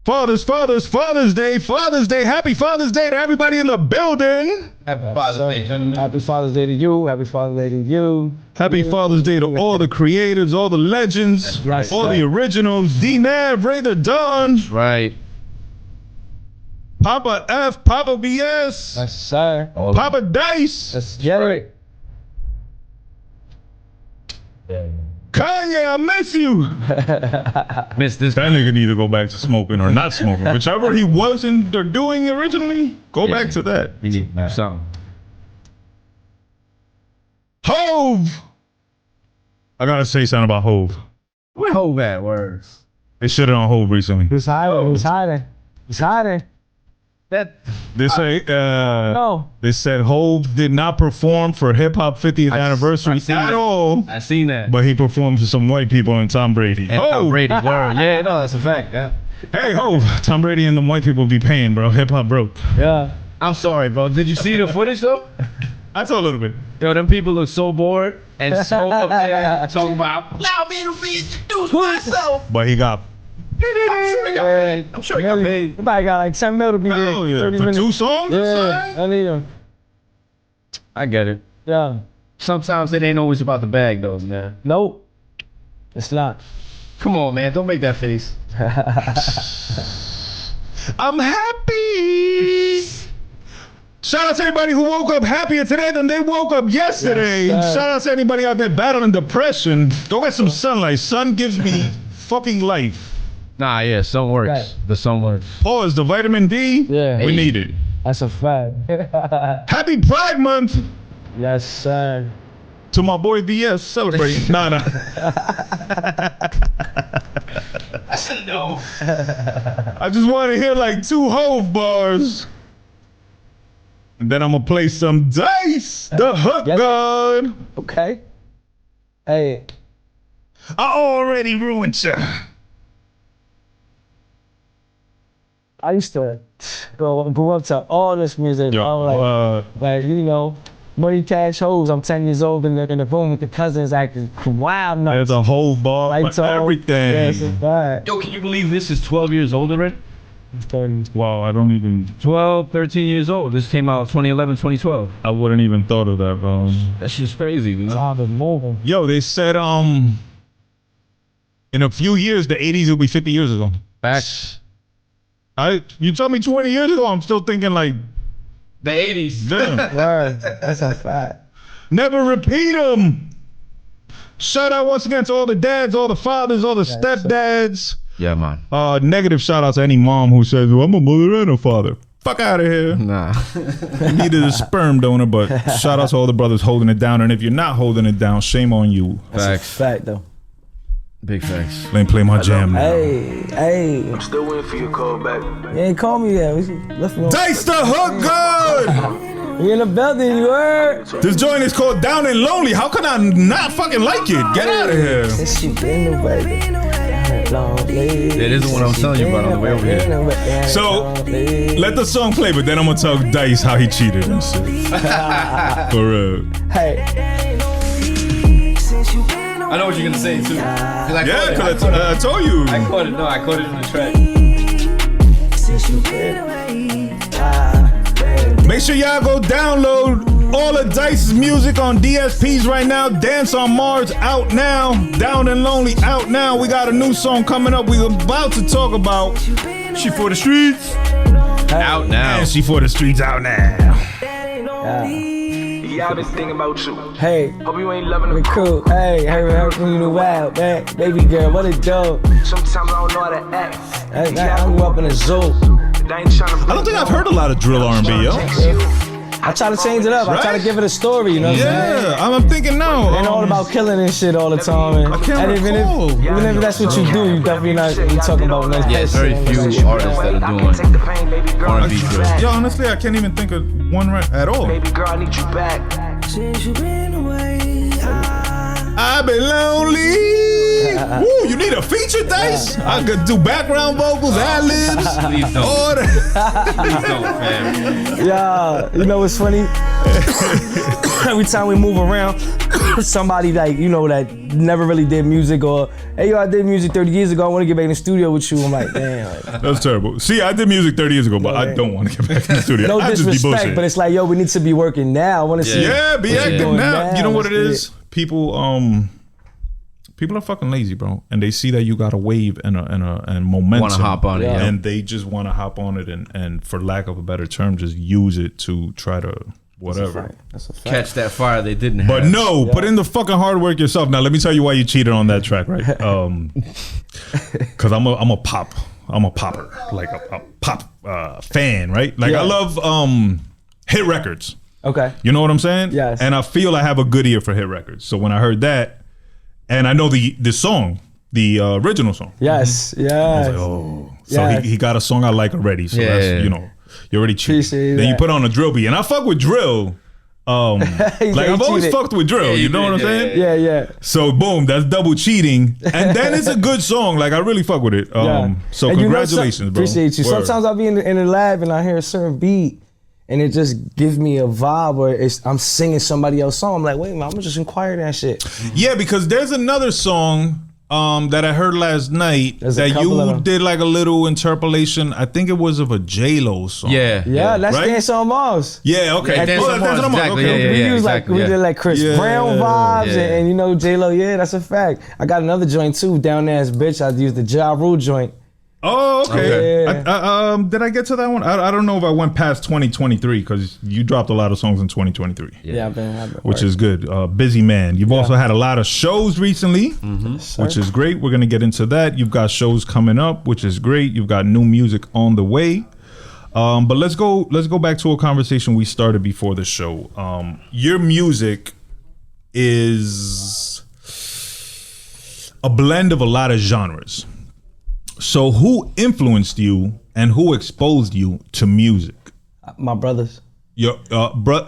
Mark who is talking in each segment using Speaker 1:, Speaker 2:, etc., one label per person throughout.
Speaker 1: Father's Day. Happy Father's Day to everybody in the building.
Speaker 2: Happy Father's Day. Happy Father's Day to you. Happy Father's Day to you.
Speaker 1: Happy Father's Day to all the creators, all the legends,
Speaker 2: right,
Speaker 1: all the originals. D-Nav, Ray the Don.
Speaker 3: Right.
Speaker 1: Papa F, Papa BS.
Speaker 2: Yes, sir.
Speaker 1: Papa Dice.
Speaker 2: Let's get it.
Speaker 1: Kanye, I miss you.
Speaker 3: Miss this.
Speaker 1: That nigga need to go back to smoking or not smoking. Whichever he wasn't or doing originally, go back to that.
Speaker 3: We need something.
Speaker 1: Hove. I gotta say something about Hove.
Speaker 3: Where Hove at? Words.
Speaker 1: They shit on Hove recently.
Speaker 2: He's hiding.
Speaker 1: They say
Speaker 2: No.
Speaker 1: they said Hove did not perform for hip hop 50th anniversary at all.
Speaker 3: I seen that.
Speaker 1: But he performed for some white people and Tom Brady.
Speaker 3: And Tom Brady. Word. Yeah, no, that's a fact. Yeah.
Speaker 1: Hey, Hove, Tom Brady and the white people be paying, bro. Hip hop broke.
Speaker 2: Yeah.
Speaker 3: I'm sorry, bro. Did you see the footage though?
Speaker 1: I saw a little bit.
Speaker 3: Yo, them people look so bored and so up there talking about now me to reintroduce myself.
Speaker 1: But he got.
Speaker 2: I'm sure he got paid. Everybody got like 10 mil to be there.
Speaker 1: Oh yeah,
Speaker 2: 30
Speaker 1: for
Speaker 2: minutes.
Speaker 1: 2 songs.
Speaker 2: Yeah, I need him.
Speaker 3: I get it.
Speaker 2: Yeah.
Speaker 3: Sometimes it ain't always about the bag though, man.
Speaker 2: Nope. It's not.
Speaker 3: Come on, man. Don't make that face.
Speaker 1: I'm happy. Shout out to everybody who woke up happier today than they woke up yesterday.
Speaker 2: Yes,
Speaker 1: Shout out to anybody out there battling depression. Go get some sunlight. Sun gives me fucking life.
Speaker 3: Nah, yeah, sun works.
Speaker 2: Right.
Speaker 3: The sun works.
Speaker 1: Pause. The vitamin D.
Speaker 2: Yeah.
Speaker 1: We need it.
Speaker 2: That's a fact.
Speaker 1: Happy Pride Month
Speaker 2: Yes, sir.
Speaker 1: to my boy VS celebrating. Nah.
Speaker 3: I said no.
Speaker 1: I just want to hear like 2 Hove bars. And then I'm going to play some dice. The hook
Speaker 2: Yes.
Speaker 1: god.
Speaker 2: Okay. Hey.
Speaker 1: I already ruined you.
Speaker 2: I used to grew up to all this music. I'm like, you know, Money Cash Hoes. I'm 10 years old in the room with the cousins acting wild nuts.
Speaker 1: There's a whole bar
Speaker 2: Lights
Speaker 1: for
Speaker 2: on.
Speaker 1: everything.
Speaker 2: Yeah, it's a vibe.
Speaker 3: Yo, can you believe this is 12 years old already?
Speaker 1: Wow, I don't even.
Speaker 3: 12, 13 years old. This came out 2011, 2012.
Speaker 1: I wouldn't even thought of that, bro.
Speaker 3: That shit's crazy, man.
Speaker 2: I've been moving.
Speaker 1: Yo, they said in a few years the 80s will be 50 years ago.
Speaker 3: Facts.
Speaker 1: You told me 20 years ago. I'm still thinking like
Speaker 3: The 80s.
Speaker 1: damn.
Speaker 2: Word. That's a fact.
Speaker 1: Never repeat them. Shout out once again to all the dads, all the fathers, all the stepdads.
Speaker 3: Yeah, man.
Speaker 1: Negative shout out to any mom who says, well, I'm a mother and a father. Fuck out of here.
Speaker 3: Nah.
Speaker 1: Needed a sperm donor, but shout out to all the brothers holding it down. And if you're not holding it down, shame on you.
Speaker 3: Facts.
Speaker 2: Fact though.
Speaker 3: Big facts.
Speaker 1: Let me play my jam now.
Speaker 2: Hey.
Speaker 4: I'm still waiting for your call back.
Speaker 2: You ain't call me yet. Let's go.
Speaker 1: Dice the hook good.
Speaker 2: We in the building, you heard?
Speaker 1: This joint is called Down and Lonely. How can I not fucking like it? Get out of here.
Speaker 2: This shit in the way.
Speaker 3: That is the one I was telling you about on the way over here.
Speaker 1: So, let the song play, but then I'm gonna tell Dice how he cheated and shit. For real.
Speaker 2: Hey.
Speaker 3: I know what you're gonna say too.
Speaker 1: Yeah, because I told you.
Speaker 3: I caught it. No, I caught it in the track.
Speaker 1: Make sure y'all go download all of Dice's music on DSPs right now. Dance on Mars out now. Down and Lonely out now. We got a new song coming up we're about to talk about. She for the streets.
Speaker 3: Out now.
Speaker 1: And she for the streets out now.
Speaker 4: Yeah, I've been thinking about you.
Speaker 2: Hey.
Speaker 4: Hope you ain't loving the
Speaker 2: Cool. Hey, heard from you the wild, man. Baby girl, what a dope.
Speaker 4: Sometimes I don't know how to act.
Speaker 2: I grew up in a zoo.
Speaker 4: I
Speaker 1: don't think I've heard a lot of drill R&B, yo.
Speaker 2: I try to change it up. I try to give it a story, you know what I'm saying?
Speaker 1: Yeah, I'm thinking now.
Speaker 2: It ain't all about killing and shit all the time. And even if that's what you do, you definitely not talking about nothing.
Speaker 3: Yeah, it's very few artists that are doing R&B drill.
Speaker 1: Yo, honestly, I can't even think of one right at all.
Speaker 4: Baby girl, I need you back.
Speaker 1: I've been lonely. Ooh, you need a feature, Dice? I could do background vocals, ad-libs.
Speaker 3: Please don't.
Speaker 1: All that.
Speaker 3: Please don't, fam.
Speaker 2: Yeah, you know what's funny? Every time we move around, somebody like, you know, that never really did music or, hey, yo, I did music 30 years ago. I want to get back in the studio with you. I'm like, damn. Like,
Speaker 1: That's terrible. See, I did music 30 years ago, but I don't want to get back in the studio.
Speaker 2: no
Speaker 1: I just be
Speaker 2: disrespect,
Speaker 1: bullshitting.
Speaker 2: but it's like, yo, we need to be working now. I want to see.
Speaker 1: Yeah, be
Speaker 2: what
Speaker 1: acting
Speaker 2: you're doing
Speaker 1: now. You know what it
Speaker 2: Let's
Speaker 1: is? People are fucking lazy, bro, and they see that you got a wave and momentum.
Speaker 3: Want to hop on it, yeah.
Speaker 1: And they just want to hop on it, and for lack of a better term, just use it to try to whatever.
Speaker 2: That's a fact.
Speaker 3: Catch that fire they didn't have.
Speaker 1: But no, put in the fucking hard work yourself. Now let me tell you why you cheated on that track, right? Because I'm a popper, like a pop fan, right? Like I love hit records.
Speaker 2: Okay.
Speaker 1: You know what I'm saying?
Speaker 2: Yes.
Speaker 1: And I feel I have a good ear for hit records. So when I heard that, and I know the song, the original song.
Speaker 2: Yes.
Speaker 1: I
Speaker 2: Yes.
Speaker 1: was like, oh. So
Speaker 2: Yes.
Speaker 1: he got a song I like already. So that's, you know, you already cheated.
Speaker 2: Appreciate
Speaker 1: Then you
Speaker 2: that.
Speaker 1: put on a drill beat. And I fuck with drill. Like I've always
Speaker 2: cheated.
Speaker 1: fucked with drill. You know what I'm saying?
Speaker 2: Yeah, yeah.
Speaker 1: So boom, that's double cheating. And then it's a good song. Like I really fuck with it.
Speaker 2: Yeah.
Speaker 1: So
Speaker 2: And you know,
Speaker 1: congratulations, bro.
Speaker 2: Appreciate you.
Speaker 1: Word.
Speaker 2: Sometimes I'll be in the lab and I hear a certain beat and it just gives me a vibe where I'm singing somebody else's song. I'm like, wait a minute, I'm gonna just inquire that shit.
Speaker 1: Yeah, because there's another song that I heard last night
Speaker 2: There's a
Speaker 1: that
Speaker 2: couple of
Speaker 1: you
Speaker 2: them.
Speaker 1: did like a little interpolation. I think it was of a J-Lo song.
Speaker 3: Yeah.
Speaker 2: Yeah, let's
Speaker 1: Right?
Speaker 2: dance on Mars.
Speaker 1: Yeah, okay.
Speaker 3: Yeah, Dance on
Speaker 1: that's
Speaker 3: Mars,
Speaker 1: Dance on Mars.
Speaker 3: exactly,
Speaker 1: Okay,
Speaker 3: yeah,
Speaker 1: okay.
Speaker 3: yeah.
Speaker 2: we was like
Speaker 3: exactly,
Speaker 2: we
Speaker 3: yeah.
Speaker 2: did like Chris
Speaker 1: Yeah,
Speaker 2: Brown vibes
Speaker 3: yeah.
Speaker 2: and you know J-Lo, yeah, that's a fact. I got another joint too, down there as bitch. I used the Ja Rule joint.
Speaker 1: Oh, okay.
Speaker 2: Yeah.
Speaker 1: Did I get to that one? I don't know if I went past 2023 because you dropped a lot of songs in 2023.
Speaker 2: Yeah, I've been
Speaker 1: Which is good. Busy man. You've also had a lot of shows recently, which is great. We're gonna get into that. You've got shows coming up, which is great. You've got new music on the way. But let's go back to a conversation we started before the show. Your music is a blend of a lot of genres. So who influenced you and who exposed you to music?
Speaker 2: my brothers.
Speaker 1: Your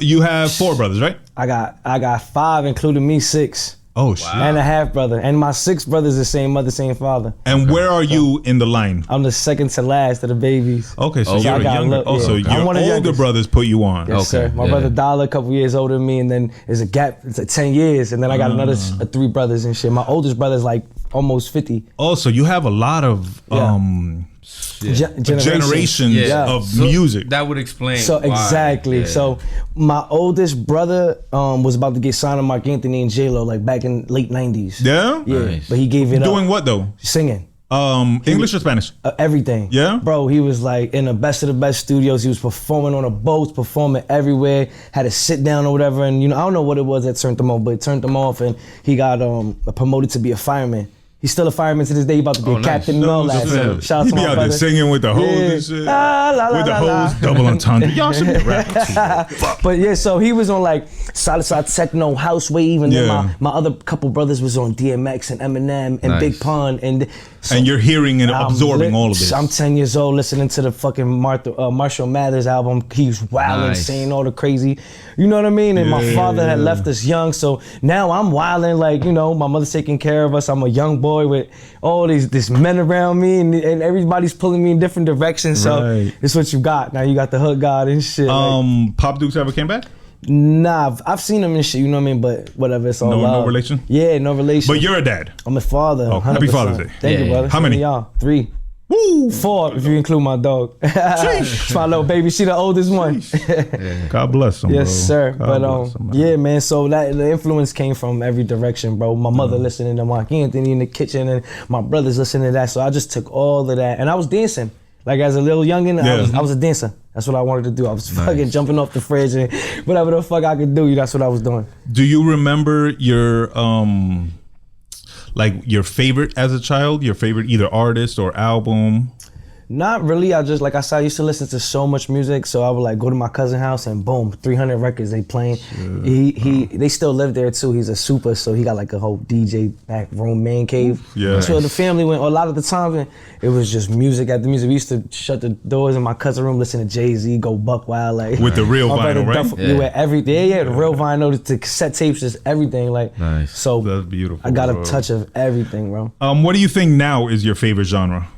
Speaker 1: you have 4 brothers, right?
Speaker 2: I got 5, including me, 6.
Speaker 1: Oh shit.
Speaker 2: And a half brother. And my 6 brothers the same mother, same father.
Speaker 1: And where are you in the line?
Speaker 2: I'm the second to last of the babies.
Speaker 1: Okay, so
Speaker 2: So I
Speaker 1: you're
Speaker 2: got
Speaker 1: younger.
Speaker 2: look,
Speaker 1: Also,
Speaker 2: yeah. I'm
Speaker 1: your
Speaker 2: one of the
Speaker 1: older
Speaker 2: youngest.
Speaker 1: brothers put you on.
Speaker 2: Yes, sir. My brother Dollar, a couple years older than me, and then there's a gap. It's like 10 years, and then I got another 3 brothers and shit. My oldest brother's like almost 50.
Speaker 1: Also, you have a lot of generations of music.
Speaker 3: That would explain.
Speaker 2: So
Speaker 3: why.
Speaker 2: exactly.
Speaker 3: Yeah.
Speaker 2: So my oldest brother was about to get signed to Mark Anthony and J-Lo like back in late 90s.
Speaker 1: Yeah?
Speaker 2: Yeah,
Speaker 3: Nice.
Speaker 2: but he gave it up.
Speaker 1: Doing what though?
Speaker 2: Singing.
Speaker 1: English or Spanish?
Speaker 2: Everything.
Speaker 1: Yeah?
Speaker 2: Bro, he was like in the best of the best studios. He was performing on a boat, performing everywhere, had to sit down or whatever. And, you know, I don't know what it was that turned him off, but it turned him off and he got promoted to be a fireman. He's still a fireman to this day. He about to be a captain and all that. So shout out
Speaker 1: He
Speaker 2: to
Speaker 1: be
Speaker 2: my
Speaker 1: out
Speaker 2: brother.
Speaker 1: there singing with the hose and shit. With the hose, double entendre. Y'all should be a rapper too. Fuck.
Speaker 2: But yeah, so he was on like solid side techno, house wave, and
Speaker 1: Yeah.
Speaker 2: then my other couple brothers was on DMX and Eminem and
Speaker 3: Nice.
Speaker 2: Big Pun and. So
Speaker 1: And you're hearing and
Speaker 2: I'm
Speaker 1: absorbing all of this.
Speaker 2: I'm 10 years old listening to the fucking Marshall Mathers album. He was wilding,
Speaker 3: Nice.
Speaker 2: saying all the crazy, you know what I mean? And my father had left us young, so now I'm wilding, like, you know, my mother's taking care of us. I'm a young boy with all these men around me, and everybody's pulling me in different directions. So
Speaker 1: Right.
Speaker 2: it's what you got. Now you got the hood god and shit.
Speaker 1: Pop Dukes ever came back?
Speaker 2: Nah, I've seen him and shit, you know what I mean? But whatever, it's all
Speaker 1: No
Speaker 2: love.
Speaker 1: relation?
Speaker 2: Yeah, no relation.
Speaker 1: But you're a dad.
Speaker 2: I'm a father.
Speaker 1: Oh, happy
Speaker 2: 100%.
Speaker 1: Father's Day.
Speaker 2: Thank you,
Speaker 3: Yeah.
Speaker 2: brother.
Speaker 1: How many?
Speaker 2: Y'all? 3.
Speaker 1: Woo!
Speaker 2: 4 if you include my dog. It's my little baby. She the oldest one.
Speaker 1: God bless him,
Speaker 2: Yes,
Speaker 1: bro.
Speaker 2: sir.
Speaker 1: God
Speaker 2: But
Speaker 1: bless him, man.
Speaker 2: yeah, man. So the influence came from every direction, bro. My mother listening to Mark Anthony in the kitchen, and my brothers listening to that. So I just took all of that, and I was dancing. Like as a little youngin, I was a dancer. That's what I wanted to do. I was fucking jumping off the fridge and whatever the fuck I could do. That's what I was doing.
Speaker 1: Do you remember your like your favorite as a child? Your favorite either artist or album?
Speaker 2: Not really. I just, like I said, I used to listen to so much music, so I would like go to my cousin's house and boom, 300 records they playing. They still live there too. He's a super, so he got like a whole DJ back room, man cave.
Speaker 1: Yeah.
Speaker 2: So the family went a lot of the time, and it was just music after music. We used to shut the doors in my cousin's room, listen to Jay-Z, go buck wild, like
Speaker 1: with the real vinyl, right?
Speaker 2: Yeah, everything. Yeah, the real vinyl, the cassette tapes, just everything. Like,
Speaker 5: nice.
Speaker 2: So
Speaker 1: that's beautiful.
Speaker 2: I got a touch of everything, bro.
Speaker 1: What do you think now is your favorite genre?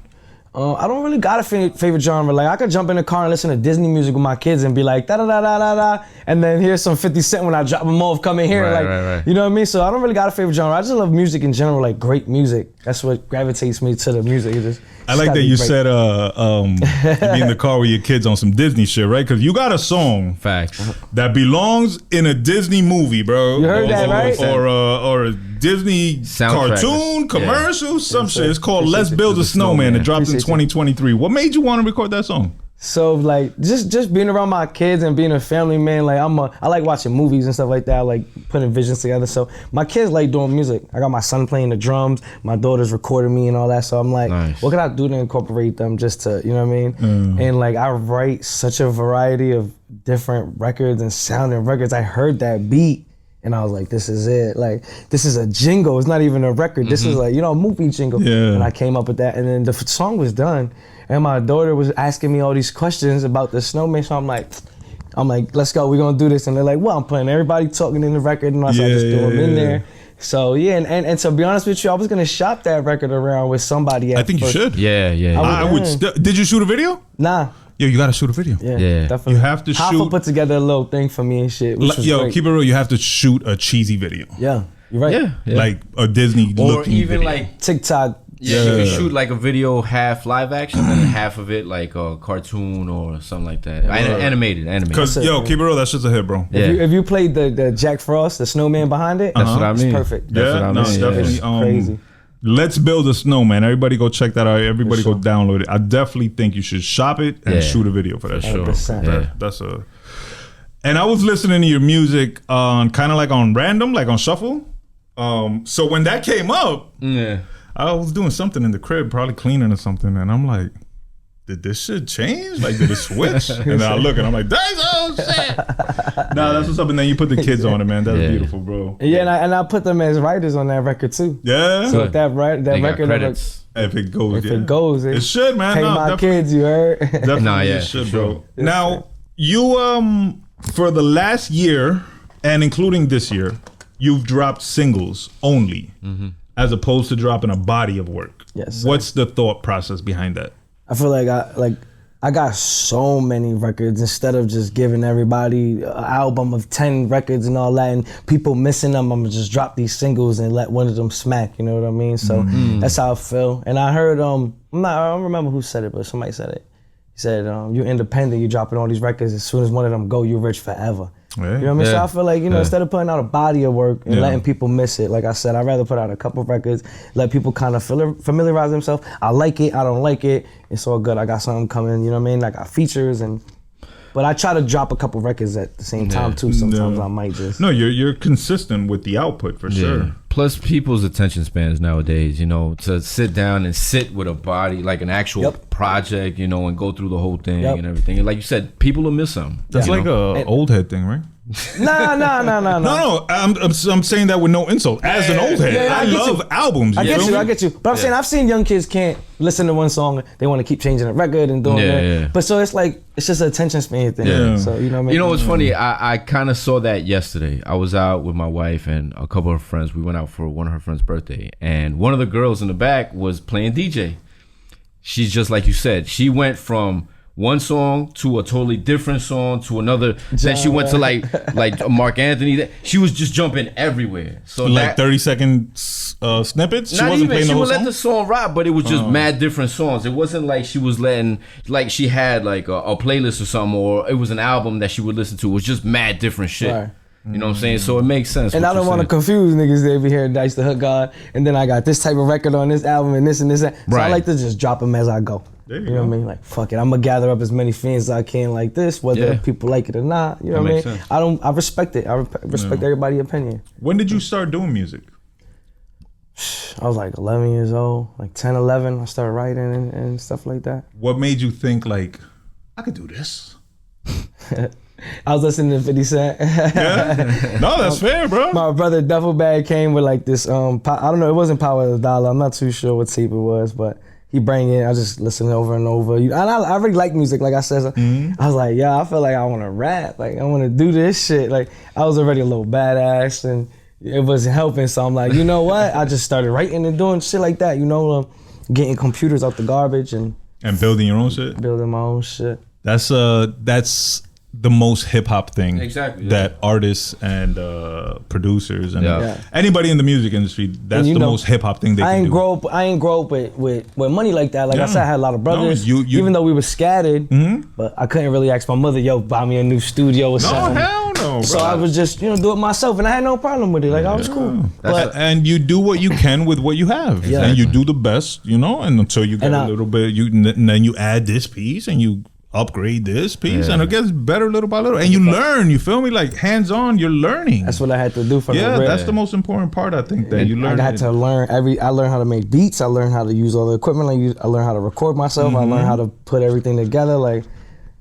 Speaker 2: I don't really got a favorite genre. Like, I could jump in the car and listen to Disney music with my kids and be like, da da da da da da, and then here's some 50 Cent when I drop them off coming here.
Speaker 5: Right.
Speaker 2: You know what I mean? So I don't really got a favorite genre. I just love music in general, like great music. That's what gravitates me to the music.
Speaker 1: I like that you said be in the car with your kids on some Disney shit, right? Because you got a song
Speaker 5: Facts.
Speaker 1: that belongs in a Disney movie, bro.
Speaker 2: You heard that, right?
Speaker 1: Or a Disney
Speaker 5: Soundtrack.
Speaker 1: cartoon, commercial, some shit. It's called
Speaker 2: Appreciate
Speaker 1: Let's
Speaker 2: you.
Speaker 1: Build a Snowman. It dropped in
Speaker 2: Appreciate you.
Speaker 1: 2023. What made you want to record that song?
Speaker 2: So like just being around my kids and being a family man, like I like watching movies and stuff like that. I like putting visions together. So my kids like doing music. I got my son playing the drums, my daughter's recording me and all that. So I'm like,
Speaker 5: nice.
Speaker 2: What can I do to incorporate them just to, you know what I mean? And like I write such a variety of different records and sounding records. I heard that beat and I was like, this is it. Like, this is a jingle. It's not even a record. This is like, you know, a movie jingle.
Speaker 1: Yeah.
Speaker 2: And I came up with that. And then the song was done. And my daughter was asking me all these questions about the snowman. So I'm like, let's go. We're going to do this. And they're like, well, I'm playing. Everybody talking in the record. And I said, just threw them in there. So, yeah. And to be honest with you, I was going to shop that record around with somebody.
Speaker 1: I think you should.
Speaker 5: Yeah.
Speaker 1: I would. Did you shoot a video?
Speaker 2: Nah.
Speaker 1: Yo, you got to shoot a video.
Speaker 2: Yeah. Definitely.
Speaker 1: You have to shoot.
Speaker 2: Hoffa put together a little thing for me and shit. Which was great.
Speaker 1: Keep it real. You have to shoot a cheesy video.
Speaker 2: Yeah. You're right.
Speaker 5: Yeah.
Speaker 1: Like a Disney
Speaker 5: Or
Speaker 1: looking
Speaker 5: even
Speaker 1: video.
Speaker 5: like
Speaker 2: TikTok.
Speaker 5: Yeah, you can shoot like a video half live action and half of it like a cartoon or something like that. Animated.
Speaker 1: Because keep it real, that's just a hit, bro.
Speaker 5: Yeah.
Speaker 2: If you played the Jack Frost, the snowman behind it,
Speaker 5: That's what I mean.
Speaker 2: It's perfect.
Speaker 5: That's what I mean.
Speaker 1: Definitely.
Speaker 2: It's crazy.
Speaker 1: Let's Build a Snowman. Everybody go check that out. Everybody go download it. I definitely think you should shop it and shoot a video for that shit.
Speaker 2: 100%.
Speaker 1: That's a. And I was listening to your music on kind of like on random, like on shuffle. So when that came up, I was doing something in the crib, probably cleaning or something, and I'm like, did this shit change? Like, did it switch? And then I look and I'm like, oh shit. Nah, that's what's up. And then you put the kids on it, man. That's beautiful, bro.
Speaker 2: Yeah, and I put them as writers on that record too.
Speaker 1: Yeah.
Speaker 2: So if that
Speaker 5: They got
Speaker 2: record,
Speaker 5: credits.
Speaker 1: If it goes,
Speaker 2: it goes,
Speaker 1: it should, man.
Speaker 2: Pay my kids, you heard?
Speaker 1: Definitely it should, bro. Now, you for the last year and including this year, you've dropped singles only, as opposed to dropping a body of work.
Speaker 2: Yes.
Speaker 1: What's the thought process behind that?
Speaker 2: I feel like I got so many records instead of just giving everybody an album of 10 records and all that and people missing them. I'm gonna just drop these singles and let one of them smack, you know what I mean? So that's how I feel. And I heard, I don't remember who said it, but somebody said it. He said, you're independent, you're dropping all these records, as soon as one of them go, you're rich forever. You know what I mean? So I feel like, instead of putting out a body of work and letting people miss it, like I said, I'd rather put out a couple of records, let people kind of familiarize themselves. I like it, I don't like it, it's all good. I got something coming, you know what I mean? I got features but I try to drop a couple records at the same time too. Sometimes I might just.
Speaker 1: No, you're consistent with the output for sure.
Speaker 5: Plus people's attention spans nowadays, to sit down and sit with a body, like an actual project, and go through the whole thing and everything. And like you said, people will miss them.
Speaker 1: That's like a old head thing, right?
Speaker 2: Nah.
Speaker 1: No, I'm saying that with no insult. As an old head, I love albums.
Speaker 2: I get you. But I'm saying I've seen young kids can't listen to one song. They want to keep changing the record and doing that. Yeah. But so it's like, it's just an attention span thing.
Speaker 1: Yeah.
Speaker 2: So, you know what I mean?
Speaker 5: You know what's funny? I kind of saw that yesterday. I was out with my wife and a couple of friends. We went out for one of her friends' birthday. And one of the girls in the back was playing DJ. She's just like you said. She went from one song to a totally different song to another. Then she went to like Mark Anthony. She was just jumping everywhere. So
Speaker 1: like 30-second snippets. She
Speaker 5: not
Speaker 1: wasn't
Speaker 5: even.
Speaker 1: playing
Speaker 5: She
Speaker 1: the whole
Speaker 5: would let
Speaker 1: song?
Speaker 5: the song rock, but it was just mad different songs. It wasn't like she was letting she had like a playlist or something, or it was an album that she would listen to. It was just mad different shit.
Speaker 2: Right.
Speaker 5: You know what I'm saying? So it makes sense.
Speaker 2: And I don't want to confuse niggas. They be hearing Dice the Hook God, and then I got this type of record on this album and this and this. So I like to just drop them as I go.
Speaker 1: There
Speaker 2: you know what I mean? Like, fuck it. I'm gonna gather up as many fans as I can like this, whether people like it or not. You know what I mean?
Speaker 5: Sense.
Speaker 2: I respect it. I respect everybody's opinion.
Speaker 1: When did you start doing music?
Speaker 2: I was like 11 years old, like 10, 11. I started writing and stuff like that.
Speaker 1: What made you think like, I could do this?
Speaker 2: I was listening to 50 Cent.
Speaker 1: Yeah? No, that's fair, bro.
Speaker 2: My brother Duffel Bag came with like this, I don't know, it wasn't Power of the Dollar. I'm not too sure what tape it was, but he bring it, I just listened over and over. And I really like music, like I said. So I was like, yeah, I feel like I want to rap. Like, I want to do this shit. Like, I was already a little badass and it wasn't helping. So I'm like, you know what? I just started writing and doing shit like that, getting computers out the garbage and
Speaker 1: building your own shit?
Speaker 2: Building my own shit.
Speaker 1: That's the most hip hop thing that artists and producers and anybody in the music industry, that's the most hip hop thing they can do.
Speaker 2: I ain't grow up with money like that. Like I said, I had a lot of brothers, even though we were scattered, but I couldn't really ask my mother, yo, buy me a new studio or something.
Speaker 1: No, hell no, bro.
Speaker 2: So I was just, do it myself, and I had no problem with it. Like, I was cool.
Speaker 1: And you do what you can with what you have. And you do the best, and until you get a little bit, and then you add this piece and you upgrade this piece and it gets better little by little and you learn, you feel me, like hands-on, you're learning.
Speaker 2: That's what I had to do for
Speaker 1: that's the most important part, I think, that you learn.
Speaker 2: I had to learn I learned how to make beats, I learned how to use all the equipment, I learned how to record myself, I learned how to put everything together,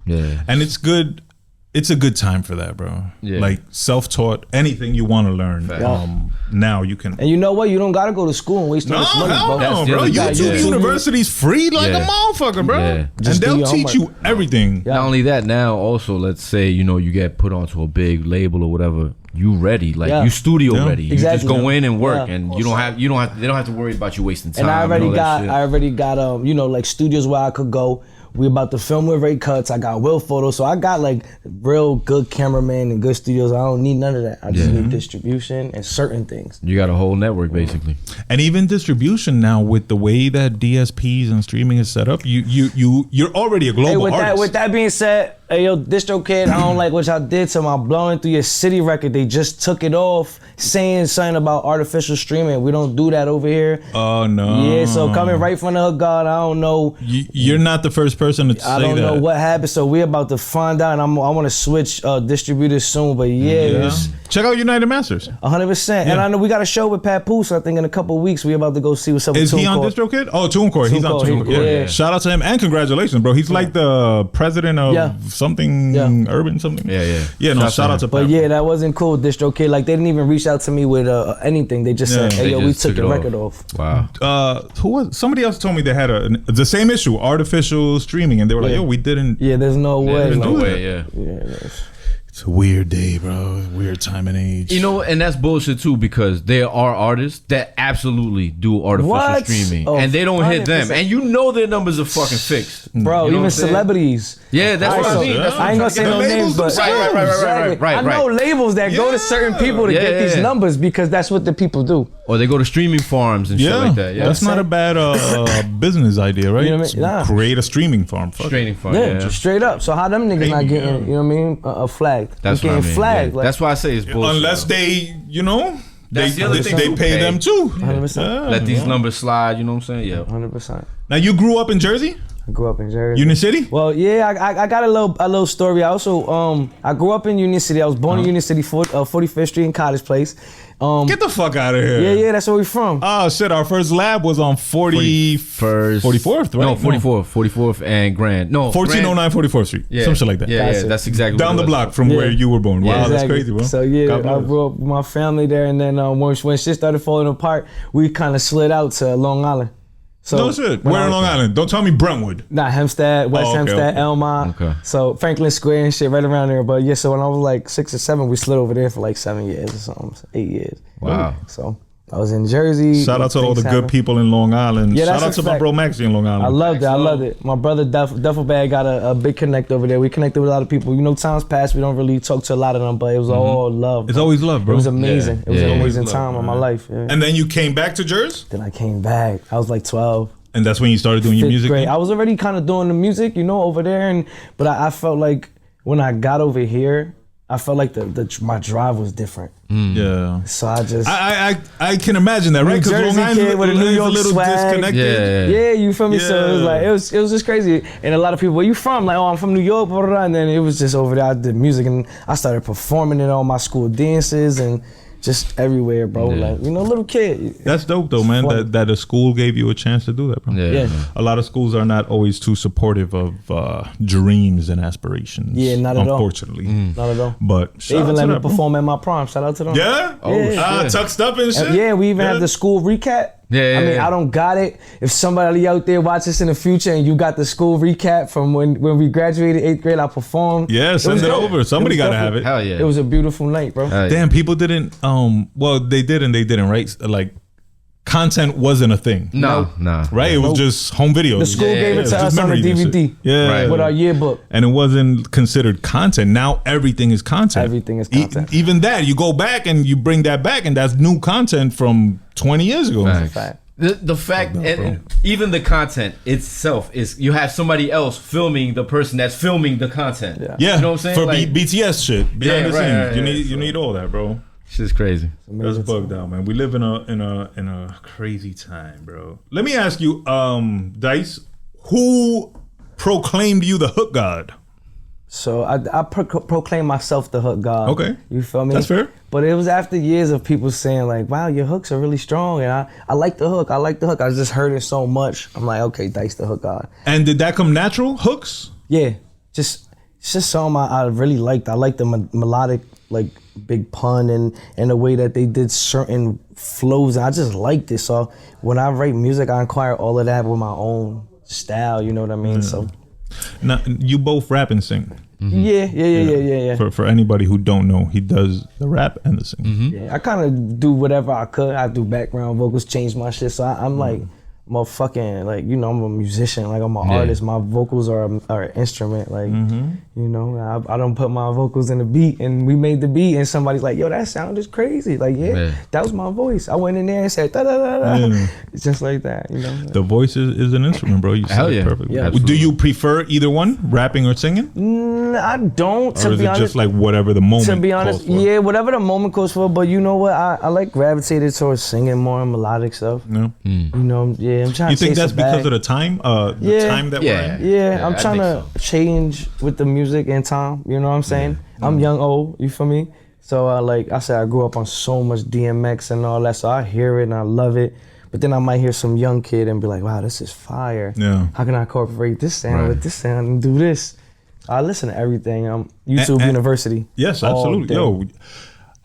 Speaker 1: and it's a good time for that, bro. Like self-taught, anything you want to learn. Now you can.
Speaker 2: And you know what? You don't gotta go to school and waste all this money, bro.
Speaker 1: No, bro. YouTube University's free like a motherfucker, bro. And they'll teach you everything.
Speaker 5: Not only that, now also, let's say, you get put onto a big label or whatever. You ready, like you studio ready. You just go in and work, and they don't have to worry about you wasting time.
Speaker 2: And I already got like studios where I could go. We about to film with Ray Cuts. I got Will Photo, so I got like real good cameraman and good studios. I don't need none of that. I just need distribution and certain things.
Speaker 5: You got a whole network basically,
Speaker 1: and even distribution now with the way that DSPs and streaming is set up. You're already a global artist.
Speaker 2: With that being said, hey yo, DistroKid, I don't like what y'all did to my Blowing Through Your City record. They just took it off, saying something about artificial streaming. We don't do that over here.
Speaker 1: Oh no.
Speaker 2: Yeah, so coming right from the God, I don't know.
Speaker 1: You're not the first person to say that.
Speaker 2: I don't know what happened, so we're about to find out, and I want to switch distributors soon, but
Speaker 1: check out United Masters.
Speaker 2: 100%. And I know we got a show with Papoose, I think in a couple of weeks. We're about to go see what's up with
Speaker 1: Is he on DistroKid? Oh, TuneCore. He's on TuneCore. Yeah. Shout out to him, and congratulations, bro. He's like the president of something urban something. Shout out to
Speaker 2: But that wasn't cool, DistroKid. Like, they didn't even reach out to me with anything. They just said, hey, yo, we took your record off.
Speaker 1: Wow. Who was somebody else told me they had the same issue, artificial streaming, and they were like, yo, we didn't.
Speaker 2: Yeah, there's no way.
Speaker 5: There's no way,
Speaker 1: It's a weird day, bro. Weird time and age.
Speaker 5: And that's bullshit too, because there are artists that absolutely do artificial streaming, and they don't 100%. Hit them, and their numbers are fucking fixed,
Speaker 2: bro. Even celebrities.
Speaker 5: Yeah, that's what I mean.
Speaker 2: I ain't gonna say no names, but
Speaker 5: right.
Speaker 2: I know labels that go to certain people to get these numbers because that's what the people do.
Speaker 5: Or they go to streaming farms and shit like that.
Speaker 1: That's not a bad business idea, right?
Speaker 2: You know what I mean?
Speaker 1: Create a streaming farm.
Speaker 5: Streaming farm.
Speaker 2: Just straight up. So how them niggas not getting, a flag?
Speaker 5: That's what I mean.
Speaker 2: Flagged.
Speaker 5: That's why I say it's bullshit.
Speaker 1: Unless they, they pay them too.
Speaker 2: 100%.
Speaker 5: Let these numbers slide. You know what I'm saying? Yeah.
Speaker 2: 100%.
Speaker 1: Now you grew up in Jersey?
Speaker 2: I grew up in Jersey.
Speaker 1: Union City?
Speaker 2: Well, I got a little story. I also I grew up in Union City. I was born in Union City, 45th Street in Cottage Place.
Speaker 1: Get the fuck out of here.
Speaker 2: Yeah, that's where we from.
Speaker 1: Oh shit, our first lab was on 44th, right?
Speaker 5: No, 44th and Grand. No,
Speaker 1: 1409 44th Street.
Speaker 5: Yeah.
Speaker 1: Some shit like that.
Speaker 5: Yeah, that's exactly
Speaker 1: down the block from where you were born. Wow, that's crazy, bro.
Speaker 2: So I grew up with my family there, and then when shit started falling apart, we kind of slid out to Long Island. So
Speaker 1: no shit. Where in Long Island? Don't tell me Brentwood.
Speaker 2: Nah, Hempstead, West Hempstead, Elmont. Okay. So Franklin Square and shit right around there. But so when I was like 6 or 7, we slid over there for like 7 years or something, 8 years.
Speaker 5: Wow.
Speaker 2: So I was in Jersey.
Speaker 1: Shout out to all the good people in Long Island. Shout out to my bro Maxie in Long Island.
Speaker 2: I loved it. My brother Duffel Bag got a big connect over there. We connected with a lot of people. Times past, we don't really talk to a lot of them, but it was all love.
Speaker 1: It's always love, bro.
Speaker 2: It was amazing. It was an amazing time of my life. Yeah.
Speaker 1: And then you came back to Jersey?
Speaker 2: Then I came back. I was like 12.
Speaker 1: And that's when you started doing your music?
Speaker 2: Grade. I was already kind of doing the music, over there. But I felt like when I got over here, I felt like my drive was different.
Speaker 1: Yeah.
Speaker 2: So I just
Speaker 1: I can imagine that, right?
Speaker 2: Because Long Island with a New York swag.
Speaker 1: Disconnected.
Speaker 2: Yeah, you feel me? Yeah. So it was like it was just crazy. And a lot of people, where you from? Like, oh, I'm from New York, and then it was just over there. I did music and I started performing in all my school dances and just everywhere, bro.
Speaker 5: Yeah.
Speaker 2: Like, you know, little kid.
Speaker 1: That's dope though, man.
Speaker 2: Fun.
Speaker 1: That a school gave you a chance to do that, bro.
Speaker 2: Yeah.
Speaker 1: A lot of schools are not always too supportive of dreams and aspirations.
Speaker 2: Yeah, not at all.
Speaker 1: Unfortunately.
Speaker 2: Not at all.
Speaker 1: But
Speaker 2: They
Speaker 1: shout
Speaker 2: even
Speaker 1: out
Speaker 2: let
Speaker 1: to
Speaker 2: me
Speaker 1: that, bro.
Speaker 2: perform at my prom. Shout out to them.
Speaker 1: Yeah?
Speaker 2: Yeah.
Speaker 1: Tucked up and shit?
Speaker 2: Yeah, we even have the school recap.
Speaker 5: Yeah,
Speaker 2: I mean,
Speaker 5: yeah.
Speaker 2: I don't got it. If somebody out there watches in the future and you got the school recap from when we graduated 8th grade, I performed.
Speaker 1: Yeah, send it over. Somebody got to have it.
Speaker 5: Hell yeah.
Speaker 2: It was a beautiful night, bro.
Speaker 5: Hell yeah.
Speaker 1: Damn, people didn't, well, they did and they didn't, right? Like, content wasn't a thing.
Speaker 5: No.
Speaker 1: Right? It was just home videos.
Speaker 2: The school gave it to
Speaker 1: just
Speaker 2: us on a
Speaker 1: memories and shit.
Speaker 2: DVD.
Speaker 1: Yeah.
Speaker 5: Right.
Speaker 2: With our yearbook.
Speaker 1: And it wasn't considered content. Now everything is content.
Speaker 2: Everything is content.
Speaker 1: Even that, you go back and you bring that back, and that's new content from 20 years ago.
Speaker 5: Facts.
Speaker 2: Fact.
Speaker 5: The fact, and even the content itself is you have somebody else filming the person that's filming the content.
Speaker 2: Yeah.
Speaker 1: Yeah,
Speaker 5: You know what I'm saying?
Speaker 1: for
Speaker 5: Like-
Speaker 1: BTS shit, behind
Speaker 5: Yeah,
Speaker 1: the
Speaker 5: right,
Speaker 1: scenes.
Speaker 5: right,
Speaker 1: you
Speaker 5: right.
Speaker 1: need you need all that, bro.
Speaker 5: Shit's crazy.
Speaker 1: That's bugged out, man. We live in a crazy time, bro. Let me ask you, Dice, who proclaimed you the hook god?
Speaker 2: So I proclaim myself the hook god.
Speaker 1: Okay.
Speaker 2: You feel me?
Speaker 1: That's fair.
Speaker 2: But it was after years of people saying like, wow, your hooks are really strong. And I like the hook. I like the hook. I just heard it so much. I'm like, okay, Dice the hook god.
Speaker 1: And did that come natural? Hooks?
Speaker 2: Yeah. It's just something I really liked. I liked the melodic, like, big pun and the way that they did certain flows. I just liked it. So when I write music, I inquire all of that with my own style. You know what I mean? So
Speaker 1: Now, you both rap and sing.
Speaker 2: yeah.
Speaker 1: For anybody who don't know, he does the rap and the sing.
Speaker 2: Yeah, I kind of do whatever I could. I do background vocals, change my shit. So I'm like, I'm a fucking, like, you know, I'm a musician. Like, I'm an artist. My vocals are an instrument. Like, you know, I don't put my vocals in the beat, and we made the beat, and somebody's like, yo, that sound is crazy. Like, yeah, that was my voice. I went in there and said, da da da da. It's just like that, you know.
Speaker 1: The voice is an instrument, bro. You
Speaker 5: Hell
Speaker 1: said it
Speaker 5: yeah.
Speaker 1: perfectly.
Speaker 2: Yeah,
Speaker 1: Do you prefer either one, rapping or singing?
Speaker 2: I don't,
Speaker 1: Or
Speaker 2: to
Speaker 1: is
Speaker 2: be
Speaker 1: it
Speaker 2: honest.
Speaker 1: just like whatever the moment
Speaker 2: To be honest,
Speaker 1: calls for?
Speaker 2: yeah, whatever the moment calls for. But you know what? I like gravitated towards singing more and melodic stuff.
Speaker 1: No.
Speaker 2: You know, yeah, I'm trying
Speaker 1: You
Speaker 2: to
Speaker 1: think
Speaker 2: chase
Speaker 1: that's
Speaker 2: a bag.
Speaker 1: because of the time? The time that we're in?
Speaker 2: Yeah, I'm
Speaker 5: I
Speaker 2: trying
Speaker 5: think
Speaker 2: to change with the music and time. You know what I'm saying? I'm young, old. You feel me? So like I said, I grew up on so much DMX and all that. So I hear it and I love it. But then I might hear some young kid and be like, "Wow, this is fire.
Speaker 1: Yeah.
Speaker 2: How can I incorporate this sound with this sound and do this?" I listen to everything. YouTube
Speaker 1: And-
Speaker 2: University.
Speaker 1: Yes,
Speaker 2: all
Speaker 1: absolutely.
Speaker 2: day.
Speaker 1: Yo,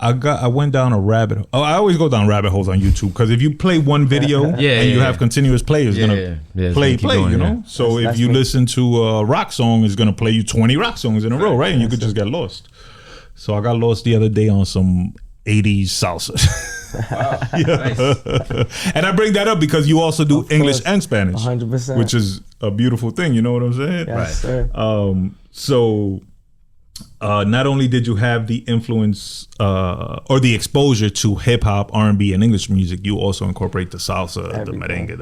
Speaker 1: I went down a rabbit hole. Oh, I always go down rabbit holes on YouTube because if you play one video and you have continuous play, it's gonna
Speaker 5: it's
Speaker 1: play,
Speaker 5: gonna keep going,
Speaker 1: you know? So if
Speaker 2: That's
Speaker 1: you
Speaker 2: me.
Speaker 1: listen to a rock song, it's gonna play you 20 rock songs in a row, right? And you could just get lost. So I got lost the other day on some 80s salsa. And I bring that up because you also do English and Spanish,
Speaker 2: 100%.
Speaker 1: which is a beautiful thing. You know what I'm saying?
Speaker 2: Yes, sir.
Speaker 1: So not only did you have the influence or the exposure to hip hop, R&B, and English music, you also incorporate the salsa, the merengue,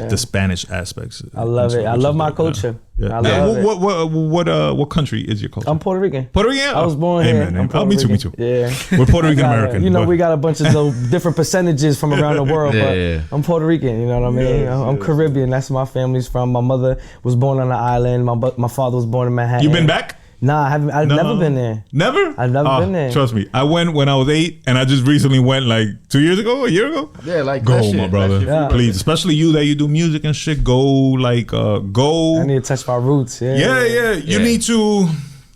Speaker 1: the Spanish aspects.
Speaker 2: I love it. I love my culture.
Speaker 1: Yeah.
Speaker 2: I love it.
Speaker 1: What country is your culture?
Speaker 2: I'm Puerto Rican.
Speaker 1: Puerto Rican.
Speaker 2: I was born here.
Speaker 1: Man,
Speaker 2: I'm Puerto
Speaker 1: me too.
Speaker 2: Rican. Yeah.
Speaker 1: We're Puerto Rican
Speaker 2: I got it.
Speaker 1: American.
Speaker 2: You know,
Speaker 1: but-
Speaker 2: we got a bunch of little different percentages from around the world, but I'm Puerto Rican. You know what I mean? I'm Caribbean. That's where my family's from. My mother was born on the island. My father was born in Manhattan.
Speaker 1: You been back?
Speaker 2: Nah, I haven't. I've never been there.
Speaker 1: Never?
Speaker 2: I've never been there.
Speaker 1: Trust me. I went when I was 8, and I just recently went like 2 years ago, a year ago.
Speaker 5: Yeah, like
Speaker 1: Go,
Speaker 5: that shit,
Speaker 1: my brother.
Speaker 5: that shit.
Speaker 1: Please, especially you that you do music and shit. Go, like, go.
Speaker 2: I need to touch my roots.
Speaker 1: Yeah. You need to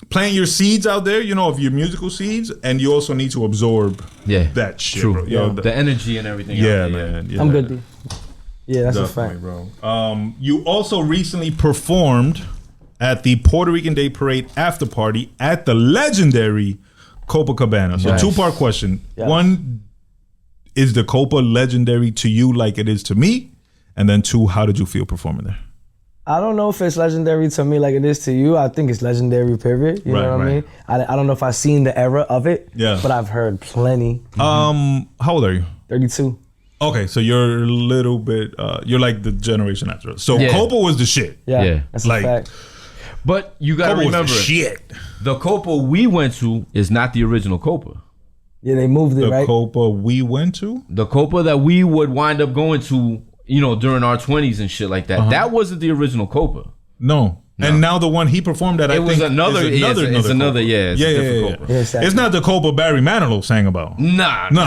Speaker 1: plant your seeds out there, you know, of your musical seeds, and you also need to absorb that shit,
Speaker 5: True.
Speaker 1: bro. Yo,
Speaker 5: The energy and everything.
Speaker 1: yeah,
Speaker 5: out there,
Speaker 1: man. Yeah.
Speaker 2: I'm good, D. Yeah, that's
Speaker 1: Definitely,
Speaker 2: a fact.
Speaker 1: bro. You also recently performed at the Puerto Rican Day Parade after party at the legendary Copacabana. So
Speaker 5: Nice.
Speaker 1: 2-part question.
Speaker 2: Yes.
Speaker 1: One, is the Copa legendary to you like it is to me? And then 2, how did you feel performing there?
Speaker 2: I don't know if it's legendary to me like it is to you. I think it's legendary, period. You know what I mean? I don't know if I've seen the era of it, but I've heard plenty.
Speaker 1: How old are you?
Speaker 2: 32.
Speaker 1: Okay, so you're a little bit, you're like the generation after us. So Copa was the shit.
Speaker 2: Yeah. That's
Speaker 1: Like,
Speaker 2: a fact.
Speaker 5: But you gotta
Speaker 1: Copa was
Speaker 5: remember,
Speaker 1: the shit.
Speaker 5: the Copa we went to is not the original Copa.
Speaker 2: Yeah, they moved it,
Speaker 1: The
Speaker 2: right?
Speaker 1: Copa we went to?
Speaker 5: The Copa that we would wind up going to, you know, during our 20s and shit like that. That wasn't the original Copa.
Speaker 1: No. And now the one he performed at, I
Speaker 5: It was
Speaker 1: think,
Speaker 5: another.
Speaker 1: is another.
Speaker 5: It's another. Yeah. It's a different Cobra.
Speaker 2: Yeah, exactly.
Speaker 1: It's not the Cobra Barry Manilow sang about.
Speaker 5: Nah.
Speaker 1: No.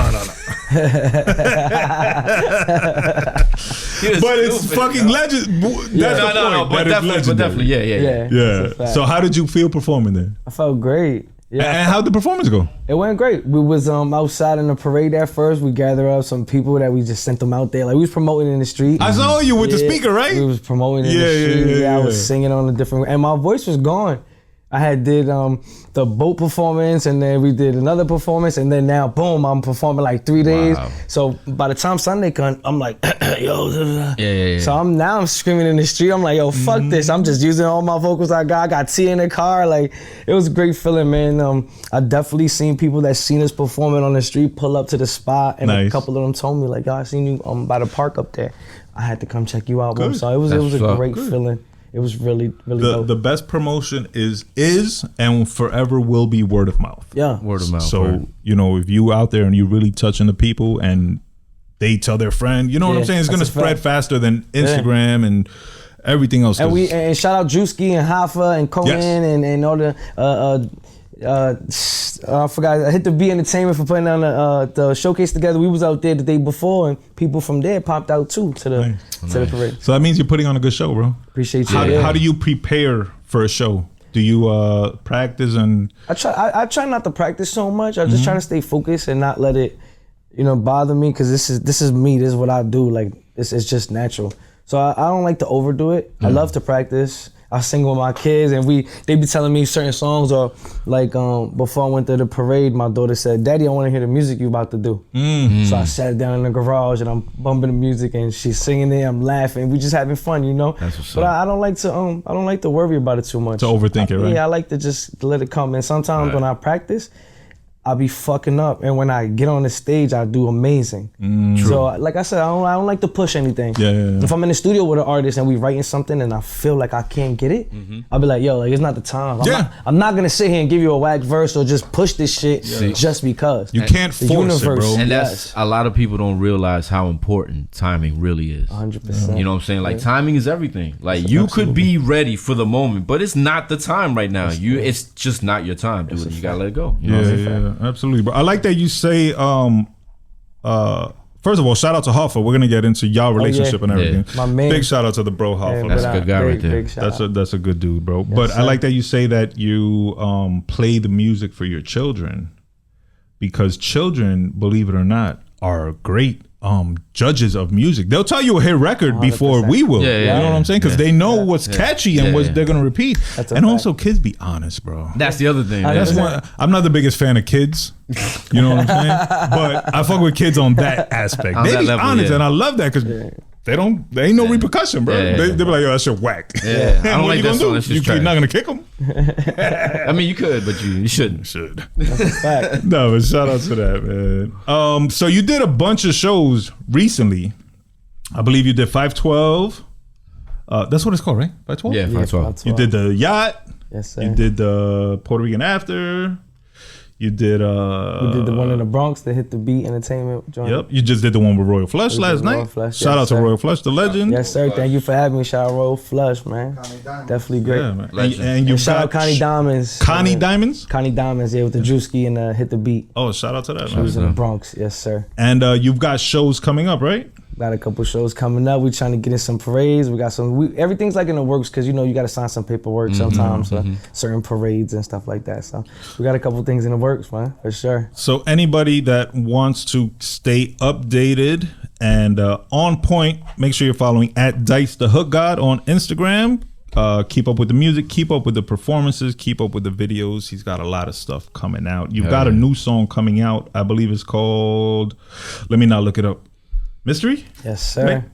Speaker 5: He was
Speaker 1: But it's
Speaker 5: stupid,
Speaker 1: fucking
Speaker 5: yo.
Speaker 1: legend. That's the
Speaker 5: No.
Speaker 1: point.
Speaker 5: But
Speaker 1: That is
Speaker 5: definitely. Yeah.
Speaker 1: Yeah. So how did you feel performing there?
Speaker 2: I felt great. Yeah.
Speaker 1: And how'd the performance go?
Speaker 2: It went great. We was outside in the parade at first. We gathered up some people that we just sent them out there. Like we was promoting in the street.
Speaker 1: I saw you with the
Speaker 2: Yeah,
Speaker 1: speaker, right?
Speaker 2: We was promoting in the street.
Speaker 1: Yeah.
Speaker 2: I was singing on a different, and my voice was gone. I had did the boat performance, and then we did another performance, and then now boom, I'm performing like 3 days.
Speaker 5: Wow.
Speaker 2: So by the time Sunday comes, I'm like, yo.
Speaker 5: Yeah.
Speaker 2: So I'm screaming in the street. I'm like, yo, fuck this. I'm just using all my vocals I got. I got T in the car. Like, it was a great feeling, man. I definitely seen people that seen us performing on the street pull up to the spot, and a couple of them told me like, yo, I seen you by the park up there. I had to come check you out.
Speaker 1: Good.
Speaker 2: So it was a great feeling. It was really dope.
Speaker 1: The best promotion is and forever will be word of mouth.
Speaker 2: Yeah.
Speaker 5: Word of mouth.
Speaker 1: So, you know, if you out there and you really touching the people and they tell their friend, you know what I'm saying? It's going to
Speaker 2: that's a
Speaker 1: spread
Speaker 2: fact.
Speaker 1: faster than Instagram and everything else.
Speaker 2: And shout out Drewski and Hoffa and Conan and all the I forgot. I hit the B Entertainment for putting on the showcase together. We was out there the day before, and people from there popped out too to the parade.
Speaker 1: So that means you're putting on a good show, bro.
Speaker 2: Appreciate you.
Speaker 1: How do you prepare for a show? Do you practice and?
Speaker 2: I try not to practice so much. I just try to stay focused and not let it, bother me, because this is me. This is what I do. Like it's just natural. So I don't like to overdo it. I love to practice. I sing with my kids, and they be telling me certain songs, or like before I went to the parade, my daughter said, "Daddy, I want to hear the music you about to do." So I sat down in the garage and I'm bumping the music, and she's singing it. I'm laughing. We just having fun,
Speaker 5: That's what's
Speaker 2: But
Speaker 5: up.
Speaker 2: I don't like to worry about it too much.
Speaker 1: To overthink it, right?
Speaker 2: Yeah, I like to just let it come. And sometimes when I practice, I'll be fucking up, and when I get on the stage, I do amazing. So, like I said, I don't like to push anything.
Speaker 1: Yeah.
Speaker 2: If I'm in the studio with an artist and we writing something and I feel like I can't get it, I'll be like, yo, like it's not the time. I'm not gonna sit here and give you a whack verse or just push this shit just because.
Speaker 1: You can't force it, bro.
Speaker 5: And that's a lot of people don't realize how important timing really is.
Speaker 2: 100%.
Speaker 5: You know what I'm saying? Like timing is everything. Like you could be ready for the moment, but it's not the time right now. It's just not your time, dude. You gotta let it go. You know what I'm saying?
Speaker 1: Absolutely, bro. I like that you say. First of all, shout out to Hoffa. We're gonna get into y'all relationship and everything.
Speaker 2: My man.
Speaker 1: Big shout out to the bro Hoffa.
Speaker 5: That's a good guy right there.
Speaker 1: That's a good dude, bro. But I like that you say that you play the music for your children, because children, believe it or not, are great judges of music. They'll tell you a hit record before we will. You know what I'm saying? Because they know what's catchy and what they're gonna repeat. And also, kids be honest, bro.
Speaker 5: That's the other thing.
Speaker 1: That's one. I'm not the biggest fan of kids. You know what I'm saying? But I fuck with kids on that aspect.
Speaker 5: On
Speaker 1: They
Speaker 5: that
Speaker 1: be
Speaker 5: level,
Speaker 1: honest, and I love that, because there ain't no repercussion, bro. They be like, yo, that shit whack.
Speaker 5: Yeah, I don't
Speaker 1: What
Speaker 5: like
Speaker 1: you
Speaker 5: that
Speaker 1: gonna
Speaker 5: song.
Speaker 1: do?
Speaker 5: That's just
Speaker 1: You're
Speaker 5: trash.
Speaker 1: not gonna kick them.
Speaker 5: I mean, you could, but you shouldn't.
Speaker 1: Should. No, but shout out to that, man. So you did a bunch of shows recently. I believe you did 512. That's what it's called, right? 512?
Speaker 5: Yeah, 512.
Speaker 1: You did the yacht.
Speaker 2: Yes, sir.
Speaker 1: You did the Puerto Rican after. You did
Speaker 2: We did the one in the Bronx, the Hit the Beat Entertainment joint.
Speaker 1: Yep. You just did the one with Royal Flush
Speaker 2: We did
Speaker 1: last
Speaker 2: Royal
Speaker 1: night.
Speaker 2: Flush,
Speaker 1: Shout
Speaker 2: yes,
Speaker 1: out to
Speaker 2: sir.
Speaker 1: Royal Flush, the legend.
Speaker 2: Yes, sir. Thank you for having me. Shout out Royal Flush, man. Definitely great.
Speaker 1: Yeah, man.
Speaker 5: Legend.
Speaker 1: And you
Speaker 2: Shout out
Speaker 1: got
Speaker 2: Connie Diamonds.
Speaker 1: Connie Diamonds?
Speaker 2: Connie Diamonds, yeah, with the Drewski and Hit the Beat.
Speaker 1: Oh, shout out to that,
Speaker 2: She was in
Speaker 1: man.
Speaker 2: the Bronx, yes, sir.
Speaker 1: And you've got shows coming up, right?
Speaker 2: Got a couple shows coming up. We're trying to get in some parades. We got some. Everything's like in the works, because you got to sign some paperwork sometimes for certain parades and stuff like that. So we got a couple things in the works, man, for sure.
Speaker 1: So anybody that wants to stay updated and on point, make sure you're following at Dice the Hook God on Instagram. Keep up with the music, keep up with the performances, keep up with the videos. He's got a lot of stuff coming out. You've got a new song coming out. I believe it's called, let me not look it up. Mystery?
Speaker 2: Yes, sir.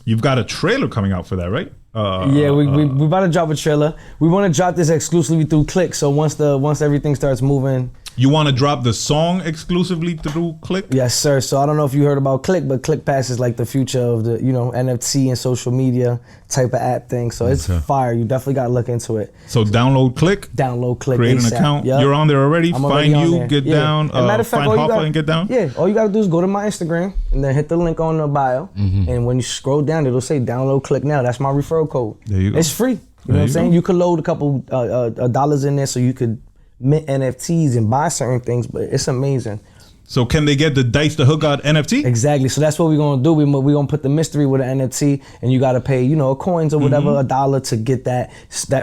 Speaker 1: You've got a trailer coming out for that, right?
Speaker 2: Yeah, we about to drop a trailer. We want to drop this exclusively through KLIK. So once everything starts moving
Speaker 1: You want to drop the song exclusively through KLIK?
Speaker 2: Yes, sir. So I don't know if you heard about KLIK, but KLIK Pass is like the future of the, NFT and social media type of app thing. So it's fire. You definitely got to look into it.
Speaker 1: So download KLIK.
Speaker 2: Download KLIK.
Speaker 1: Create an account. Yep. You're on there already. Find you, get down.
Speaker 2: Matter of fact,
Speaker 1: find Hoffa and get down.
Speaker 2: Yeah. All you got to do is go to my Instagram and then hit the link on the bio. And when you scroll down, it'll say download KLIK now. That's my referral code.
Speaker 1: There you go.
Speaker 2: It's free. You know what I'm saying? You could load a couple dollars in there so you could mint NFTs and buy certain things, but it's amazing.
Speaker 1: So can they get the Dice the Hook God NFT?
Speaker 2: Exactly. So that's what we're gonna do. We're gonna put the mystery with an NFT, and you gotta pay, coins or whatever, $1 to get that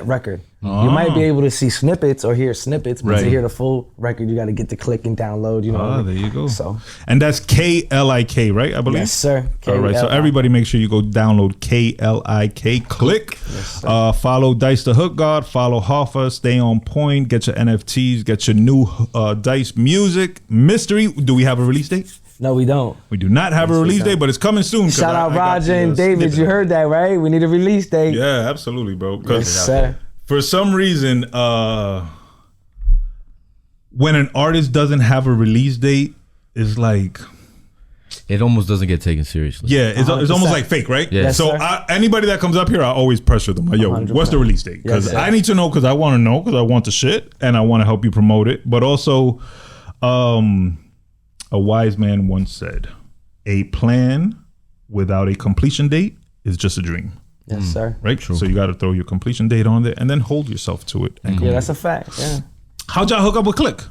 Speaker 2: record. You might be able to see snippets or hear snippets, but to hear the full record, you gotta get to KLIK and download.
Speaker 1: There you go.
Speaker 2: So,
Speaker 1: and that's KLIK, right? I believe.
Speaker 2: Yes, sir.
Speaker 1: All right. So everybody, make sure you go download KLIK. KLIK. Yes, follow Dice the Hook God. Follow Hoffa. Stay on point. Get your NFTs. Get your new Dice music. Mystery. Do we have a release date?
Speaker 2: No, we don't.
Speaker 1: We do not have a release date, but it's coming soon.
Speaker 2: Shout out Roger and David. You heard that, right? We need a release date.
Speaker 1: Yeah, absolutely, bro.
Speaker 2: Yes, sir.
Speaker 1: For some reason, when an artist doesn't have a release date, it's like
Speaker 5: it almost doesn't get taken seriously.
Speaker 1: Yeah, it's almost like fake, right?
Speaker 5: Yeah.
Speaker 2: Yes,
Speaker 1: so anybody that comes up here, I always pressure them. Like, yo,
Speaker 2: 100%.
Speaker 1: What's the release date? Because
Speaker 2: Yes,
Speaker 1: I need to know, because I want to know, because I want the shit, and I want to help you promote it. But also, a wise man once said, a plan without a completion date is just a dream.
Speaker 2: Yes, sir.
Speaker 1: Right? True. So you got to throw your completion date on there and then hold yourself to it. And
Speaker 2: Yeah, that's a fact. Yeah.
Speaker 1: How'd y'all hook up with KLIK?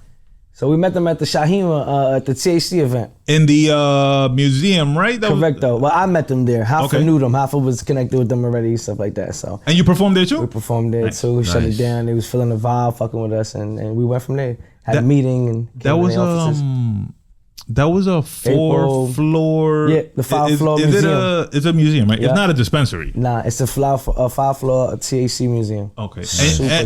Speaker 2: So we met them at the Shahima at the THC event.
Speaker 1: In the museum, right?
Speaker 2: Correct, though. Well, I met them there. Hoffa knew them. Hoffa was connected with them already, stuff like that. So.
Speaker 1: And you performed there too?
Speaker 2: We performed there too. We shut it down. They was feeling the vibe, fucking with us, and we went from there. Had a meeting and
Speaker 1: that was a 4-floor.
Speaker 2: Yeah, the 5-floor museum.
Speaker 1: It's a museum, right?
Speaker 2: Yeah.
Speaker 1: It's not a dispensary.
Speaker 2: Nah, it's a 5-floor THC museum.
Speaker 1: Okay,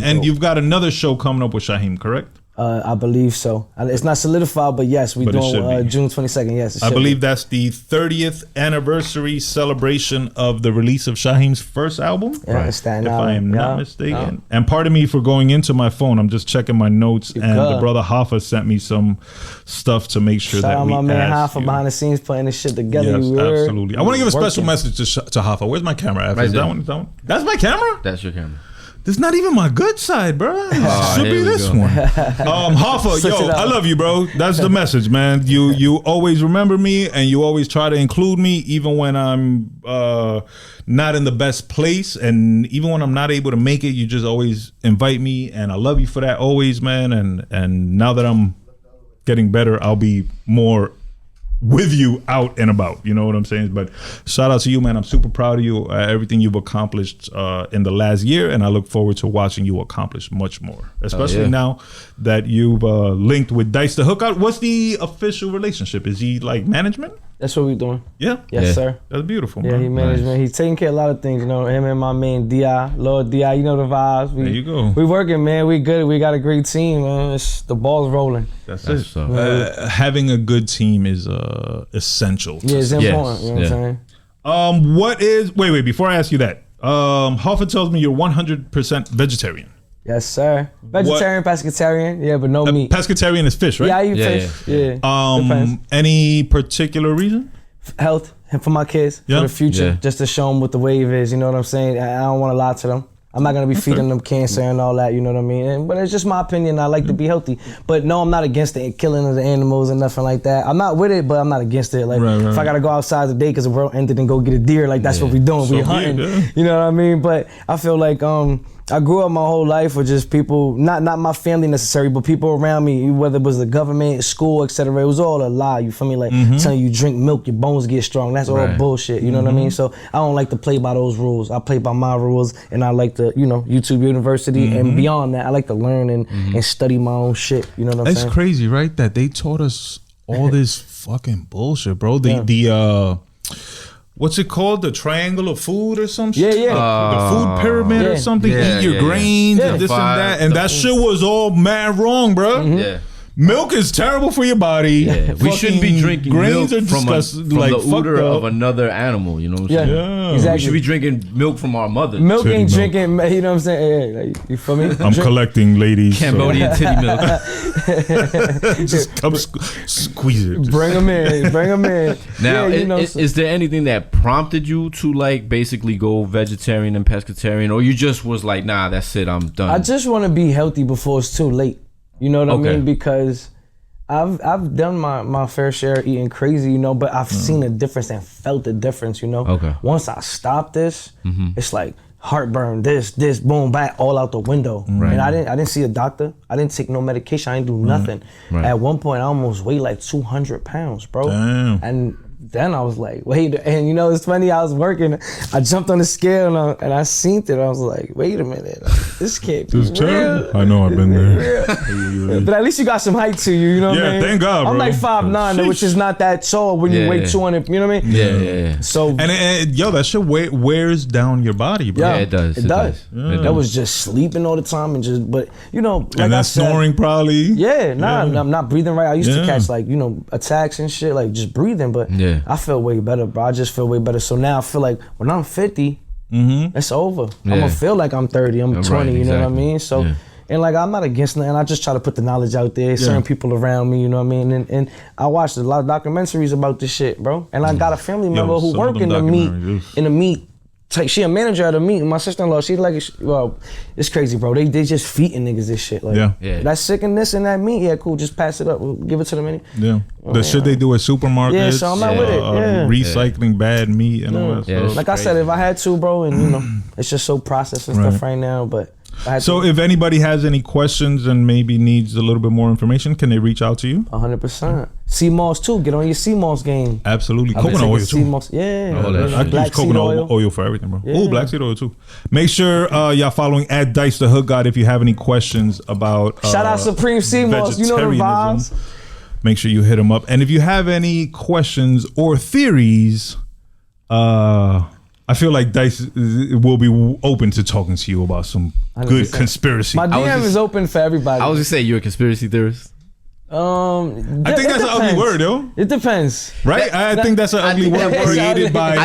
Speaker 1: and you've got another show coming up with Shaheem, correct?
Speaker 2: I believe so. It's not solidified, but yes, we're doing June 22nd. Yes,
Speaker 1: I believe that's the 30th anniversary celebration of the release of Shaheem's first album.
Speaker 2: Yeah,
Speaker 1: if I am not mistaken. And pardon me for going into my phone. I'm just checking my notes, and the brother Hoffa sent me some stuff to make sure that we
Speaker 2: my man
Speaker 1: asked
Speaker 2: Hoffa behind the scenes putting this shit together.
Speaker 1: Yes, absolutely. I want to give a special message to Hoffa. Where's my camera?
Speaker 5: Right,
Speaker 1: that one? That's my camera?
Speaker 5: That's your camera.
Speaker 1: This is not even my good side, bro. It should be this one. Hoffa, yo, I love you, bro. That's the message, man. You always remember me, and you always try to include me, even when I'm not in the best place, and even when I'm not able to make it, you just always invite me, and I love you for that always, man. And now that I'm getting better, I'll be more with you out and about, you know what I'm saying? But shout out to you, man. I'm super proud of you, everything you've accomplished in the last year, and I look forward to watching you accomplish much more, especially now that you've linked with Dice the Hook Out. What's the official relationship? Is he like management?
Speaker 2: That's what we're doing.
Speaker 1: Yeah?
Speaker 2: Yes, sir.
Speaker 1: That's beautiful,
Speaker 2: Yeah,
Speaker 1: bro.
Speaker 2: he management. He's taking care of a lot of things, him and my man D.I., Lord D.I., you know the vibes.
Speaker 1: There you go.
Speaker 2: We working, man. We good. We got a great team, man. The ball's rolling.
Speaker 1: That's it. Having a good team is essential.
Speaker 2: Yeah, it's important. You know what I'm saying?
Speaker 1: What is... Wait, before I ask you that. Hoffa tells me you're 100% vegetarian.
Speaker 2: Yes, sir. Vegetarian, pescatarian, yeah, but no meat.
Speaker 1: Pescatarian is fish, right?
Speaker 2: Yeah, I eat fish. Yeah. Depends.
Speaker 1: Any particular reason?
Speaker 2: Health, and for my kids, for the future, just to show them what the wave is. You know what I'm saying? I don't want to lie to them. I'm not gonna be feeding them cancer and all that. You know what I mean? But it's just my opinion. I like to be healthy. But no, I'm not against the killing of the animals and nothing like that. I'm not with it, but I'm not against it. Like if I gotta go outside today because the world ended and go get a deer, like that's what we doing. We hunting. You know what I mean? But I feel like I grew up my whole life with just people, not my family necessarily, but people around me, whether it was the government, school, etc. It was all a lie, you feel me? Like telling you drink milk, your bones get strong. That's all bullshit, you know what I mean? So I don't like to play by those rules. I play by my rules, and I like to, YouTube University, and beyond that, I like to learn and study my own shit, you know what I'm saying?
Speaker 1: It's crazy, right? That they taught us all this fucking bullshit, bro. What's it called? The triangle of food or some shit?
Speaker 2: Yeah.
Speaker 1: The food pyramid or something. Eat your grains and this and that. And that shit was all mad wrong, bro.
Speaker 5: Yeah.
Speaker 1: Milk is terrible for your body.
Speaker 5: Yeah, we shouldn't be drinking
Speaker 1: grains
Speaker 5: milk
Speaker 1: are
Speaker 5: from
Speaker 1: disgusting.
Speaker 5: the
Speaker 1: Fucked
Speaker 5: udder
Speaker 1: up.
Speaker 5: of another animal. You know what I'm
Speaker 2: Yeah,
Speaker 5: saying?
Speaker 1: Yeah.
Speaker 2: exactly.
Speaker 5: We should be drinking milk from our mother.
Speaker 2: Milk
Speaker 1: Titty
Speaker 2: ain't
Speaker 1: milk.
Speaker 2: drinking. You know what I'm saying? Hey, like, you feel me?
Speaker 1: I'm collecting, ladies.
Speaker 5: Cambodian titty milk.
Speaker 1: Just come squeeze it. Just-
Speaker 2: Bring them in. Bring them in.
Speaker 5: Now,
Speaker 2: yeah, you know,
Speaker 5: is there anything that prompted you to like basically go vegetarian and pescatarian, or you just was like, nah, that's it, I'm done?
Speaker 2: I just want to be healthy before it's too late. You know what I mean? Because I've done my fair share of eating crazy, you know, but I've seen a difference and felt the difference, you know.
Speaker 5: Okay.
Speaker 2: Once I stopped this, it's like heartburn, this, boom, back, all out the window.
Speaker 5: Right.
Speaker 2: And I didn't see a doctor. I didn't take no medication. I didn't do nothing.
Speaker 5: Right.
Speaker 2: At one point, I almost weighed like 200 pounds, bro.
Speaker 1: Damn.
Speaker 2: And then I was like, wait, and you know, it's funny, I was working, I jumped on the scale and I seen it, I was like, wait a minute, this can't be
Speaker 1: This is
Speaker 2: real.
Speaker 1: terrible. I know, I've been there.
Speaker 2: But at least you got some height to you, you know what I mean?
Speaker 1: Thank God,
Speaker 2: I'm
Speaker 1: bro.
Speaker 2: like 5'9", which is not that tall when you weigh 200, you know what I mean?
Speaker 5: Yeah.
Speaker 2: So,
Speaker 1: And yo, that shit wears down your body, bro.
Speaker 2: yeah,
Speaker 5: it does.
Speaker 2: It does.
Speaker 5: It
Speaker 2: That was just sleeping all the time and just, but you know, like
Speaker 1: And
Speaker 2: I
Speaker 1: that
Speaker 2: said,
Speaker 1: snoring probably.
Speaker 2: yeah, I'm not breathing right. I used to
Speaker 1: Yeah.
Speaker 2: catch like, you know, attacks and shit, like just breathing, but
Speaker 5: Yeah.
Speaker 2: I feel way better, bro. I just feel way better. So now I feel like when I'm 50, it's over. I'm gonna feel like I'm 30, I'm 20,
Speaker 5: Right,
Speaker 2: you know what I
Speaker 5: exactly.
Speaker 2: mean? So,
Speaker 5: Yeah.
Speaker 2: and like I'm not against nothing. I just try to put the knowledge out there, certain people around me, you know what I mean? And I watched a lot of documentaries about this shit, bro. And I got a family member who
Speaker 1: some of
Speaker 2: work
Speaker 1: them
Speaker 2: in the meat,
Speaker 1: documentaries,
Speaker 2: she a manager at a meat. My sister-in-law, she's like, well, it's crazy, bro. They just feeding niggas this shit. Like,
Speaker 1: Yeah.
Speaker 2: that sickness and that meat, yeah, cool. Just pass it up. We'll give it to them.
Speaker 1: Yeah. The shit they do at supermarkets.
Speaker 2: Yeah, so I'm not with it. Yeah.
Speaker 1: Recycling bad meat and all that
Speaker 5: Yeah,
Speaker 1: stuff.
Speaker 2: Like I said, if I had to, bro, and you know, it's just so processed and stuff right now, but I had
Speaker 1: So
Speaker 2: to,
Speaker 1: if anybody has any questions and maybe needs a little bit more information, can they reach out to you?
Speaker 2: 100%. Sea moss too. Get on your sea moss game.
Speaker 1: Absolutely.
Speaker 2: I've been
Speaker 1: Coconut
Speaker 2: taking
Speaker 1: oil
Speaker 2: sea
Speaker 1: too.
Speaker 2: moss. Yeah.
Speaker 5: All that
Speaker 1: I
Speaker 5: shit.
Speaker 1: use
Speaker 2: Black seed
Speaker 1: coconut
Speaker 2: oil.
Speaker 1: oil for everything, bro.
Speaker 2: Yeah.
Speaker 1: Oh, black seed oil too. Make sure y'all following at Dice the Hood God if you have any questions about
Speaker 2: Shout out Supreme Sea Moss. You know the
Speaker 1: vegetarianism.
Speaker 2: vibes.
Speaker 1: Make sure you hit them up. And if you have any questions or theories, I feel like Dice will be open to talking to you about some good
Speaker 2: 100%.
Speaker 1: conspiracy.
Speaker 2: My DM is open for everybody.
Speaker 5: I was just saying, you're a conspiracy theorist.
Speaker 1: I think that's an ugly word, yo.
Speaker 2: It depends.
Speaker 1: Right? I think that's an ugly
Speaker 5: think
Speaker 1: word
Speaker 5: that-
Speaker 1: created by.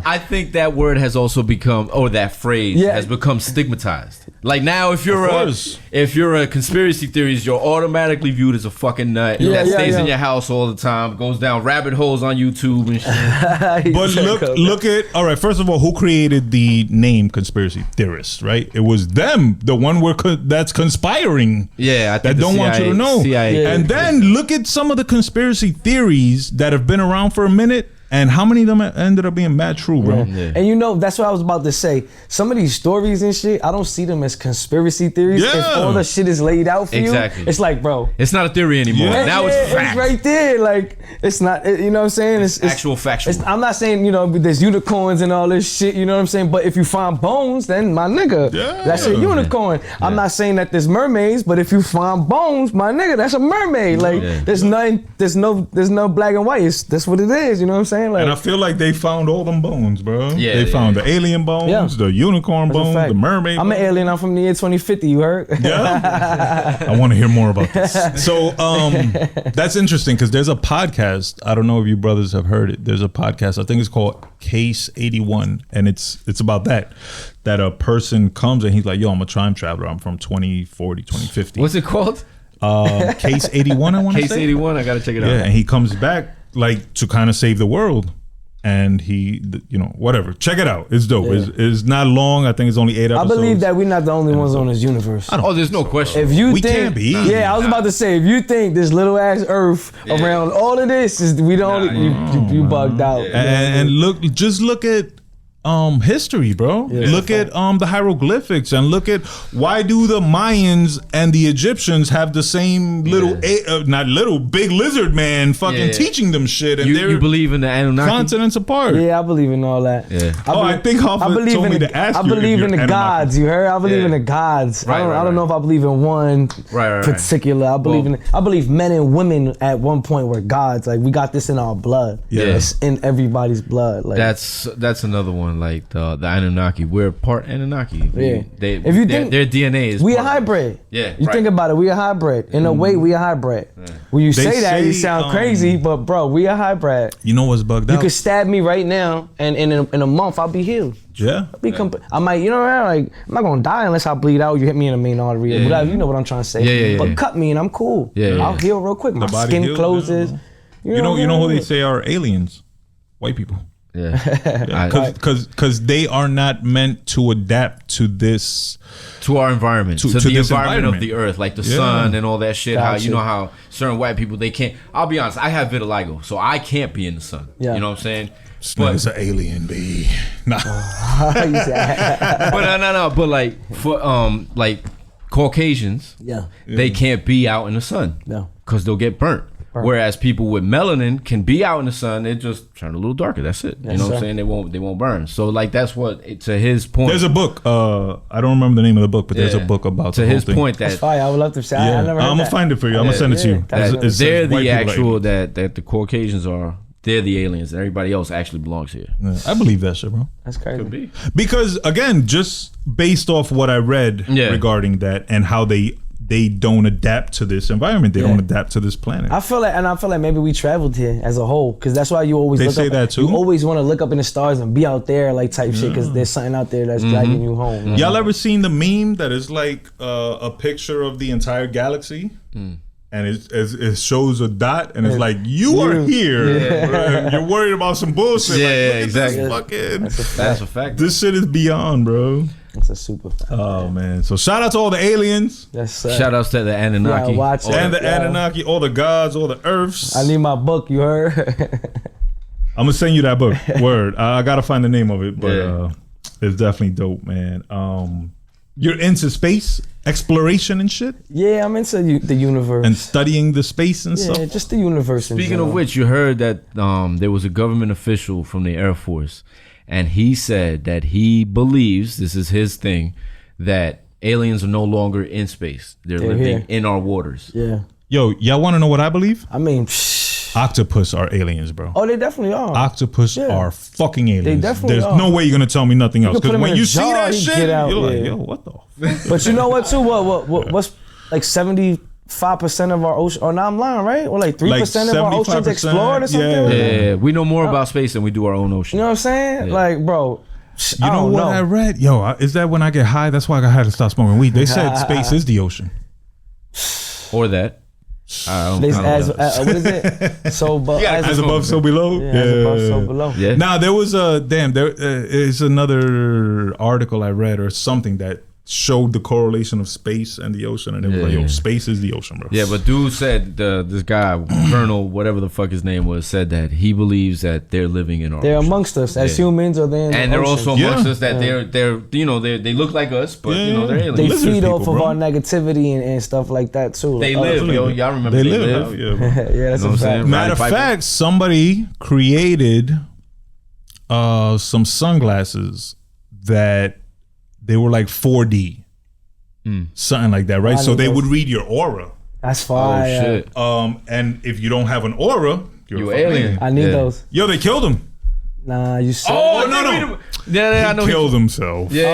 Speaker 5: I think that word has also become, or that phrase has become stigmatized. Like now, if you're a conspiracy theorist, you're automatically viewed as a fucking nut that stays in your house all the time, goes down rabbit holes on YouTube and shit.
Speaker 1: But look at, all right, first of all, who created the name conspiracy theorists, right? It was them, the one that's conspiring.
Speaker 5: Yeah, I think
Speaker 1: that
Speaker 5: the
Speaker 1: don't want you to know.
Speaker 5: CIA.
Speaker 1: And then look at some of the conspiracy theories that have been around for a minute. And how many of them ended up being mad true, bro?
Speaker 2: Yeah. And you know, that's what I was about to say. Some of these stories and shit, I don't see them as conspiracy theories.
Speaker 1: Yeah.
Speaker 2: If all the shit is laid out for you,
Speaker 5: Exactly.
Speaker 2: it's like, bro.
Speaker 5: It's not a theory anymore. Now it's fact.
Speaker 2: It's right there. Like, it's not, you know what I'm saying? It's
Speaker 5: actual factual.
Speaker 2: I'm not saying, you know, there's unicorns and all this shit, you know what I'm saying? But if you find bones, then my nigga, that's a unicorn. I'm not saying that there's mermaids, but if you find bones, my nigga, that's a mermaid. Like, there's no black and white. That's what it is, you know what I'm saying? Like,
Speaker 1: And I feel like they found all them bones, bro.
Speaker 5: Yeah,
Speaker 1: they found the alien bones, the unicorn
Speaker 2: that's a
Speaker 1: bones,
Speaker 2: fact.
Speaker 1: the mermaid
Speaker 2: I'm
Speaker 1: bones.
Speaker 2: an alien. I'm from the year 2050. You heard?
Speaker 1: Yeah. I want to hear more about this. So that's interesting because there's a podcast. I don't know if you brothers have heard it. There's a podcast. I think it's called Case 81, and it's about that a person comes and he's like, yo, I'm a time traveler. I'm from 2040, 2050.
Speaker 5: What's it called?
Speaker 1: Case 81, I want to say.
Speaker 5: Case 81. I gotta check it out.
Speaker 1: Yeah, and he comes back like to kind of save the world. And he, you know, whatever. Check it out. It's dope. It's not long. I think it's only 8 episodes.
Speaker 2: I believe that we're not the only ones on this universe.
Speaker 5: Oh, there's no question.
Speaker 2: If you
Speaker 1: We
Speaker 2: think,
Speaker 1: can't be.
Speaker 2: Yeah, I was about to say, if you think this little ass Earth around all of this is, we don't, you bugged out.
Speaker 1: And just look at history, bro. Look at the hieroglyphics and look at why do the Mayans and the Egyptians have the same little big lizard man fucking teaching them shit, and they're
Speaker 5: you believe in the Anunnaki?
Speaker 1: continents apart.
Speaker 2: Yeah, I believe in all that.
Speaker 5: Yeah.
Speaker 1: I think Hoffa told me to ask
Speaker 2: I
Speaker 1: you if
Speaker 2: believe
Speaker 1: you're
Speaker 2: in the
Speaker 1: Anunnaki.
Speaker 2: gods. You heard? I believe in the gods. I don't know if I believe in one particular. I believe I believe men and women at one point were gods. Like we got this in our blood.
Speaker 1: Yeah.
Speaker 2: It's in everybody's blood. Like
Speaker 5: That's another one. on like the Anunnaki. We're part Anunnaki.
Speaker 2: Yeah.
Speaker 5: If you think their DNA is
Speaker 2: we a hybrid.
Speaker 5: Yeah.
Speaker 2: You think about it, we a hybrid. In a way, we a hybrid. When you say that, you sound crazy, but bro, we a hybrid.
Speaker 1: You know what's bugged out?
Speaker 2: You could stab me right now, and in a month I'll be healed.
Speaker 1: Yeah.
Speaker 2: I might, you know, like I'm not gonna die unless I bleed out. You hit me in the main artery, or whatever. You know what I'm trying to say. But cut me and I'm cool. I'll heal real quick. My skin
Speaker 1: heals,
Speaker 2: closes.
Speaker 1: You know who they say are aliens? White people.
Speaker 5: Yeah.
Speaker 1: Because they are not meant to adapt to this.
Speaker 5: To our environment. To the environment of the earth, like the sun and all that shit.
Speaker 2: Gotcha.
Speaker 5: How you know how certain white people, they can't. I'll be honest, I have vitiligo, so I can't be in the sun.
Speaker 2: Yeah.
Speaker 5: You know what I'm saying?
Speaker 1: But it's an alien, baby. Nah.
Speaker 5: But no. But like for like Caucasians, they can't be out in the sun.
Speaker 2: No.
Speaker 5: Because they'll get burnt. Whereas people with melanin can be out in the sun, it just turn a little darker. That's it. You know what I'm saying? They won't burn. So like that's what to his point.
Speaker 1: There's a book. I don't remember the name of the book, but there's a book about
Speaker 5: to his point that
Speaker 2: that's fire. I would love to say. I never heard
Speaker 1: I'm gonna find it for you. I'm gonna send it to you.
Speaker 5: They're the actual that the Caucasians are. They're the aliens, and everybody else actually belongs here.
Speaker 1: Yeah, I believe that shit, bro.
Speaker 2: That's crazy.
Speaker 5: Could be.
Speaker 1: Because again, just based off what I read regarding that and how they don't adapt to this environment, they don't adapt to this planet.
Speaker 2: I feel like maybe we traveled here as a whole, because that's why you always
Speaker 1: They
Speaker 2: look
Speaker 1: say
Speaker 2: up,
Speaker 1: that too?
Speaker 2: You always want to look up in the stars and be out there like type shit, because there's something out there that's dragging you home. You know?
Speaker 1: Y'all ever seen the meme that is like a picture of the entire galaxy? And it shows a dot, and it's like, you are here. And you're worried about some bullshit.
Speaker 5: Exactly. That's a fact.
Speaker 1: This shit is beyond, bro.
Speaker 2: That's a super fact.
Speaker 1: Oh, man. So shout out to all the aliens.
Speaker 5: Shout outs to the Anunnaki.
Speaker 1: And the Anunnaki, all the gods, all the earths.
Speaker 2: I need my book, you heard?
Speaker 1: I'm going to send you that book. Word. I got to find the name of it, but it's definitely dope, man. You're into space exploration and shit?
Speaker 2: Yeah, I'm into the universe.
Speaker 1: And studying the space and stuff?
Speaker 2: Yeah, just the universe in
Speaker 5: Speaking
Speaker 2: general.
Speaker 5: of which, you heard that there was a government official from the Air Force, and he said that he believes, this is his thing, that aliens are no longer in space. They're living
Speaker 2: here.
Speaker 5: in our waters.
Speaker 2: Yeah.
Speaker 1: Yo, y'all want to know what I believe?
Speaker 2: I mean,
Speaker 1: octopus are aliens, bro.
Speaker 2: Oh, they definitely are.
Speaker 1: Octopus are fucking aliens.
Speaker 2: They definitely
Speaker 1: There's
Speaker 2: are.
Speaker 1: no way you're gonna tell me nothing else. Because when you see
Speaker 2: jar,
Speaker 1: that shit,
Speaker 2: out,
Speaker 1: you're like, yo, what the fuck?
Speaker 2: But you know what too? What's like 75% of our ocean? Oh, no, I'm lying, right? Or like 3% of our oceans explored or something?
Speaker 5: Yeah, we know more about space than we do our own ocean.
Speaker 2: You know what I'm saying?
Speaker 5: Yeah.
Speaker 2: Like, bro.
Speaker 1: You know what I read? Yo, is that when I get high? That's why I had to stop smoking weed. They said space is the ocean.
Speaker 5: Or that.
Speaker 2: What is it? So,
Speaker 1: as above, so below.
Speaker 2: Yeah, as above, so below.
Speaker 5: Yeah.
Speaker 1: Now there was there is another article I read or something that showed the correlation of space and the ocean, and it was like, yo, space is the ocean, bro.
Speaker 5: Yeah, but dude said this guy, Colonel, whatever the fuck his name was, said that he believes that they're living in our
Speaker 2: They're
Speaker 5: ocean.
Speaker 2: amongst us as humans, or they're in
Speaker 5: and
Speaker 2: the
Speaker 5: they're
Speaker 2: ocean.
Speaker 5: also amongst us that they're you know they look like us, but you know they're aliens.
Speaker 2: They
Speaker 1: Lizard
Speaker 2: feed
Speaker 1: people,
Speaker 2: off of
Speaker 1: bro.
Speaker 2: our negativity and stuff like that too.
Speaker 5: They
Speaker 2: Like,
Speaker 5: live, yo. Y'all remember they live?
Speaker 1: Yeah, bro.
Speaker 2: yeah, that's
Speaker 5: You know
Speaker 2: a
Speaker 5: what I'm
Speaker 2: fact.
Speaker 5: saying?
Speaker 1: Matter of
Speaker 5: Roddy Piper.
Speaker 1: fact, somebody created some sunglasses that they were like 4D. Something like that, right? So they would read your aura.
Speaker 2: That's
Speaker 5: Oh
Speaker 2: fire.
Speaker 5: shit!
Speaker 1: And if you don't have an aura, you're
Speaker 5: You
Speaker 1: a fucking
Speaker 5: alien.
Speaker 2: I need those.
Speaker 1: Yo, they killed him.
Speaker 2: Nah, you said.
Speaker 5: Oh
Speaker 1: no.
Speaker 5: Yeah, I know.
Speaker 1: He killed himself.
Speaker 5: Yeah,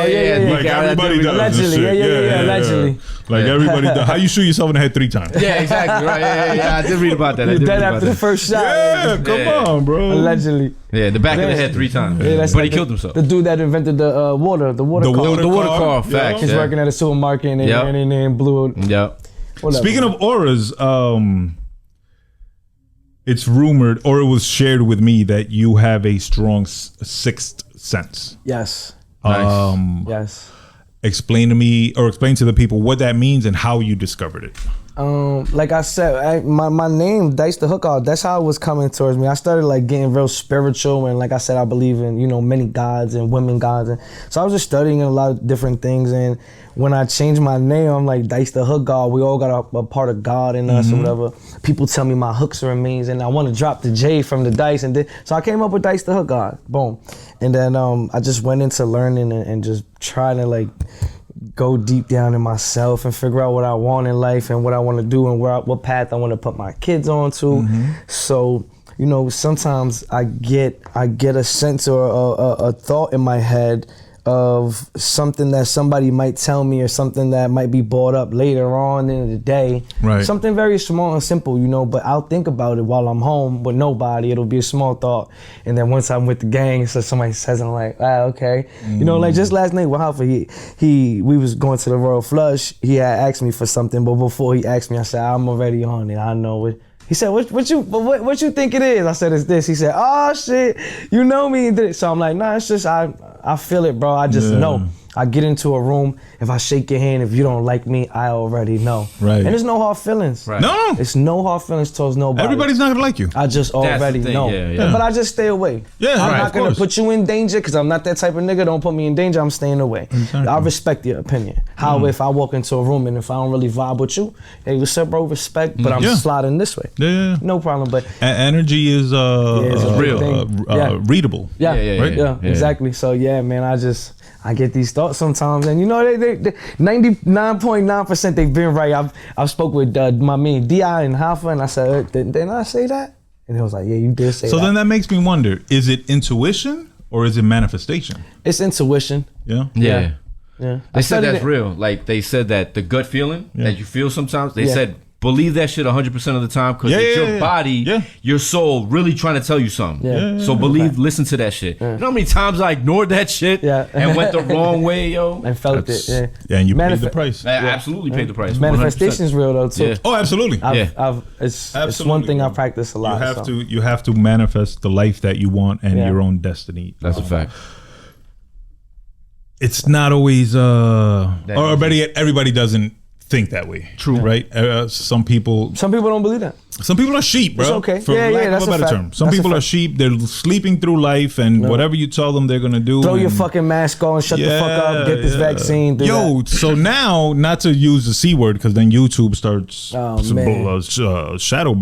Speaker 1: Like everybody does. this
Speaker 2: Allegedly,
Speaker 1: shit.
Speaker 2: yeah, allegedly.
Speaker 1: Like everybody does. How you shoot yourself in the head 3 times?
Speaker 5: Yeah, exactly. Right. Yeah. I did read about that.
Speaker 2: You're dead after the first shot.
Speaker 1: Yeah, come on, bro.
Speaker 2: Allegedly.
Speaker 5: Yeah, the back of the head 3 times.
Speaker 2: Yeah, that's
Speaker 5: But
Speaker 2: like
Speaker 5: he killed himself.
Speaker 2: The dude that invented the water car.
Speaker 1: water
Speaker 5: The water
Speaker 1: car.
Speaker 5: car, facts.
Speaker 2: He's
Speaker 5: Yeah.
Speaker 2: working at a supermarket and they
Speaker 5: Yep.
Speaker 2: ran in there and blew it.
Speaker 5: Yep.
Speaker 2: Whatever.
Speaker 1: Speaking of auras, it's rumored, or it was shared with me, that you have a strong sixth sense.
Speaker 2: Yes.
Speaker 5: Nice.
Speaker 2: Yes.
Speaker 1: Explain to me, or explain to the people what that means and how you discovered it.
Speaker 2: Like I said, my name, Dice the Hook Out, that's how it was coming towards me. I started like getting real spiritual, and like I said, I believe in, many gods and women gods. And so I was just studying a lot of different things. And when I changed my name, I'm like Dice the Hook God. We all got a part of God in us or whatever. People tell me my hooks are amazing. I want to drop the J from the dice. So I came up with Dice the Hook God. Boom. And then I just went into learning and just trying to like go deep down in myself and figure out what I want in life and what I want to do and what path I want to put my kids on to. So you know, sometimes I get a sense or a thought in my head of something that somebody might tell me or something that might be brought up later on in the day.
Speaker 1: Right. Something
Speaker 2: very small and simple, you know, but I'll think about it while I'm home with nobody. It'll be a small thought. And then once I'm with the gang, so somebody says, I'm like, okay. You know, like just last night with Alpha, we was going to the Royal Flush. He had asked me for something, but before he asked me, I said, I'm already on it. I know it. He said, what you think it is? I said, it's this. He said, oh shit, you know me. So I'm like, nah, it's just, I feel it, bro. I just know. I get into a room, if I shake your hand, if you don't like me, I already know.
Speaker 1: Right.
Speaker 2: And there's no hard feelings.
Speaker 5: Right.
Speaker 1: No.
Speaker 2: It's no hard feelings towards nobody.
Speaker 1: Everybody's not gonna like you.
Speaker 2: I just already know.
Speaker 5: Yeah.
Speaker 2: But I just stay away.
Speaker 1: Yeah,
Speaker 2: I'm
Speaker 1: right,
Speaker 2: not
Speaker 1: of
Speaker 2: gonna
Speaker 1: course.
Speaker 2: put you in danger because I'm not that type of nigga. Don't put me in danger, I'm staying away.
Speaker 1: Exactly.
Speaker 2: I respect your opinion. How if I walk into a room and if I don't really vibe with you, hey, what's up, bro? Respect, but I'm sliding this way.
Speaker 1: Yeah.
Speaker 2: No problem, but
Speaker 1: energy is
Speaker 2: it's a big
Speaker 5: real.
Speaker 2: thing.
Speaker 1: Readable.
Speaker 2: Yeah, exactly. So yeah, man, I get these thoughts sometimes, and you know, they 99.9% they've been right. I've spoke with my man Di and Hafa, and I said, didn't I say that? And he was like, yeah, you did say that.
Speaker 1: So then that makes me wonder: is it intuition or is it manifestation?
Speaker 2: It's intuition.
Speaker 5: Yeah.
Speaker 2: Yeah.
Speaker 5: They said that's real. Like they said that the gut feeling that you feel sometimes. They said believe that shit 100% of the time because it's your body, your soul really trying to tell you something. So listen to that shit. You know how many times I ignored that shit and went the wrong way, yo?
Speaker 2: And felt it. Yeah.
Speaker 1: And you paid the price.
Speaker 5: I absolutely paid the price.
Speaker 2: Manifestation is real though too.
Speaker 1: Oh, absolutely.
Speaker 2: It's one thing I practice a lot.
Speaker 1: You have to manifest the life that you want and your own destiny.
Speaker 5: That's a fact.
Speaker 1: It's not always or better yet, everybody doesn't think that way.
Speaker 5: True.
Speaker 1: Right? Some people
Speaker 2: don't believe that.
Speaker 1: Some people are sheep, bro.
Speaker 2: It's okay.
Speaker 1: For lack of
Speaker 2: that's
Speaker 1: a better
Speaker 2: fact.
Speaker 1: term. Some people are sheep. They're sleeping through life, and whatever you tell them they're gonna do.
Speaker 2: Throw your fucking mask on, shut the fuck up, get this vaccine.
Speaker 1: So now, not to use the C word, because then YouTube starts shadow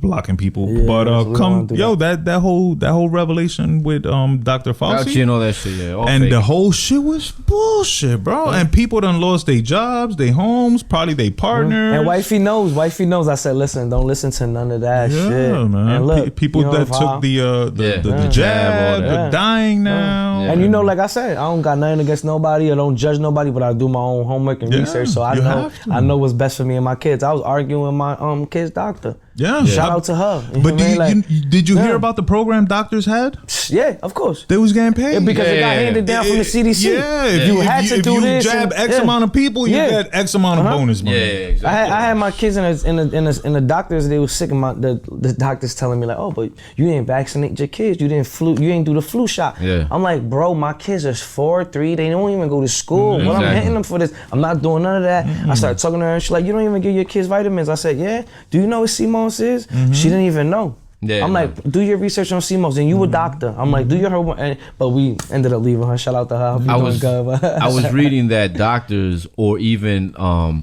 Speaker 1: blocking people. But that whole revelation with Dr. Fauci
Speaker 5: and all that shit,
Speaker 1: and fake. The whole shit was bullshit, bro. And people done lost their jobs, their homes, probably their partners.
Speaker 2: And wifey knows. I said, listen, don't listen to none of that shit.
Speaker 1: Man.
Speaker 2: And look,
Speaker 1: people that took the jab, they're dying now.
Speaker 2: And you know, like I said, I don't got nothing against nobody. I don't judge nobody, but I do my own homework and research. So I know what's best for me and my kids. I was arguing with my kid's doctor. Shout out to her.
Speaker 1: But did you hear about the program doctors had?
Speaker 2: Yeah, of course.
Speaker 1: They was getting paid.
Speaker 2: Because it got handed down from the CDC.
Speaker 1: If
Speaker 2: you had to do this.
Speaker 1: If you jab X amount of people, you get X amount of bonus money.
Speaker 5: Exactly.
Speaker 2: I had my kids in the doctors. They were sick. The doctors telling me like, oh, but you didn't vaccinate your kids. You ain't do the flu shot. I'm like, bro, my kids are 4, 3. They don't even go to school. What I'm hitting them for this? I'm not doing none of that. I started talking to her. She's like, you don't even give your kids vitamins. I said, yeah. Do you know what CMOS is? She didn't even know. I'm like, do your research on CMOS, and you a doctor. I'm like, do your homework. But we ended up leaving her. Shout out to her. I
Speaker 5: was reading that doctors or even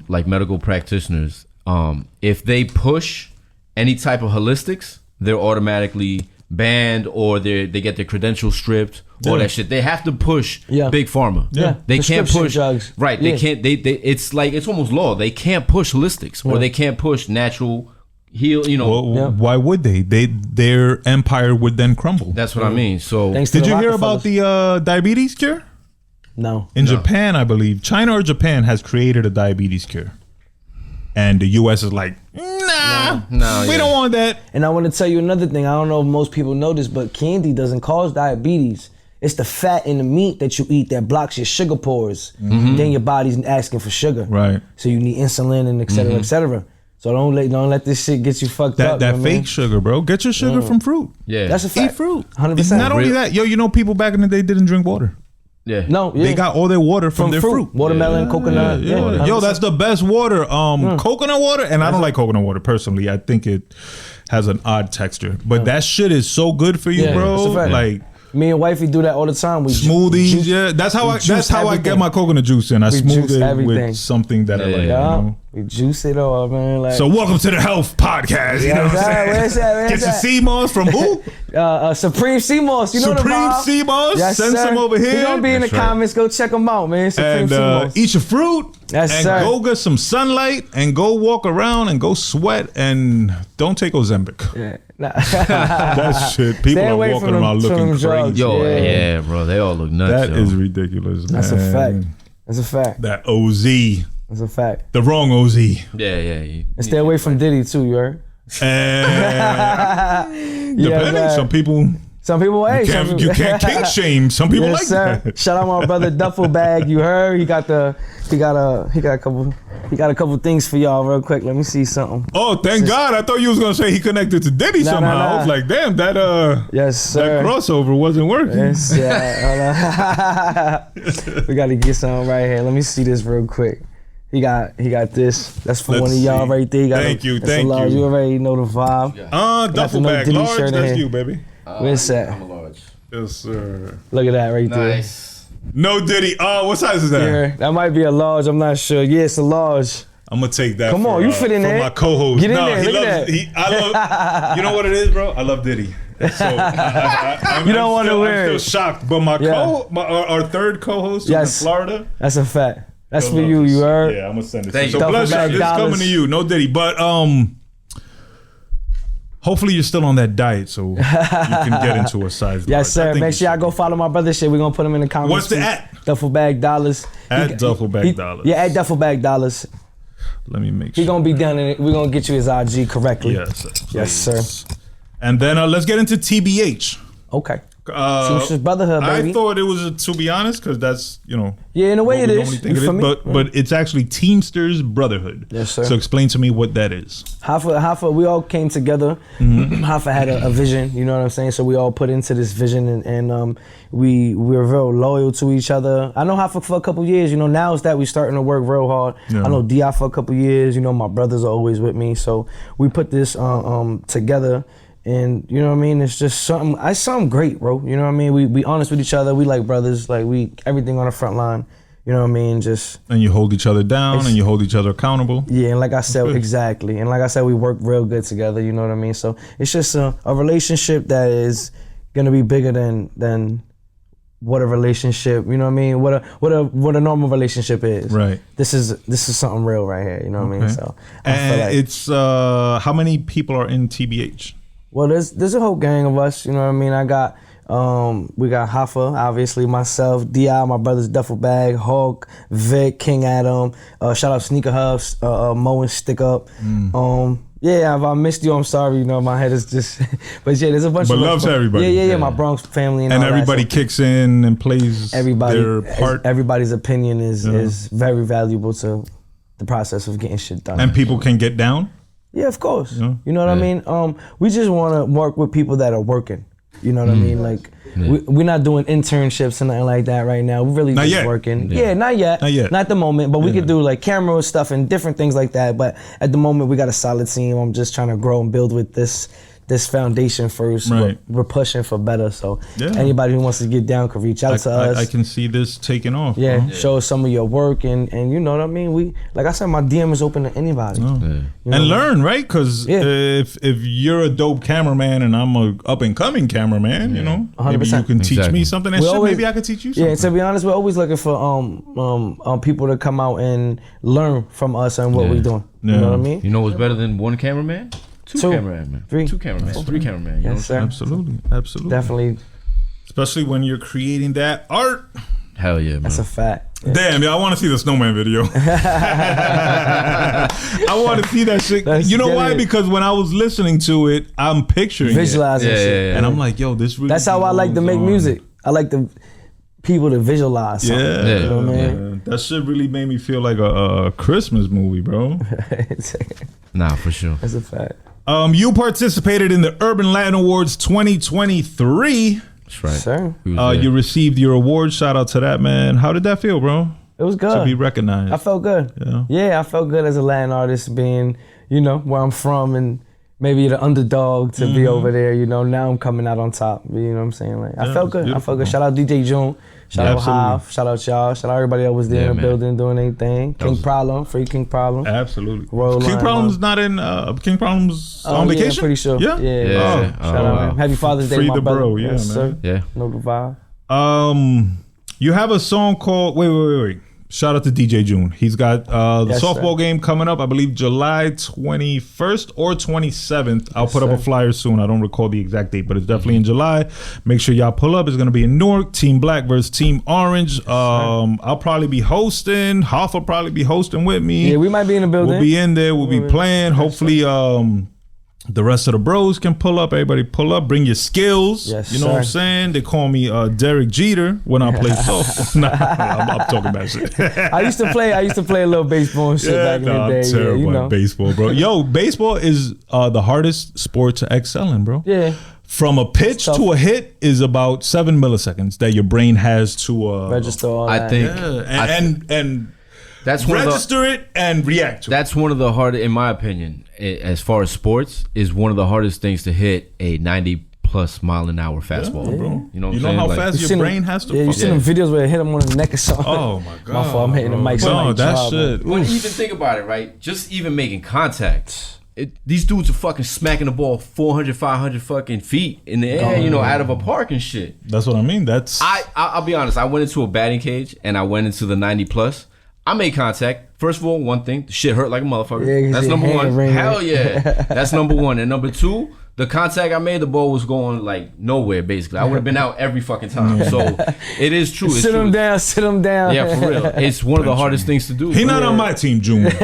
Speaker 5: like medical practitioners, if they push any type of holistics, they're automatically banned or they get their credentials stripped. All that shit. They have to push big pharma. They can't push
Speaker 2: drugs.
Speaker 5: Right. They can't. They. It's like it's almost law. They can't push holistics or they can't push natural. Heal, you know.
Speaker 1: Why would they? Their empire would then crumble.
Speaker 5: That's what I mean. So,
Speaker 1: did you hear about the diabetes cure?
Speaker 2: No.
Speaker 1: In Japan, I believe China or Japan has created a diabetes cure, and the U.S. is like, nah, we don't want that.
Speaker 2: And I want to tell you another thing. I don't know if most people know this, but candy doesn't cause diabetes. It's the fat in the meat that you eat that blocks your sugar pores. Then your body's asking for sugar.
Speaker 1: Right.
Speaker 2: So you need insulin and et cetera, et cetera. So don't let this shit get you fucked up.
Speaker 1: That fake sugar, bro. Get your sugar from fruit.
Speaker 5: Yeah.
Speaker 2: That's a fact.
Speaker 1: Eat fruit.
Speaker 2: 100%.
Speaker 1: Not only that, you know people back in the day didn't drink water.
Speaker 2: They
Speaker 1: got all their water from their fruit.
Speaker 2: Watermelon, coconut.
Speaker 1: Yo, that's the best water. Coconut water, and I don't like coconut water personally. I think it has an odd texture. But that shit is so good for you, bro.
Speaker 2: That's a fact.
Speaker 1: Like
Speaker 2: me and wifey do that all the time. We
Speaker 1: smoothies, that's how I get my coconut juice in. I smooth it with something that I like. You know?
Speaker 2: We juice it all, man. Like,
Speaker 1: so welcome to the health podcast. You know what I'm saying? Get your CMOS from who?
Speaker 2: Supreme CMOS. You know
Speaker 1: Supreme CMOS.
Speaker 2: Yes,
Speaker 1: send some over here.
Speaker 2: He's gonna be in the comments. Go check them out, man. Supreme CMOS.
Speaker 1: Eat your fruit.
Speaker 2: Yes,
Speaker 1: and
Speaker 2: sir.
Speaker 1: Go get some sunlight and go walk around and go sweat and don't take Ozempic. That shit. People
Speaker 2: Stay
Speaker 1: are
Speaker 2: away
Speaker 1: walking
Speaker 2: from
Speaker 1: around
Speaker 2: them
Speaker 1: looking
Speaker 2: drugs.
Speaker 1: crazy.
Speaker 5: Yo,
Speaker 2: Yeah.
Speaker 5: yeah, bro, they all look nuts.
Speaker 1: That
Speaker 5: yo.
Speaker 1: is ridiculous, man.
Speaker 2: That's a fact. That's a fact.
Speaker 1: That OZ.
Speaker 2: That's a fact.
Speaker 1: The wrong OZ.
Speaker 5: Yeah.
Speaker 2: And stay away from Diddy too, you heard?
Speaker 1: And
Speaker 2: Yeah,
Speaker 1: depending,
Speaker 2: man.
Speaker 1: some people
Speaker 2: Hey,
Speaker 1: you can't kink shame. Some people
Speaker 2: yes,
Speaker 1: like
Speaker 2: sir.
Speaker 1: that.
Speaker 2: Shout out my brother Duffel Bag. You heard? He got a couple things for y'all real quick. Let me see something.
Speaker 1: Oh, thank God! I thought you was gonna say he connected to Diddy somehow. I was like, damn, that
Speaker 2: Yes, sir.
Speaker 1: that crossover wasn't working.
Speaker 2: Yes, yeah. We gotta get something right here. Let me see this real quick. He got this. That's for
Speaker 1: Let's
Speaker 2: one of y'all
Speaker 1: see.
Speaker 2: right there.
Speaker 1: Thank you.
Speaker 2: You already know the vibe.
Speaker 1: Duffel
Speaker 2: no
Speaker 1: bag,
Speaker 2: Diddy
Speaker 1: large.
Speaker 2: shirt in
Speaker 1: That's
Speaker 2: here.
Speaker 1: you, baby.
Speaker 2: Where's that?
Speaker 5: I'm a large.
Speaker 1: Yes, sir.
Speaker 2: Look at that right
Speaker 5: Nice.
Speaker 1: No Diddy. What size is that?
Speaker 2: there. Yeah, that might be a large. I'm not sure. Yeah, it's a large.
Speaker 1: I'm gonna take that.
Speaker 2: Come on, you fit in
Speaker 1: for
Speaker 2: there.
Speaker 1: my co-host.
Speaker 2: Get in
Speaker 1: no,
Speaker 2: there,
Speaker 1: he
Speaker 2: look at
Speaker 1: loves.
Speaker 2: that.
Speaker 1: I love. You know what it is, bro? I love Diddy. So
Speaker 2: You don't want to wear
Speaker 1: I'm
Speaker 2: it.
Speaker 1: still shocked, but our third co-host
Speaker 2: Yes.
Speaker 1: in Florida.
Speaker 2: That's a fact. That's
Speaker 1: He'll
Speaker 2: for
Speaker 1: love
Speaker 2: you.
Speaker 1: this.
Speaker 2: You heard?
Speaker 1: Yeah, I'm gonna send it.
Speaker 5: Thank
Speaker 1: So
Speaker 5: you.
Speaker 1: bless
Speaker 2: Duffel
Speaker 1: you.
Speaker 2: bag
Speaker 1: This is coming
Speaker 2: dollars.
Speaker 1: to you. No Diddy, but hopefully you're still on that diet, so you can get into a size.
Speaker 2: Yes,
Speaker 1: large. I
Speaker 2: sir.
Speaker 1: think
Speaker 2: Make
Speaker 1: you
Speaker 2: sure y'all go follow my brother shit. We're gonna put him in the comments.
Speaker 1: What's the
Speaker 2: too.
Speaker 1: at?
Speaker 2: Duffel Bag Dollars.
Speaker 1: At Duffel Bag Dollars.
Speaker 2: Yeah, at Duffel Bag Dollars.
Speaker 1: Let me make sure.
Speaker 2: He gonna be done in it. We're gonna get you his IG correctly.
Speaker 1: Yes, sir.
Speaker 2: Yes, sir.
Speaker 1: And then let's get into TBH.
Speaker 2: Okay. Teamsters Brotherhood, baby.
Speaker 1: I thought it was to be honest, because that's
Speaker 2: Yeah, in a way
Speaker 1: what
Speaker 2: it
Speaker 1: we
Speaker 2: is.
Speaker 1: normally think
Speaker 2: You
Speaker 1: it
Speaker 2: feel
Speaker 1: is,
Speaker 2: me?
Speaker 1: but it's actually Teamsters Brotherhood.
Speaker 2: Yes, sir.
Speaker 1: So explain to me what that is.
Speaker 2: Half of we all came together. Half had a vision, you know what I'm saying? So we all put into this vision and we were real loyal to each other. I know Half for a couple years, now it's that we starting to work real hard.
Speaker 1: Yeah.
Speaker 2: I know DI for a couple years, my brothers are always with me. So we put this together. And you know what I mean? It's just something great, bro. You know what I mean? We honest with each other. We like brothers. Like everything on the front line. You know what I mean?
Speaker 1: And you hold each other down and you hold each other accountable.
Speaker 2: Yeah, and like I said, exactly. And like I said, we work real good together. You know what I mean? So it's just a relationship that is gonna be bigger than what a relationship. You know what I mean? What a normal relationship is.
Speaker 1: Right.
Speaker 2: This is something real right here. You know what I mean? So I feel
Speaker 1: And
Speaker 2: like
Speaker 1: it's how many people are in TBH?
Speaker 2: well, there's a whole gang of us. You know what I mean? We got Hoffa, obviously, myself, DI, my brothers Duffel Bag, Hulk, Vic, King Adam, shout out Sneaker Hubs, Mo and Stick Up. Yeah, if I missed you, I'm sorry. My head is just, but yeah, there's a bunch
Speaker 1: But
Speaker 2: of us.
Speaker 1: loves everybody.
Speaker 2: Yeah, my Bronx family and all
Speaker 1: everybody
Speaker 2: that,
Speaker 1: kicks in and plays
Speaker 2: everybody,
Speaker 1: their part.
Speaker 2: Everybody's opinion is very valuable to the process of getting shit done.
Speaker 1: And people can get down.
Speaker 2: Yeah, of course. You know what I mean? We just want to work with people that are working. You know what I mean? Like, we're not doing internships or nothing like that right now. We're really just
Speaker 1: yet.
Speaker 2: working. Yeah, not yet.
Speaker 1: Not yet.
Speaker 2: Not at the moment, but we could do like camera stuff and different things like that. But at the moment, we got a solid team. I'm just trying to grow and build with this foundation first.
Speaker 1: Right.
Speaker 2: We're pushing for better. So
Speaker 1: Yeah.
Speaker 2: anybody who wants to get down could reach out to us.
Speaker 1: I can see this taking off.
Speaker 2: Yeah,
Speaker 1: bro.
Speaker 2: show us some of your work and you know what I mean. Like I said, my DM is open to anybody.
Speaker 1: Oh.
Speaker 2: You know
Speaker 1: And learn, right? Because
Speaker 2: Yeah.
Speaker 1: if you're a dope cameraman and I'm a up and coming cameraman, maybe
Speaker 2: 100%.
Speaker 1: you can teach
Speaker 5: Exactly.
Speaker 1: me something, and
Speaker 2: We
Speaker 1: shit,
Speaker 2: always-
Speaker 1: maybe I could teach you something.
Speaker 2: Yeah, and to be honest, we're always looking for people to come out and learn from us and what we're doing. You
Speaker 1: Yeah.
Speaker 2: know what I mean?
Speaker 5: You know what's better than one cameraman? Two
Speaker 2: Two.
Speaker 5: cameramen.
Speaker 2: Three.
Speaker 5: Two cameramen. Three cameramen. You know
Speaker 2: Yes,
Speaker 5: what I'm
Speaker 2: sir.
Speaker 1: Absolutely.
Speaker 2: Definitely,
Speaker 1: Especially when you're creating that art.
Speaker 5: saying? Hell yeah, man.
Speaker 2: that's a fact.
Speaker 1: Damn, I want to see the snowman video. I want to see that shit.
Speaker 2: Let's
Speaker 1: You know
Speaker 2: get
Speaker 1: why?
Speaker 2: it.
Speaker 1: Because when I was listening to it, I'm picturing
Speaker 2: Visualizing
Speaker 5: Yeah,
Speaker 2: shit.
Speaker 5: yeah, yeah.
Speaker 1: and I'm like, yo, this really.
Speaker 2: That's how I like to make
Speaker 1: goes on.
Speaker 2: music. I like the people to visualize something.
Speaker 1: Yeah,
Speaker 5: Yeah.
Speaker 2: You know what I mean?
Speaker 1: man. That shit really made me feel like a Christmas movie, bro.
Speaker 5: Nah, for sure.
Speaker 2: That's a fact.
Speaker 1: You participated in the Urban Latin Awards 2023.
Speaker 5: That's right.
Speaker 2: Sir.
Speaker 5: We was there.
Speaker 1: You received your award. Shout out to that, man. How did that feel, bro?
Speaker 2: It was
Speaker 1: To be
Speaker 2: good.
Speaker 1: recognized.
Speaker 2: I felt good.
Speaker 1: Yeah.
Speaker 2: Yeah, I felt good as a Latin artist being, where I'm from and maybe the underdog to be over there, now I'm coming out on top. You know what I'm saying? Like I
Speaker 1: Yeah,
Speaker 2: felt
Speaker 1: it's
Speaker 2: good. I
Speaker 1: beautiful,
Speaker 2: felt good.
Speaker 1: bro.
Speaker 2: Shout out DJ June. Shout
Speaker 1: Yeah,
Speaker 2: out
Speaker 1: absolutely.
Speaker 2: Hive. Shout out y'all. Shout out everybody that was there
Speaker 5: Yeah,
Speaker 2: in the
Speaker 5: man.
Speaker 2: building doing anything. King
Speaker 5: was-
Speaker 2: Problem. Free King Problem.
Speaker 1: Absolutely.
Speaker 2: Roll
Speaker 1: King
Speaker 2: line,
Speaker 1: Problem's not in. King Problem's on vacation.
Speaker 2: Yeah, I'm pretty sure.
Speaker 1: Yeah.
Speaker 2: Yeah.
Speaker 5: Yeah.
Speaker 2: Shout
Speaker 5: Oh,
Speaker 2: out.
Speaker 5: wow.
Speaker 2: Happy Father's Day,
Speaker 1: Free
Speaker 2: my
Speaker 1: the
Speaker 2: brother.
Speaker 1: bro, yeah,
Speaker 2: Yes,
Speaker 1: man.
Speaker 2: sir.
Speaker 5: Yeah.
Speaker 2: Know the vibe.
Speaker 1: You have a song called. Wait. Shout out to DJ June. He's got the
Speaker 2: Yes,
Speaker 1: softball
Speaker 2: sir.
Speaker 1: game coming up, I believe July 21st or 27th. I'll put up a
Speaker 2: sir.
Speaker 1: flyer soon. I don't recall the exact date, but it's definitely in July. Make sure y'all pull up. It's going to be in Newark. Team Black versus Team Orange. I'll probably be hosting. Hoff will probably be hosting with me.
Speaker 2: Yeah, we might be in the building.
Speaker 1: We'll be in there. We'll be playing. Hopefully, the rest of the bros can pull up. Everybody pull up. Bring your skills.
Speaker 2: Yes,
Speaker 1: you know what I'm
Speaker 2: sir.
Speaker 1: saying? They call me Derek Jeter when I play softball. Nah, I'm talking about shit.
Speaker 2: I used to play a little baseball and shit back in the
Speaker 1: I'm
Speaker 2: day. Yeah,
Speaker 1: terrible
Speaker 2: you know.
Speaker 1: at baseball, bro. Yo, baseball is the hardest sport to excel in, bro.
Speaker 2: Yeah.
Speaker 1: From a pitch
Speaker 2: tough.
Speaker 1: to a hit is about 7 milliseconds that your brain has to
Speaker 2: Register all
Speaker 5: I
Speaker 2: that.
Speaker 5: think
Speaker 1: and
Speaker 5: that's one of the,
Speaker 1: register it and react to it.
Speaker 5: that's one of the hard, in my opinion, as far as sports, is one of the hardest things to hit a 90+ mile an hour fastball, bro. You know what I'm
Speaker 1: You know
Speaker 5: saying?
Speaker 1: how
Speaker 5: Like,
Speaker 1: fast
Speaker 2: You
Speaker 1: your
Speaker 2: seen
Speaker 1: brain
Speaker 2: them-
Speaker 1: has to
Speaker 2: Yeah, you
Speaker 1: fucking-
Speaker 2: seen them videos where they hit him on the neck or something.
Speaker 1: Oh my god.
Speaker 2: My fault, I'm hitting the mic.
Speaker 1: Bro,
Speaker 2: Somebody
Speaker 1: that
Speaker 2: drop,
Speaker 1: shit.
Speaker 5: But even think about it, right? Just even making contact. These dudes are fucking smacking the ball 400, 500 fucking feet in the air, you know, out of a park and shit.
Speaker 1: That's what I mean. That's
Speaker 5: I'll be honest. I went into a batting cage and I went into the 90+. I made contact. First of all, one thing, the shit hurt like a motherfucker.
Speaker 2: Yeah, 'cause
Speaker 5: that's
Speaker 2: your
Speaker 5: number
Speaker 2: hand
Speaker 5: one.
Speaker 2: ring,
Speaker 5: Hell
Speaker 2: right?
Speaker 5: yeah. That's number one. And number two, the contact I made, the ball was going like nowhere, basically. I would have been out every fucking time. So it is true. It's
Speaker 2: Sit
Speaker 5: true.
Speaker 2: him down, sit him down.
Speaker 5: Yeah, for real. It's one of the hardest things to do.
Speaker 1: he
Speaker 5: bro.
Speaker 1: not on my team, June. Remember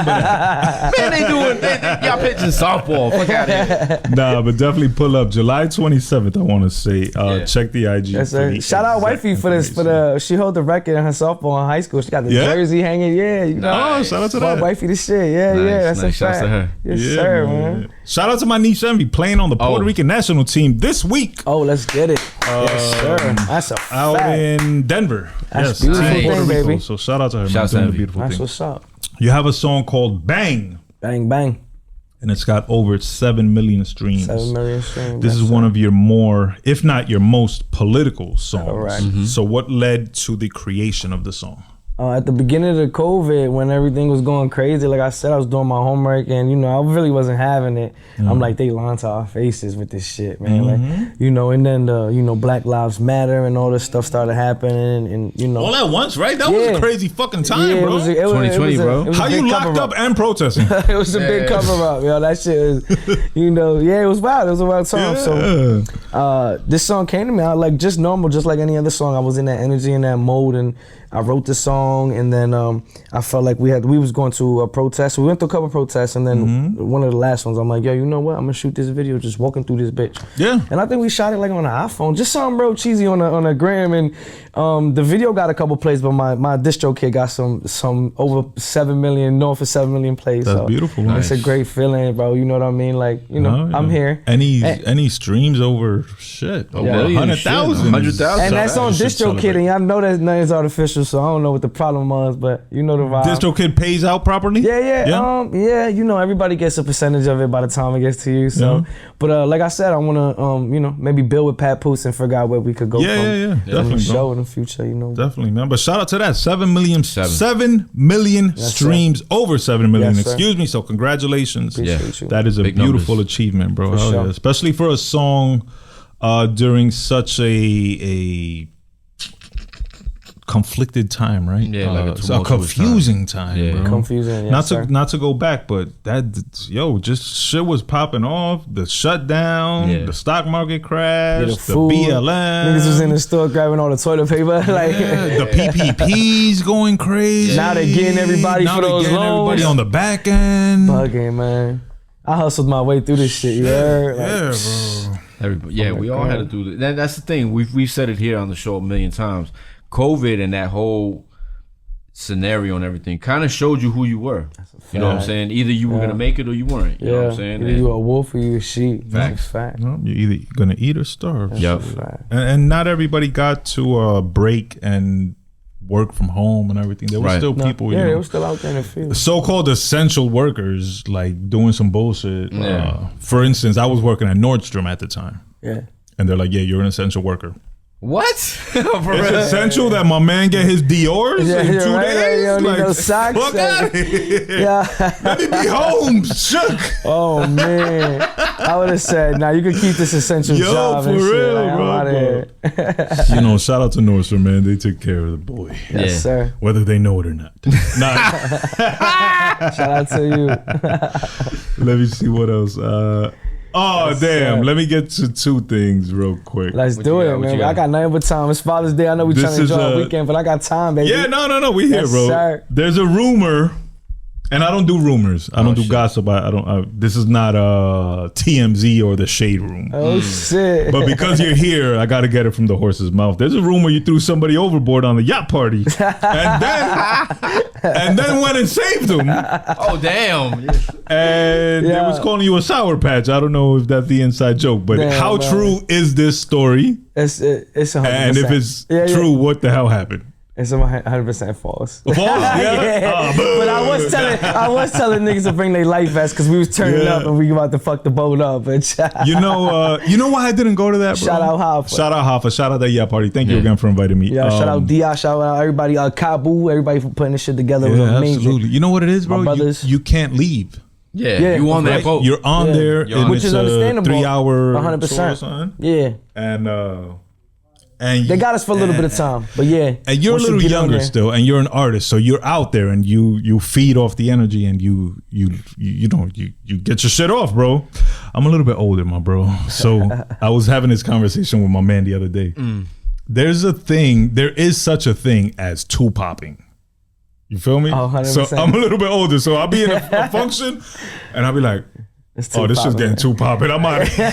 Speaker 1: that.
Speaker 5: Man, they doing y'all pitching softball. Fuck out of here.
Speaker 1: Nah, but definitely pull up July 27th. I want to say, check the IG.
Speaker 2: Yes,
Speaker 1: for
Speaker 2: sir.
Speaker 1: the
Speaker 2: Shout out
Speaker 1: exact
Speaker 2: wifey for this. For the she held the record in her softball in high school. She got the
Speaker 1: Yeah?
Speaker 2: jersey hanging. Yeah, you know.
Speaker 1: Oh, shout out to
Speaker 2: My
Speaker 1: that.
Speaker 2: wifey, the shit. Yeah,
Speaker 5: Nice,
Speaker 2: yeah. That's
Speaker 5: nice.
Speaker 2: a
Speaker 5: Shouts
Speaker 2: fact.
Speaker 5: to her.
Speaker 2: Yes,
Speaker 1: Yeah,
Speaker 2: sir, man.
Speaker 1: Shout out to my niece Envy playing on the Puerto
Speaker 5: Oh.
Speaker 1: Rican national team this week
Speaker 2: Oh, let's get it. Yes, sir. That's a
Speaker 1: out
Speaker 2: fact.
Speaker 1: in Denver.
Speaker 2: That's
Speaker 1: yes,
Speaker 2: beautiful
Speaker 1: in
Speaker 5: thing,
Speaker 1: Puerto Rico.
Speaker 2: baby.
Speaker 1: So shout out to her.
Speaker 5: Shouts
Speaker 1: man,
Speaker 5: to
Speaker 1: doing a
Speaker 5: Envy.
Speaker 1: beautiful
Speaker 2: That's
Speaker 1: thing.
Speaker 2: what's up.
Speaker 1: You have a song called Bang,
Speaker 2: Bang bang.
Speaker 1: and it's got over 7 million streams.
Speaker 2: 7 million streams.
Speaker 1: This is one of your more, if not your most political songs.
Speaker 2: Correct.
Speaker 1: So what led to the creation of the song?
Speaker 2: At the beginning of the COVID, when everything was going crazy, like I said, I was doing my homework, and you know, I really wasn't having it. I'm like, they lying to our faces with this shit, man. Like, you know, and then the, you know, Black Lives Matter and all this stuff started happening, and you know,
Speaker 1: All at once, right? That was
Speaker 2: Yeah.
Speaker 1: a crazy fucking time,
Speaker 2: yeah,
Speaker 1: bro.
Speaker 2: it was
Speaker 5: 2020, bro.
Speaker 2: It was
Speaker 1: How
Speaker 2: a big
Speaker 1: you locked
Speaker 2: cover-up.
Speaker 1: up and protesting?
Speaker 2: It was a big cover up, yo. That shit is, you know, yeah, it was wild. It was a wild time. So this song came to me. I like just normal, just like any other song. I was in that energy, in that mode, and I wrote the song. And then I felt like we was going to a protest. We went to a couple protests, and then one of the last ones, I'm like, yo, you know what? I'm gonna shoot this video, just walking through this bitch.
Speaker 1: Yeah.
Speaker 2: And I think we shot it like on an iPhone, just something real cheesy on a gram. And the video got a couple plays, but my distro kid got some over 7 million, north of 7 million plays.
Speaker 1: That's
Speaker 2: so
Speaker 1: beautiful, man.
Speaker 2: It's a great feeling, bro. You know what I mean? Like, you know, I'm here.
Speaker 1: Any streams over shit over
Speaker 5: million,
Speaker 1: 100,000,
Speaker 5: 100,000.
Speaker 2: And that's on
Speaker 1: You should
Speaker 2: Distro Kid, and y'all know that nothing's artificial, so I don't know what the problem was, but you know the vibe.
Speaker 1: Distro Kid pays out properly.
Speaker 2: Yeah, you know, everybody gets a percentage of it by the time it gets to you. So, but like I said, I want to, you know, maybe build with Pat Poose and figure out where we could go from
Speaker 1: Definitely,
Speaker 2: the
Speaker 1: bro.
Speaker 2: show in the future. You know,
Speaker 1: Definitely, man. But shout out to that 7 million
Speaker 2: Yes,
Speaker 1: streams, over 7 million.
Speaker 2: Yes, sir.
Speaker 1: Excuse me. So congratulations.
Speaker 2: appreciate you.
Speaker 1: That is a
Speaker 5: Big
Speaker 1: beautiful
Speaker 5: numbers.
Speaker 1: achievement, bro.
Speaker 2: For
Speaker 1: Hell
Speaker 2: sure.
Speaker 1: yeah. Especially for a song during such a conflicted time, right?
Speaker 5: Yeah, like a
Speaker 1: a
Speaker 5: tumultuous
Speaker 1: confusing time,
Speaker 5: Yeah.
Speaker 1: bro.
Speaker 2: Confusing, yes,
Speaker 1: not
Speaker 2: sir.
Speaker 1: not to go back, but just shit was popping off. The shutdown,
Speaker 5: Yeah.
Speaker 1: the stock market crash,
Speaker 2: the
Speaker 1: the
Speaker 2: food.
Speaker 1: BLM.
Speaker 2: Niggas was in the store grabbing all the toilet paper. Like,
Speaker 1: Yeah, the PPPs going crazy.
Speaker 2: Now they getting everybody
Speaker 1: Now
Speaker 2: for
Speaker 1: they
Speaker 2: those
Speaker 1: getting
Speaker 2: loans.
Speaker 1: everybody on the back end.
Speaker 2: bugging, man. I hustled my way through this shit. You heard? Like,
Speaker 1: Yeah, bro.
Speaker 5: Everybody, yeah, we all had to do that. That's the thing. We've said it here on the show a million times. COVID and that whole scenario and everything kind of showed you who you were. You know what I'm
Speaker 2: fact.
Speaker 5: saying? Either you were gonna make it or you weren't. You know what I'm saying?
Speaker 2: Either you a wolf or you a sheep.
Speaker 5: Facts.
Speaker 2: That's a fact.
Speaker 1: Well, you're either gonna eat or starve.
Speaker 5: Yep.
Speaker 2: That's a fact.
Speaker 1: And not everybody got to break and work from home and everything. There were
Speaker 5: Right.
Speaker 1: still people,
Speaker 2: Yeah,
Speaker 1: you
Speaker 2: they
Speaker 1: know,
Speaker 2: were still out there in the field.
Speaker 1: so-called essential workers, like doing some bullshit.
Speaker 5: Yeah.
Speaker 1: For instance, I was working at Nordstrom at the time,
Speaker 2: Yeah.
Speaker 1: and they're like, "Yeah, you're an essential worker."
Speaker 5: What? For
Speaker 1: It's
Speaker 5: real?
Speaker 1: essential that my man get his Dior's in 2
Speaker 2: right,
Speaker 1: days.
Speaker 2: right, you don't need no socks.
Speaker 1: Fuck out of here.
Speaker 2: Yeah.
Speaker 1: Let me be home, shook.
Speaker 2: Oh man, I would have said, "Nah, you can keep this essential
Speaker 1: Yo,
Speaker 2: job
Speaker 1: for
Speaker 2: and shit.
Speaker 1: real,
Speaker 2: Like, I'm
Speaker 1: bro,
Speaker 2: outta here."
Speaker 1: You know, shout out to Nordstrom, man. They took care of the boy,
Speaker 2: Yes,
Speaker 5: Yeah.
Speaker 2: sir.
Speaker 1: whether they know it or not. Nah.
Speaker 2: Shout out to you.
Speaker 1: Let me see what else. Oh, damn.
Speaker 2: sir.
Speaker 1: Let me get to 2 things real quick.
Speaker 2: Let's
Speaker 5: What
Speaker 2: do
Speaker 5: you
Speaker 2: it,
Speaker 5: got? What
Speaker 2: man.
Speaker 5: you got?
Speaker 2: I got nothing but time. It's Father's Day. I know we
Speaker 1: This
Speaker 2: trying to
Speaker 1: is,
Speaker 2: enjoy the weekend, but I got time, baby.
Speaker 1: Yeah, no. We here,
Speaker 2: Yes,
Speaker 1: bro.
Speaker 2: sir.
Speaker 1: There's a rumor, and I don't do rumors. I don't do
Speaker 5: shit.
Speaker 1: gossip. I don't. This is not TMZ or the Shade Room.
Speaker 2: Oh shit.
Speaker 1: But because you're here, I got to get it from the horse's mouth. There's a rumor you threw somebody overboard on the yacht party, and then went and saved them.
Speaker 5: Oh, damn.
Speaker 1: And they
Speaker 2: Yeah.
Speaker 1: was calling you a Sour Patch. I don't know if that's the inside joke, but
Speaker 2: Damn,
Speaker 1: how
Speaker 2: man.
Speaker 1: true is this story?
Speaker 2: It's 100%.
Speaker 1: And if it's
Speaker 2: Yeah,
Speaker 1: true, what the hell happened?
Speaker 2: It's 100% false.
Speaker 1: False? Yeah. Ah, boo.
Speaker 2: But I was telling niggas to bring their life vests because we was turning
Speaker 1: Yeah.
Speaker 2: up and we about to fuck the boat up. But
Speaker 1: You know why I didn't go to that, bro?
Speaker 2: Shout out Hoffa.
Speaker 1: Shout out Hoffa. Shout out that yacht party. Thank you
Speaker 5: Yeah.
Speaker 1: again for inviting me.
Speaker 2: yeah, shout out Dia, shout out everybody, Kabu, everybody for putting this shit together. It was
Speaker 1: Yeah,
Speaker 2: amazing.
Speaker 1: absolutely. You know what it is, bro?
Speaker 2: My brothers.
Speaker 1: You can't leave.
Speaker 5: Yeah,
Speaker 2: Yeah,
Speaker 5: you on that
Speaker 1: Right?
Speaker 5: boat.
Speaker 1: You're on
Speaker 2: Yeah.
Speaker 1: there,
Speaker 5: You're on
Speaker 1: and
Speaker 2: Which
Speaker 1: it's
Speaker 2: is understandable.
Speaker 1: 3 hour
Speaker 2: 100%.
Speaker 1: tour or something.
Speaker 2: Yeah,
Speaker 1: And
Speaker 2: they got us for a little bit of time, but yeah.
Speaker 1: And you're a
Speaker 2: once you
Speaker 1: little
Speaker 2: get on
Speaker 1: younger
Speaker 2: there-
Speaker 1: still, and you're an artist, so you're out there, and you feed off the energy, and you get your shit off, bro. I'm a little bit older, my bro. So I was having this conversation with my man the other day. There is such a thing as two-popping. You feel me?
Speaker 2: Oh, 100%.
Speaker 1: So I'm a little bit older, so I'll be in a function, and I'll be like,
Speaker 2: It's too
Speaker 1: oh, this shit's
Speaker 2: poppin'.
Speaker 1: getting too poppin'. I'm out of here.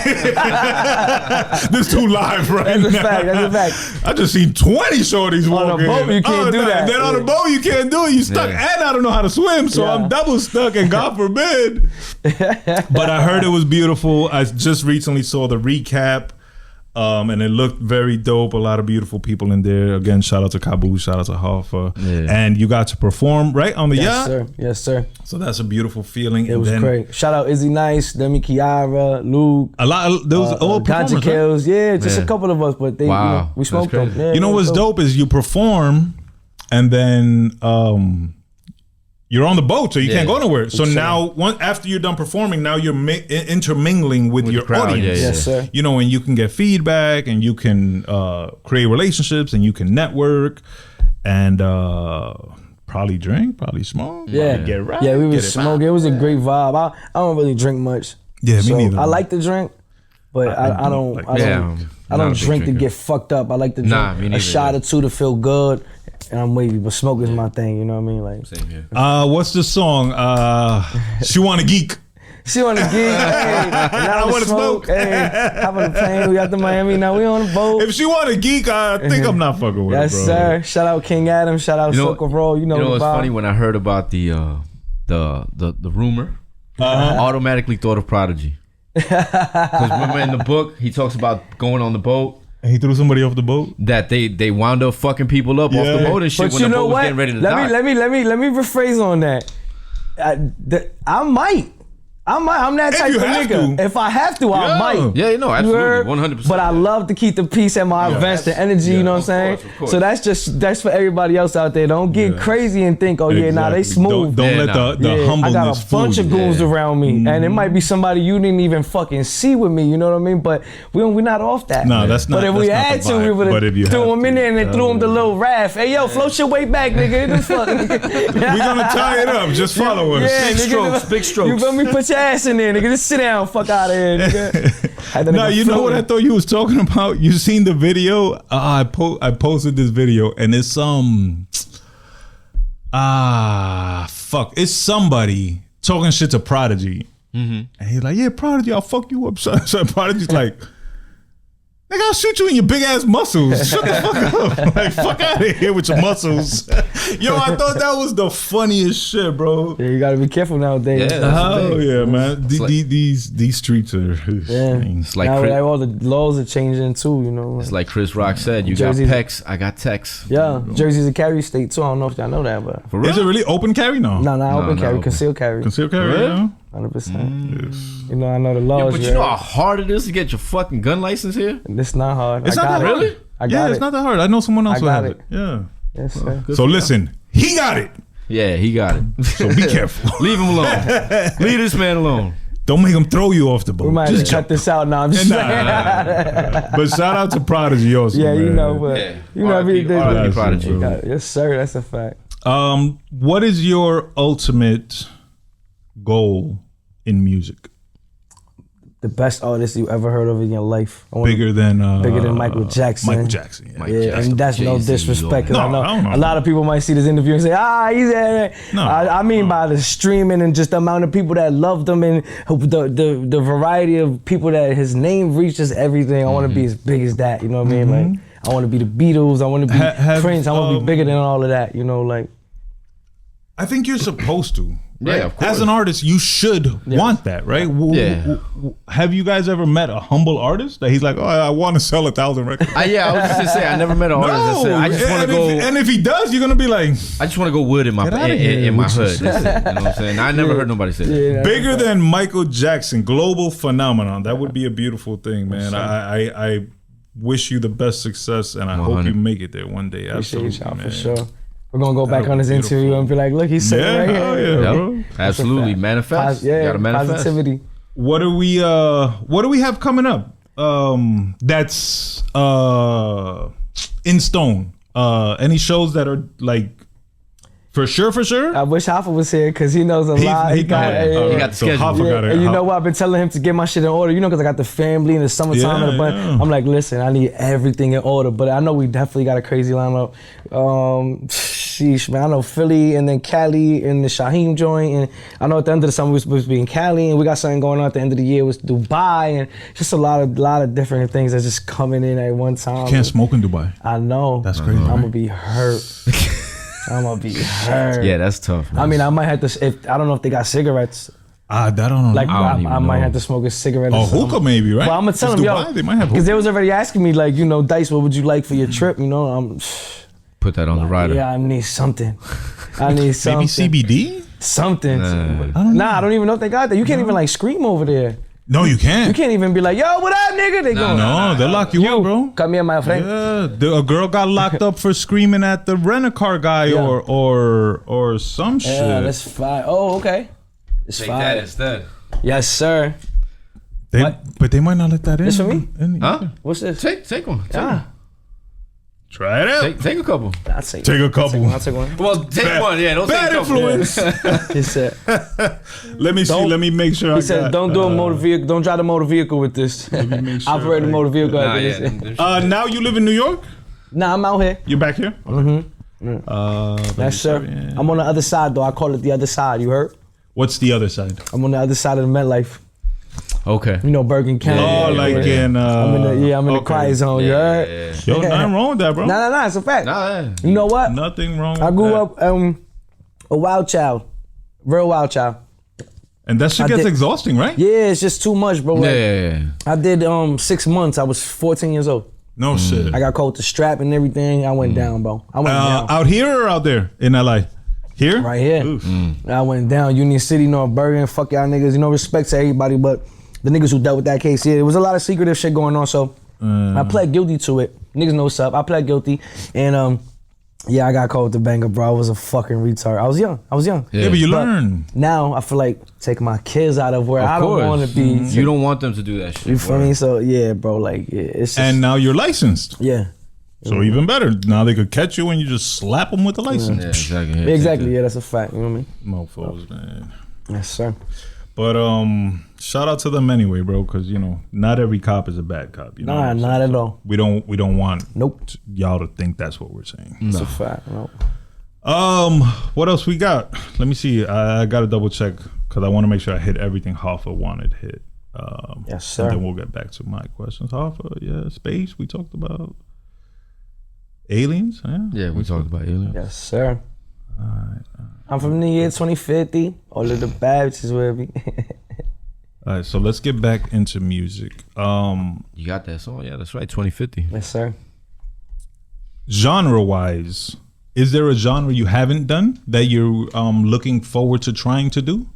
Speaker 1: This too live right
Speaker 2: That's a
Speaker 1: now.
Speaker 2: fact. That's a fact.
Speaker 1: I just seen 20 shorties walking.
Speaker 2: On a boat, you can't do
Speaker 1: no,
Speaker 2: that.
Speaker 1: And then on a boat, you can't do it. You stuck,
Speaker 5: Yeah.
Speaker 1: and I don't know how to swim, so
Speaker 2: Yeah.
Speaker 1: I'm double stuck, and God forbid. But I heard it was beautiful. I just recently saw the recap. And it looked very dope. A lot of beautiful people in there. Again, shout out to Kabu, shout out to Hoffa.
Speaker 5: Yeah.
Speaker 1: And you got to perform right on the
Speaker 2: Yes,
Speaker 1: yacht.
Speaker 2: sir. Yes, sir.
Speaker 1: So that's a beautiful feeling.
Speaker 2: It was great. Shout out Izzy Nice, Demi Kiara, Luke,
Speaker 1: A lot of those old
Speaker 2: Ganja
Speaker 1: performers. Right?
Speaker 2: Kills. Yeah, just
Speaker 5: Yeah.
Speaker 2: a couple of us, but they,
Speaker 5: Wow.
Speaker 2: you know, we
Speaker 5: That's
Speaker 2: smoked them.
Speaker 5: crazy.
Speaker 2: Yeah,
Speaker 1: You know
Speaker 2: it was
Speaker 1: what's dope is you perform, and then you're on the boat, so you
Speaker 5: Yeah.
Speaker 1: can't go nowhere. So now, after you're done performing, now you're intermingling with your
Speaker 5: the crowd,
Speaker 1: audience.
Speaker 5: yeah,
Speaker 2: Yes, sir.
Speaker 1: You know, and you can get feedback, and you can create relationships, and you can network, and probably drink, probably smoke,
Speaker 2: Yeah.
Speaker 1: probably get right.
Speaker 2: Yeah, we
Speaker 1: get
Speaker 2: was
Speaker 1: it
Speaker 2: smoking. It was a great vibe. I don't really drink much.
Speaker 1: Yeah, me
Speaker 2: so
Speaker 1: neither.
Speaker 2: I like to drink, but I don't.
Speaker 1: like-
Speaker 2: I don't.
Speaker 5: Yeah,
Speaker 2: I
Speaker 5: not a
Speaker 2: don't
Speaker 5: big
Speaker 2: drink to
Speaker 5: drinker.
Speaker 2: get fucked up. I like to drink
Speaker 5: Nah, me
Speaker 2: a
Speaker 5: neither,
Speaker 2: shot
Speaker 5: yeah.
Speaker 2: or two to feel good, and I'm wavy. But smoke is my thing. You know what I mean? Like
Speaker 5: Same here.
Speaker 1: What's the song? She Wanna Geek.
Speaker 2: she on the gig. Hey, I
Speaker 1: wanna smoke.
Speaker 2: Hey, hop on the plane. We out to Miami. Now we on the boat.
Speaker 1: If she want to geek, I think I'm not fucking with
Speaker 2: Yes,
Speaker 1: her, bro.
Speaker 2: sir. Shout out King Adam. Shout out Soca Roll. You know
Speaker 5: what's
Speaker 2: the vibe.
Speaker 5: funny? When I heard about the rumor, I automatically thought of Prodigy. Because remember in the book, he talks about going on the boat,
Speaker 1: And he threw somebody off the boat.
Speaker 5: that they wound up fucking people up off the
Speaker 1: Yeah.
Speaker 5: boat and shit
Speaker 2: But
Speaker 5: when
Speaker 2: you
Speaker 5: the
Speaker 2: know
Speaker 5: boat was
Speaker 2: what?
Speaker 5: getting ready to
Speaker 2: Let
Speaker 5: die.
Speaker 2: me rephrase on that. I might. I'm that
Speaker 1: If
Speaker 2: type
Speaker 1: you
Speaker 2: of
Speaker 1: have
Speaker 2: nigga.
Speaker 1: to.
Speaker 2: If I have to, I
Speaker 1: Yeah.
Speaker 2: might.
Speaker 5: Yeah, no,
Speaker 2: You
Speaker 5: absolutely,
Speaker 2: heard?
Speaker 5: 100%.
Speaker 2: But I love to keep the peace at my events, the energy. You know what I'm saying?
Speaker 5: of course.
Speaker 2: So that's for everybody else out there. Don't get crazy and think, oh yeah, nah, they
Speaker 1: Exactly.
Speaker 2: smooth.
Speaker 1: Don't
Speaker 5: Yeah,
Speaker 1: let
Speaker 5: nah.
Speaker 1: the
Speaker 2: Yeah, I
Speaker 1: humbleness
Speaker 2: got a bunch
Speaker 1: fool
Speaker 2: of
Speaker 1: you.
Speaker 2: goons
Speaker 5: Yeah.
Speaker 2: around me, and it might be somebody you didn't even fucking see with me. You know what I mean? But we're not off that.
Speaker 1: No, that's not.
Speaker 2: But if
Speaker 1: that's
Speaker 2: we
Speaker 1: not
Speaker 2: had
Speaker 1: the
Speaker 2: to, we
Speaker 1: vibe.
Speaker 2: would
Speaker 1: But if
Speaker 2: have
Speaker 1: you
Speaker 2: threw
Speaker 1: have
Speaker 2: him in
Speaker 1: to,
Speaker 2: there and then threw him the little raft. Hey, yo, float your way back, nigga. What the fuck?
Speaker 1: We're gonna tie it up. Just follow us.
Speaker 2: Yeah,
Speaker 5: Big
Speaker 2: nigga,
Speaker 5: strokes, big strokes.
Speaker 2: You feel me? Put your ass in there, nigga. Just sit down. Fuck out of here, nigga. Had that
Speaker 1: No,
Speaker 2: nigga
Speaker 1: you know what I
Speaker 2: floating.
Speaker 1: thought you was talking about? You seen the video? I posted this video, and it's fuck, it's somebody talking shit to Prodigy, and he's like, "Yeah, Prodigy, I'll fuck you up." So Prodigy's like, "Nigga, I'll shoot you in your big ass muscles. Shut the fuck up. Like, fuck out of here with your muscles." Yo, I thought that was the funniest shit, bro.
Speaker 2: Yeah, you gotta be careful nowadays.
Speaker 5: Yeah, that's the
Speaker 1: Oh
Speaker 5: thing.
Speaker 1: yeah, man.
Speaker 5: It's like-
Speaker 1: These streets are.
Speaker 2: Yeah.
Speaker 5: It's like
Speaker 2: Now
Speaker 5: Chris,
Speaker 2: like, all the laws are changing too, you know.
Speaker 5: it's like Chris Rock said, you
Speaker 2: Jersey's-
Speaker 5: got pecs, I got texts.
Speaker 2: Yeah, Jersey's a carry state too. I don't know if y'all know that, but
Speaker 5: For real?
Speaker 1: Is it really open carry? No.
Speaker 2: no, open
Speaker 5: not
Speaker 2: carry,
Speaker 5: open.
Speaker 2: concealed carry,
Speaker 1: Concealed carry.
Speaker 5: Really?
Speaker 1: Yeah.
Speaker 2: 100%. You know, I know the
Speaker 5: Yeah,
Speaker 2: laws.
Speaker 5: but you know how hard it is to get your fucking gun license here?
Speaker 2: it's not hard.
Speaker 1: It's not that
Speaker 2: got it.
Speaker 1: hard.
Speaker 5: Really?
Speaker 2: I got
Speaker 1: it's
Speaker 2: it.
Speaker 1: not that hard. I know someone else
Speaker 2: I
Speaker 1: who
Speaker 2: got
Speaker 1: has
Speaker 2: it.
Speaker 1: it. Yeah.
Speaker 2: Yes, sir.
Speaker 1: So listen, he got it.
Speaker 5: Yeah, he got it.
Speaker 1: So be careful.
Speaker 5: Leave him alone. Leave this man alone.
Speaker 1: Don't make him throw you off the boat.
Speaker 2: We might have
Speaker 1: Just
Speaker 2: to cut this out now. I'm just saying.
Speaker 1: But shout out to Prodigy also.
Speaker 2: Yeah, you
Speaker 1: man.
Speaker 2: know, but you know,
Speaker 5: R.I.P. Prodigy.
Speaker 2: Yes, sir. That's a fact.
Speaker 1: What is your ultimate goal in music?
Speaker 2: The best artist you ever heard of in your life.
Speaker 1: Bigger than
Speaker 2: Michael Jackson.
Speaker 1: Michael Jackson. Yeah.
Speaker 2: Yeah, and that's no
Speaker 5: Jay-Z,
Speaker 2: disrespect. 'Cause
Speaker 1: No,
Speaker 2: I know
Speaker 1: I don't know.
Speaker 2: a lot of people might see this interview and say, he's there.
Speaker 1: No,
Speaker 2: I mean by the streaming and just the amount of people that loved him and the variety of people that his name reaches everything. I want to be as big as that. You know what I mean? Like I want to be the Beatles. I want to be Prince. I want to be bigger than all of that. You know, like.
Speaker 1: I think you're supposed to. Right?
Speaker 5: Yeah, of course.
Speaker 1: As an artist, you should want that, right?
Speaker 5: Yeah.
Speaker 1: Have you guys ever met a humble artist that he's like, oh, I want to sell 1,000 records?
Speaker 5: Yeah, I was just gonna say I never met an artist that said I just want to go.
Speaker 1: And if he does, you're gonna be like,
Speaker 5: I just want to go wood in my
Speaker 1: Get outta here,
Speaker 5: in my
Speaker 1: which
Speaker 5: hood.
Speaker 1: is-
Speaker 5: That's it. You know what I'm saying? I never heard nobody say that.
Speaker 2: Yeah,
Speaker 1: bigger than Michael Jackson, global phenomenon. That would be a beautiful thing, man. I wish you the best success, and I hope
Speaker 5: 100.
Speaker 1: you make it there one day.
Speaker 2: Appreciate
Speaker 1: Absolutely,
Speaker 2: y'all
Speaker 1: man.
Speaker 2: for sure. We're gonna go back
Speaker 1: That'll
Speaker 2: on this
Speaker 1: be
Speaker 2: interview
Speaker 1: beautiful.
Speaker 2: and be like, look, he's sitting
Speaker 1: Yeah,
Speaker 2: right
Speaker 1: hell
Speaker 2: here.
Speaker 1: yeah,
Speaker 5: Yep.
Speaker 1: bro.
Speaker 5: Absolutely,
Speaker 2: fact.
Speaker 5: manifest. You gotta manifest.
Speaker 2: Positivity.
Speaker 1: What do we have coming up? That's in stone. Any shows that are like for sure?
Speaker 2: I wish Hoffa was here because he knows a lot.
Speaker 5: He got the schedule.
Speaker 1: Hoffa got it.
Speaker 2: And you know what? I've been telling him to get my shit in order. You know, because I got the family and the summertime and a bunch.
Speaker 1: Yeah.
Speaker 2: I'm like, listen, I need everything in order. But I know we definitely got a crazy lineup. Sheesh, man. I know Philly and then Cali and the Shaheem joint. And I know at the end of the summer we're supposed to be in Cali. And we got something going on at the end of the year with Dubai. And just a lot of different things that's just coming in at one time.
Speaker 1: You can't smoke in Dubai.
Speaker 2: I know.
Speaker 1: That's crazy.
Speaker 2: I'm going to be hurt. I'm going to be hurt.
Speaker 5: Yeah, that's tough. Man.
Speaker 2: I mean, I might have to, I don't know if they got cigarettes.
Speaker 1: I don't know.
Speaker 2: Like,
Speaker 5: I don't even
Speaker 2: I might
Speaker 5: know.
Speaker 2: have to smoke a cigarette
Speaker 1: Oh,
Speaker 2: or something.
Speaker 1: hookah maybe, right?
Speaker 2: Well, I'm gonna tell
Speaker 1: It's
Speaker 2: them,
Speaker 1: Dubai,
Speaker 2: yo,
Speaker 1: they might have
Speaker 2: because
Speaker 1: hookah.
Speaker 2: they was already asking me, like, you know, Dice, what would you like for your trip? You know, I'm,
Speaker 5: Put that on the rider.
Speaker 2: yeah, I need something. I need
Speaker 1: Maybe
Speaker 2: something.
Speaker 1: CBD?
Speaker 2: Something.
Speaker 5: Nah.
Speaker 2: Nah, I don't even know if they got that. You can't even like scream over there.
Speaker 1: No, you can't.
Speaker 2: You can't even be like, yo, what up, nigga? They go,
Speaker 1: No, they'll lock you up, bro.
Speaker 2: come here, my friend.
Speaker 1: Yeah, a girl got locked up for screaming at the rent-a-car guy
Speaker 2: Yeah.
Speaker 1: or some shit.
Speaker 2: Yeah, that's fine. Oh, okay. It's
Speaker 5: Take
Speaker 2: fine.
Speaker 5: that instead.
Speaker 2: Yes, sir.
Speaker 1: But they might not let that in.
Speaker 2: This for me?
Speaker 5: Huh?
Speaker 2: What's this?
Speaker 5: Take one.
Speaker 2: Ah,
Speaker 1: Try it out.
Speaker 5: Take a couple.
Speaker 2: I'll take
Speaker 1: Take a couple.
Speaker 2: I'll take one.
Speaker 5: Well, take one. Yeah, don't
Speaker 1: Bad
Speaker 5: take a couple.
Speaker 1: influence.
Speaker 2: He said,
Speaker 1: Let me see.
Speaker 2: Don't-
Speaker 1: Let me make sure.
Speaker 2: he said, don't do a motor vehicle. Don't drive the motor vehicle with this.
Speaker 1: make sure
Speaker 2: Operate the
Speaker 1: I-
Speaker 2: motor vehicle.
Speaker 5: Nah,
Speaker 2: after
Speaker 5: yeah,
Speaker 2: this.
Speaker 1: Now you live in New York.
Speaker 2: Nah, I'm out here.
Speaker 1: You're back here.
Speaker 2: Yes, sir. I'm on the other side, though. I call it the other side. You heard?
Speaker 1: What's the other side?
Speaker 2: I'm on the other side of the MetLife.
Speaker 5: Okay.
Speaker 2: You know, Bergen County.
Speaker 1: Oh, like in.
Speaker 2: I'm in the
Speaker 1: okay.
Speaker 2: quiet zone. You heard?
Speaker 1: Yo, nothing wrong with that, bro.
Speaker 2: Nah. It's a fact.
Speaker 5: Nah,
Speaker 2: You know what?
Speaker 1: Nothing wrong.
Speaker 2: I
Speaker 1: with
Speaker 2: grew
Speaker 1: that.
Speaker 2: up a wild child, real wild child.
Speaker 1: and that shit
Speaker 2: I
Speaker 1: gets
Speaker 2: did-
Speaker 1: exhausting, right?
Speaker 2: Yeah, it's just too much, bro. Like,
Speaker 5: yeah.
Speaker 2: I did 6 months. I was 14 years old.
Speaker 1: No shit.
Speaker 2: I got caught with the strap and everything. I went down, bro. I went down.
Speaker 1: Out here or out there in LA? Here?
Speaker 2: Right here.
Speaker 1: Oof.
Speaker 2: I went down. Union City, North Bergen. Fuck y'all niggas. You know, respect to everybody, but the niggas who dealt with that case, yeah, there was a lot of secretive shit going on. So I pled guilty to it. Niggas know what's up. I pled guilty, and yeah, I got caught with the banger, bro. I was a fucking retard. I was young.
Speaker 1: Yeah, but you
Speaker 2: But
Speaker 1: learn.
Speaker 2: Now I feel like taking my kids out of where
Speaker 5: Of
Speaker 2: I don't
Speaker 5: course.
Speaker 2: want to be.
Speaker 5: You don't want them to do that shit.
Speaker 2: You feel me? So yeah, bro. Like yeah, it's just,
Speaker 1: And now you're licensed.
Speaker 2: yeah.
Speaker 1: So even better. Now they could catch you and you just slap them with the license.
Speaker 5: Yeah, exactly. Yeah,
Speaker 2: Exactly. Yeah, that's a fact. You know what I mean?
Speaker 1: Mofos, man.
Speaker 2: Yes, sir.
Speaker 1: But shout out to them anyway, bro, because you know not every cop is a bad cop. You know, what
Speaker 2: Nah,
Speaker 1: I'm
Speaker 2: not
Speaker 1: saying?
Speaker 2: at all.
Speaker 1: We don't want
Speaker 2: Nope.
Speaker 1: y'all to think that's what we're saying.
Speaker 2: It's a fact. Nope.
Speaker 1: What else we got? Let me see. I got to double check because I want to make sure I hit everything Hoffa wanted hit.
Speaker 2: Yes, sir.
Speaker 1: And then we'll get back to my questions. Hoffa, yeah, space. We talked about aliens.
Speaker 5: Yeah, we talked about aliens.
Speaker 2: Yes, sir. I'm from the year 2050. All of the bad bitches with me.
Speaker 1: All right, so let's get back into music.
Speaker 5: You got that song? Yeah, that's right. 2050.
Speaker 2: Yes, sir.
Speaker 1: Genre-wise, is there a genre you haven't done that you're looking forward to trying to do?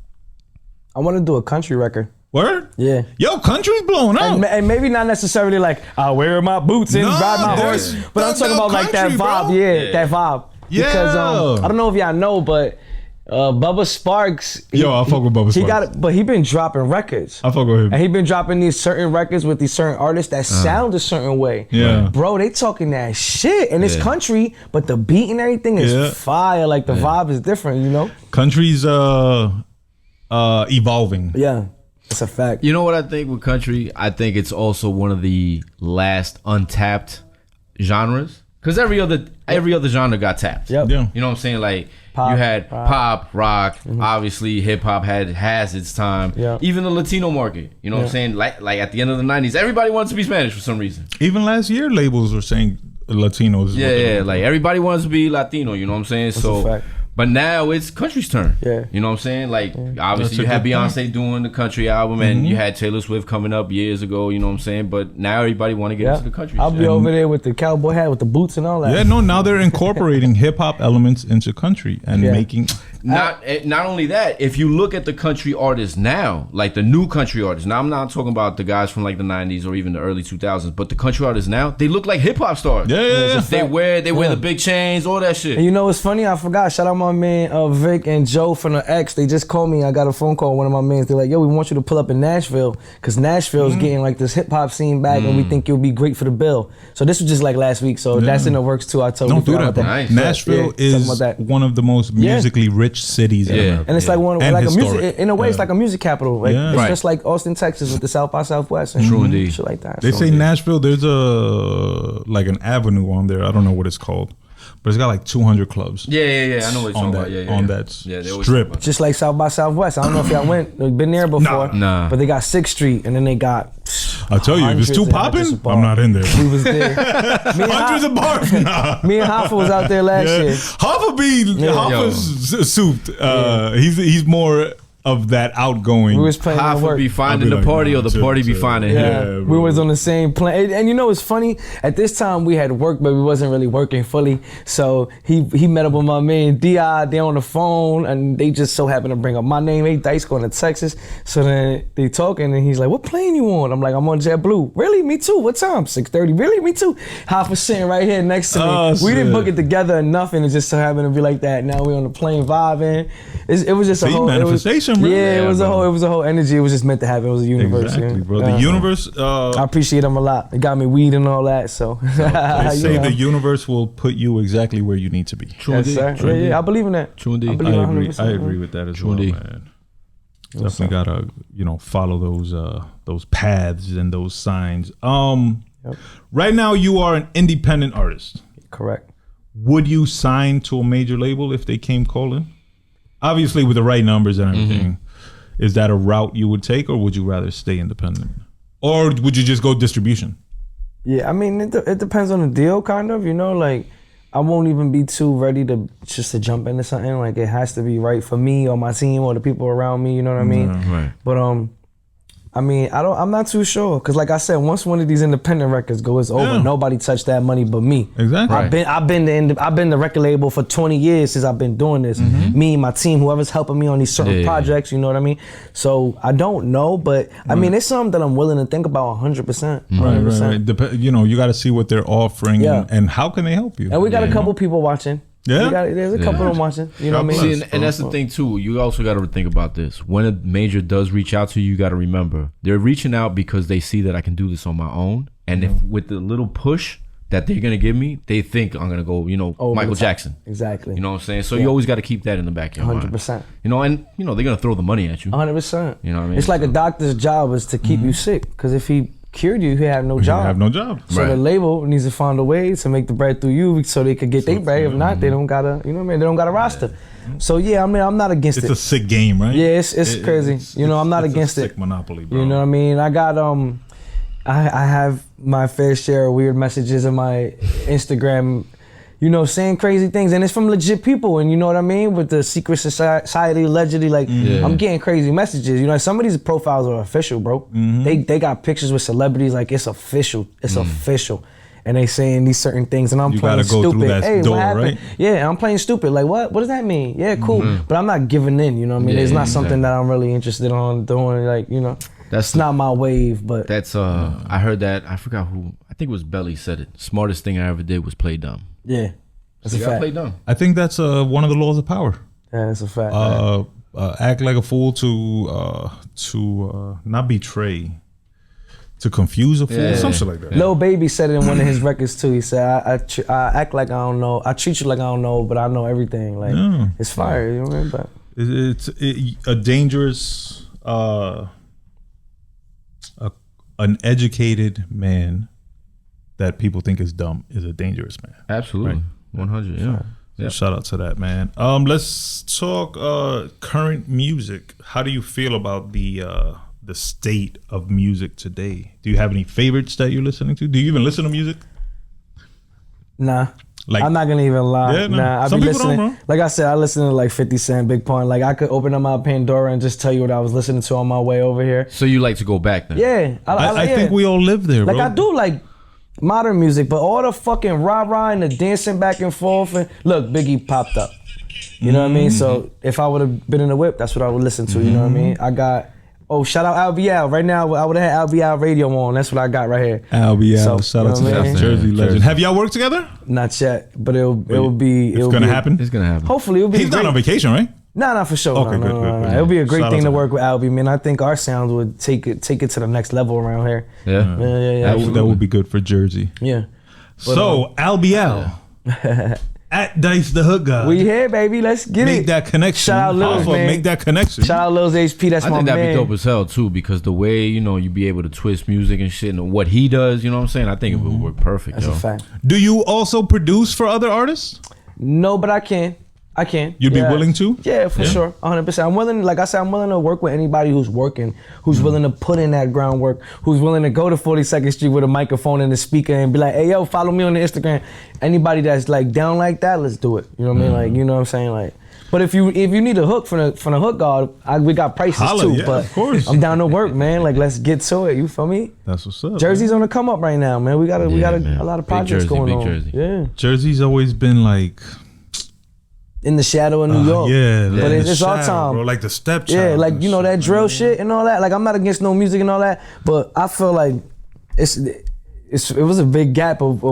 Speaker 2: I want to do a country record.
Speaker 1: Word?
Speaker 2: Yeah.
Speaker 1: Yo, country's blowing up.
Speaker 2: And maybe not necessarily like I wear my boots and ride my horse, but I'm talking about like that vibe.
Speaker 1: Bro.
Speaker 2: Yeah, that vibe.
Speaker 1: Yeah.
Speaker 2: Because I don't know if y'all know, but Bubba Sparks.
Speaker 1: Yo, I fuck with Bubba Sparks.
Speaker 2: He got it, but he been dropping records.
Speaker 1: I fuck with him.
Speaker 2: And he been dropping these certain records with these certain artists that sound a certain way.
Speaker 1: Yeah.
Speaker 2: Bro, they talking that shit. And it's country, but the beat and everything is fire. Like the vibe is different, you know?
Speaker 1: Country's evolving.
Speaker 2: Yeah. It's a fact.
Speaker 5: You know what I think with country? I think it's also one of the last untapped genres. Because every other genre got tapped.
Speaker 2: Yep.
Speaker 1: Yeah.
Speaker 5: You know what I'm saying? Like
Speaker 2: Pop,
Speaker 5: you had
Speaker 2: rock.
Speaker 5: pop, rock. Obviously, hip hop has its time.
Speaker 2: Yeah.
Speaker 5: Even the Latino market. You know what I'm saying? Like at the end of the '90s, everybody wanted to be Spanish for some reason.
Speaker 1: Even last year, labels were saying Latinos.
Speaker 5: Yeah. Like everybody wants to be Latino. You know what I'm saying?
Speaker 2: That's a fact.
Speaker 5: But now it's country's turn.
Speaker 2: Yeah.
Speaker 5: You know what I'm saying? Like, obviously,
Speaker 1: That's a
Speaker 5: you had
Speaker 1: good
Speaker 5: Beyonce doing the country album, and you had Taylor Swift coming up years ago, you know what I'm saying? But now everybody want to get into the country.
Speaker 2: I'll
Speaker 5: shit.
Speaker 2: be over there with the cowboy hat, with the boots and all that.
Speaker 1: Yeah, no, now they're incorporating hip hop elements into country and making.
Speaker 5: Not only that, if you look at the country artists now, like the new country artists, now I'm not talking about the guys from like the 90s or even the early 2000s, but the country artists now, they look like hip hop stars.
Speaker 1: Yeah.
Speaker 5: They wear the big chains, all that shit.
Speaker 2: And you know what's funny? I forgot. Shout out my man Vic and Joe from the X. They just called me. I got a phone call. One of my mans. They're like, "Yo, we want you to pull up in Nashville because Nashville's getting like this hip hop scene back, and we think you'll be great for the bill." So this was just like last week. So that's in the works too. I totally
Speaker 1: Don't do
Speaker 2: forgot
Speaker 1: that,
Speaker 2: about
Speaker 1: bro.
Speaker 5: Nice.
Speaker 1: Nashville is one of the most musically rich cities in America.
Speaker 2: And it's like one
Speaker 1: And
Speaker 2: like a
Speaker 1: historic.
Speaker 2: music in a way. It's like a music capital. Like
Speaker 1: Yeah.
Speaker 2: it's
Speaker 5: Right.
Speaker 2: just like Austin, Texas, with the South by Southwest and
Speaker 5: True indeed.
Speaker 2: shit like that.
Speaker 1: They
Speaker 2: So-
Speaker 1: say Nashville, there's an avenue on there. I don't know what it's called, but it's got like 200 clubs.
Speaker 5: Yeah. I know what you're talking
Speaker 1: On
Speaker 5: about.
Speaker 1: that,
Speaker 5: Yeah.
Speaker 1: on that
Speaker 5: they always
Speaker 1: strip.
Speaker 5: talk about
Speaker 2: just like South by Southwest. I don't know if y'all been there before.
Speaker 5: Nah.
Speaker 2: But they got 6th Street, and then they got.
Speaker 1: I'll tell you, if it's too
Speaker 2: hundreds of
Speaker 1: popping, I'm not in there.
Speaker 2: We was there.
Speaker 1: Hundreds of bars. Nah.
Speaker 2: Me and Hoffa was out there last year.
Speaker 1: Hoffa's souped. He's more of that outgoing.
Speaker 2: We was playing
Speaker 5: Half
Speaker 2: at
Speaker 5: would
Speaker 2: work.
Speaker 5: be finding
Speaker 1: I'll
Speaker 5: the
Speaker 1: be like,
Speaker 5: party
Speaker 1: nah,
Speaker 5: or the
Speaker 1: chill,
Speaker 5: party be
Speaker 1: chill.
Speaker 5: finding
Speaker 2: Yeah,
Speaker 5: him.
Speaker 2: we was on the same plane. And you know what's funny? At this time we had work, but we wasn't really working fully. So he met up with my man D.I. They on the phone, and they just so happened to bring up my name. Hey, Dice going to Texas. So then they talking, and he's like, "What plane you on?" I'm like, "I'm on JetBlue." Really? Me too. What time? 6:30. Really? Me too. Hoffa sitting right here next to me.
Speaker 1: Oh,
Speaker 2: we didn't
Speaker 1: shit.
Speaker 2: book it together or nothing. It just so happened to be like that. Now we on the plane vibing. It was just a
Speaker 1: See,
Speaker 2: whole
Speaker 1: manifestation, bro.
Speaker 2: Yeah, it was
Speaker 1: bro.
Speaker 2: a whole energy. It was just meant to happen. It was a universe.
Speaker 1: Exactly,
Speaker 2: yeah.
Speaker 1: bro. The universe.
Speaker 2: I appreciate them a lot. It got me weed and all that. So
Speaker 1: They say
Speaker 2: you know.
Speaker 1: the universe will put you exactly where you need to be.
Speaker 5: True
Speaker 2: Yes,
Speaker 5: indeed.
Speaker 2: sir. Yeah, I believe in that.
Speaker 5: True indeed.
Speaker 2: I believe
Speaker 1: I
Speaker 2: in
Speaker 1: agree.
Speaker 2: 100%.
Speaker 1: I agree with that as well,
Speaker 5: indeed.
Speaker 1: man. Definitely gotta follow those paths and those signs. Right now you are an independent artist.
Speaker 2: Correct.
Speaker 1: Would you sign to a major label if they came calling? Obviously with the right numbers and everything. Is that a route you would take, or would you rather stay independent? Or would you just go distribution?
Speaker 2: Yeah, I mean, it depends on the deal, kind of. You know, like I won't even be too ready to jump into something. Like it has to be right for me or my team or the people around me. You know what I mean?
Speaker 5: Right.
Speaker 2: But I mean, I'm not too sure, cause like I said, once one of these independent records go, it's over.
Speaker 1: Yeah.
Speaker 2: Nobody touched that money but me.
Speaker 1: Exactly.
Speaker 5: Right.
Speaker 2: I've been the record label for 20 years since I've been doing this. Me, my team, whoever's helping me on these certain projects, you know what I mean? So I don't know, but I mean, it's something that I'm willing to think about 100%. 100%.
Speaker 1: Right. You got to see what they're offering and how can they help you.
Speaker 2: And we got a couple people watching.
Speaker 1: Yeah?
Speaker 2: There's a couple of them watching. You know what I mean?
Speaker 5: See, and that's the thing too. You also got to think about this. When a major does reach out to you, you got to remember they're reaching out because they see that I can do this on my own. And if with the little push that they're gonna give me, they think I'm gonna go, Michael Jackson.
Speaker 2: Exactly.
Speaker 5: You know what I'm saying? So you always got to keep that in the back of your mind.
Speaker 2: 100%.
Speaker 5: And they're gonna throw the money at you.
Speaker 2: 100%.
Speaker 5: You know what I mean?
Speaker 2: It's like a doctor's job is to keep you sick, because if he cured you, he have no
Speaker 1: You
Speaker 2: job.
Speaker 1: have no job.
Speaker 2: So the label needs to find a way to make the bread through you so they could get their bread. If not, they don't got a, you know what I mean? They don't got a roster. So yeah, I mean, I'm not against
Speaker 1: It's
Speaker 2: it.
Speaker 1: a sick game, right?
Speaker 2: Yeah, it's crazy. I'm not
Speaker 1: it's
Speaker 2: against
Speaker 1: a
Speaker 2: it.
Speaker 1: sick monopoly, bro.
Speaker 2: You know what I mean? I got I have my fair share of weird messages in my Instagram, saying crazy things, and it's from legit people, and you know what I mean? With the secret society, allegedly, like I'm getting crazy messages. Some of these profiles are official, bro. They got pictures with celebrities, like it's official. It's official. And they saying these certain things, and I'm
Speaker 1: You
Speaker 2: playing
Speaker 1: gotta go
Speaker 2: stupid.
Speaker 1: through that
Speaker 2: Hey,
Speaker 1: door,
Speaker 2: what happened?
Speaker 1: right?
Speaker 2: Yeah, I'm playing stupid. Like what? What does that mean? Yeah, cool. But I'm not giving in. You know what I mean? It's not something that I'm really interested on doing. Like It's not my wave, but
Speaker 5: That's I heard that. I forgot who. I think it was Belly said it. Smartest thing I ever did was play dumb.
Speaker 2: yeah, that's
Speaker 5: You
Speaker 2: a
Speaker 5: gotta
Speaker 2: fact.
Speaker 5: play dumb.
Speaker 1: I think that's one of the laws of power.
Speaker 2: Yeah, that's a fact.
Speaker 1: Act like a fool to not betray, to confuse a fool,
Speaker 5: Yeah.
Speaker 1: some shit like that.
Speaker 2: Lil Baby said it in one of his records too. He said, I act like I don't know. I treat you like I don't know, but I know everything. Like,
Speaker 1: Yeah.
Speaker 2: it's fire, you know what I mean? But
Speaker 1: It's a dangerous, an educated man that people think is dumb is a dangerous man.
Speaker 5: Absolutely,
Speaker 1: Right.
Speaker 5: 100. Yeah.
Speaker 1: So
Speaker 5: Yeah.
Speaker 1: shout out to that man. Let's talk current music. How do you feel about the state of music today? Do you have any favorites that you're listening to? Do you even listen to music?
Speaker 2: nah.
Speaker 1: Like,
Speaker 2: I'm not gonna even lie.
Speaker 1: Yeah, no.
Speaker 2: Nah, I
Speaker 1: Some
Speaker 2: be
Speaker 1: people don't,
Speaker 2: listening.
Speaker 1: bro.
Speaker 2: Like I said, I listen to like 50 Cent, Big Pun. Like I could open up my Pandora and just tell you what I was listening to on my way over here.
Speaker 5: So you like to go back then?
Speaker 2: Yeah,
Speaker 1: I
Speaker 2: yeah.
Speaker 1: think we all live there,
Speaker 2: Like
Speaker 1: bro.
Speaker 2: I do like modern music, but all the fucking rah-rah and the dancing back and forth and look, Biggie popped up. You know what I mean? So if I would have been in the whip, that's what I would listen to. You know what I mean? I got shout out LBL. Right now I would have had LBL radio on. That's what I got right here.
Speaker 1: LBL,
Speaker 2: So,
Speaker 1: shout
Speaker 2: you
Speaker 1: out to
Speaker 2: know what I
Speaker 1: that
Speaker 2: mean?
Speaker 1: Jersey legend.
Speaker 5: Jersey.
Speaker 1: Have y'all worked together?
Speaker 2: Not yet, but it'll be
Speaker 1: It's
Speaker 2: it'll
Speaker 1: gonna
Speaker 2: be
Speaker 1: happen.
Speaker 5: It's gonna happen.
Speaker 2: Hopefully it'll be
Speaker 1: He's
Speaker 2: great.
Speaker 1: not on vacation, right?
Speaker 2: No, for sure.
Speaker 1: Okay,
Speaker 2: no,
Speaker 1: good,
Speaker 2: no,
Speaker 1: good,
Speaker 2: no,
Speaker 1: good.
Speaker 2: no. It'll be a great
Speaker 1: Shout out
Speaker 2: thing
Speaker 1: to
Speaker 2: to
Speaker 1: that.
Speaker 2: work with Albie, man. I think our sounds would take it to the next level around here.
Speaker 5: Yeah.
Speaker 2: Yeah.
Speaker 1: That would be good for Jersey.
Speaker 2: Yeah.
Speaker 1: So LBL at Dice the Hood Guy.
Speaker 2: We here, baby. Let's get
Speaker 1: Make
Speaker 2: it.
Speaker 1: that connection.
Speaker 2: Shout out Lil,
Speaker 1: Also,
Speaker 2: man.
Speaker 1: Make that connection.
Speaker 2: Shout out Lil's HP. That's
Speaker 5: I
Speaker 2: my
Speaker 5: think that'd
Speaker 2: man.
Speaker 5: be dope as hell too, because the way you be able to twist music and shit, and what he does, you know what I'm saying? I think it would work perfect.
Speaker 2: That's
Speaker 5: yo.
Speaker 2: a fact.
Speaker 1: Do you also produce for other artists?
Speaker 2: No, but I can.
Speaker 1: You'd be willing to?
Speaker 2: Yeah, for sure. 100%. I'm willing, like I said, I'm willing to work with anybody who's working, who's willing to put in that groundwork, who's willing to go to 42nd Street with a microphone and a speaker and be like, hey, yo, follow me on the Instagram. Anybody that's like down like that, let's do it. You know what I mean? Like, you know what I'm saying? Like, but if you need a hook from the hook guard, we got prices
Speaker 1: Holla,
Speaker 2: too.
Speaker 1: yeah,
Speaker 2: but
Speaker 1: of course.
Speaker 2: I'm down to work, man. Like, let's get to it. You feel me?
Speaker 1: That's what's up.
Speaker 2: Jersey's on the come up right now, man. We got
Speaker 5: man.
Speaker 2: a lot of
Speaker 5: Big
Speaker 2: projects
Speaker 5: Jersey,
Speaker 2: going
Speaker 5: big
Speaker 2: on.
Speaker 5: Jersey.
Speaker 2: Yeah.
Speaker 1: Jersey's always been like,
Speaker 2: In the shadow of New York.
Speaker 1: yeah,
Speaker 2: But
Speaker 1: like the
Speaker 2: it's our
Speaker 1: shadow,
Speaker 2: time.
Speaker 1: bro, like the stepchild.
Speaker 2: Yeah, like
Speaker 1: and
Speaker 2: you know
Speaker 1: shit,
Speaker 2: that drill
Speaker 1: man.
Speaker 2: shit and all that. Like I'm not against no music and all that, but I feel like it was a big gap of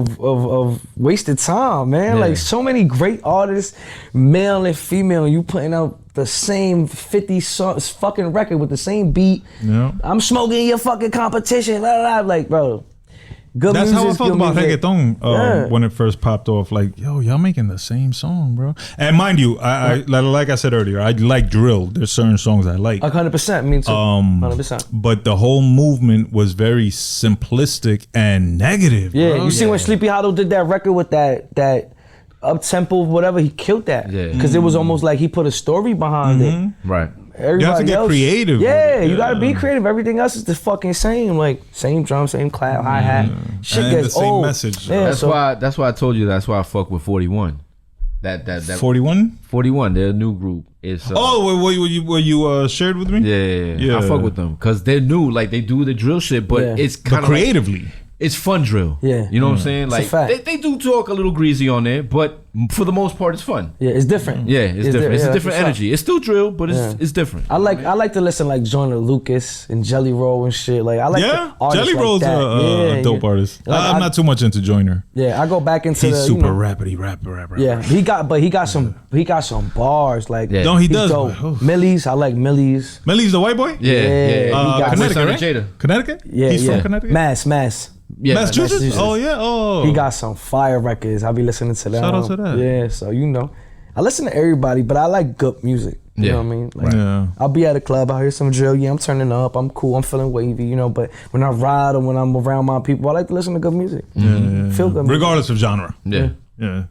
Speaker 2: wasted time, man.
Speaker 5: Yeah.
Speaker 2: Like so many great artists, male and female, and you putting out the same 50 songs, fucking record with the same beat.
Speaker 1: Yeah.
Speaker 2: I'm smoking your fucking competition. Blah, blah, blah. Like, bro. Good
Speaker 1: That's
Speaker 2: music
Speaker 1: how I
Speaker 2: is
Speaker 1: felt
Speaker 2: good
Speaker 1: about
Speaker 2: music.
Speaker 1: reggaeton
Speaker 2: Yeah.
Speaker 1: when it first popped off. Like, yo, y'all making the same song, bro. And mind you, I like I said earlier, I like drill. There's certain songs I like.
Speaker 2: 100%, me too. 100%.
Speaker 1: But the whole movement was very simplistic and negative.
Speaker 2: Yeah,
Speaker 1: bro.
Speaker 2: you see when Sleepy Hollow did that record with that up tempo, whatever, he killed that.
Speaker 5: Yeah.
Speaker 2: Because it was almost like he put a story behind it.
Speaker 5: Right.
Speaker 2: Everybody
Speaker 1: You have to get
Speaker 2: else,
Speaker 1: creative with
Speaker 2: Yeah,
Speaker 1: it,
Speaker 2: you gotta be
Speaker 1: yeah.
Speaker 2: creative. Everything else is the fucking same. Like same drum, same clap, hi hat. Shit
Speaker 1: And
Speaker 2: gets
Speaker 1: the same
Speaker 2: old.
Speaker 1: message.
Speaker 2: Yeah,
Speaker 5: That's why I told you that's why I fuck with 41. That
Speaker 1: 41?
Speaker 5: 41, they're a new group. It's
Speaker 1: Were you shared with me?
Speaker 5: yeah. I fuck with them because they're new. Like they do the drill shit, but
Speaker 2: Yeah.
Speaker 5: it's
Speaker 1: But
Speaker 5: kind of
Speaker 1: creatively.
Speaker 5: it's fun drill.
Speaker 2: Yeah.
Speaker 5: You know what I'm saying?
Speaker 2: a
Speaker 5: Like
Speaker 2: fact.
Speaker 5: they do talk a little greasy on there, but for the most part, it's fun.
Speaker 2: Yeah, it's different.
Speaker 5: Yeah, it's different. It's
Speaker 2: yeah,
Speaker 5: a different
Speaker 2: for sure.
Speaker 5: energy. It's still drill, but it's different.
Speaker 2: I like to listen like Joyner Lucas and Jelly Roll and shit. Like I like
Speaker 1: Yeah,
Speaker 2: the artists
Speaker 1: Jelly
Speaker 2: like
Speaker 1: Roll's
Speaker 2: that.
Speaker 1: a dope artist.
Speaker 2: Like,
Speaker 1: I'm not too much into Joyner.
Speaker 2: Yeah, I go back into
Speaker 1: He's
Speaker 2: the
Speaker 1: super
Speaker 2: you know,
Speaker 1: rappity rapper.
Speaker 2: Yeah, he got some bars like
Speaker 5: Yeah.
Speaker 1: No, he
Speaker 2: he's
Speaker 1: does.
Speaker 2: dope.
Speaker 1: Oh.
Speaker 2: Millie's, I like Millie's.
Speaker 1: Millie's the white boy?
Speaker 5: Yeah.
Speaker 2: he got
Speaker 1: Connecticut,
Speaker 5: Son of
Speaker 1: right?
Speaker 5: Jada.
Speaker 1: Connecticut?
Speaker 2: Yeah,
Speaker 1: He's
Speaker 2: yeah.
Speaker 1: from Connecticut?
Speaker 2: Mass.
Speaker 5: Yeah,
Speaker 1: Massachusetts?
Speaker 2: Massachusetts.
Speaker 1: Oh, yeah. Oh.
Speaker 2: He got some fire records. I be listening to them.
Speaker 1: Shout out to that.
Speaker 2: Yeah, so you know, I listen to everybody, but I like good music. You know what I mean? Like,
Speaker 1: Yeah.
Speaker 2: I'll be at a club, I hear some drill. Yeah, I'm turning up. I'm cool. I'm feeling wavy. You know, but when I ride or when I'm around my people, I like to listen to good music. Feel good. Music.
Speaker 1: Regardless of genre.
Speaker 5: Yeah.
Speaker 1: Yeah.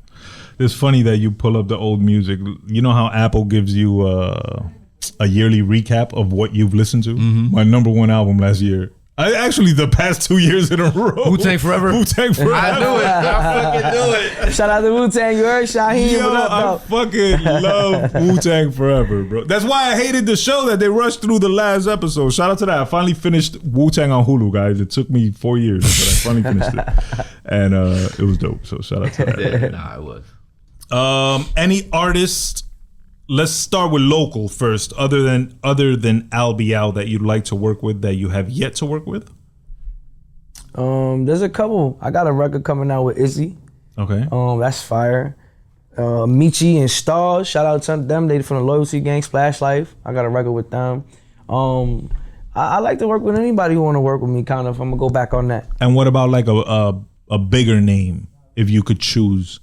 Speaker 1: It's funny that you pull up the old music. You know how Apple gives you a yearly recap of what you've listened to? My number one album last year. Actually, the past 2 years in a row.
Speaker 5: Wu-Tang Forever?
Speaker 1: Wu-Tang Forever.
Speaker 5: I knew it. I fucking knew it.
Speaker 2: Shout out to Wu-Tang. You heard Shaheem?
Speaker 1: Yo,
Speaker 2: What up,
Speaker 1: I
Speaker 2: though?
Speaker 1: fucking love Wu-Tang Forever, bro. That's why I hated the show that they rushed through the last episode. Shout out to that. I finally finished Wu-Tang on Hulu, guys. It took me 4 years, but I finally finished it. And it was dope. So shout out to that.
Speaker 5: Yeah, nah, it was.
Speaker 1: Any artist let's start with local first. Other than Al Bial that you'd like to work with that you have yet to work with.
Speaker 2: There's a couple. I got a record coming out with Izzy.
Speaker 1: Okay.
Speaker 2: That's fire. Michi and Stars, shout out to them. They from the Loyalty Gang, Splash Life. I got a record with them. I like to work with anybody who want to work with me. Kind of. I'm gonna go back on that.
Speaker 1: And what about like a bigger name if you could choose?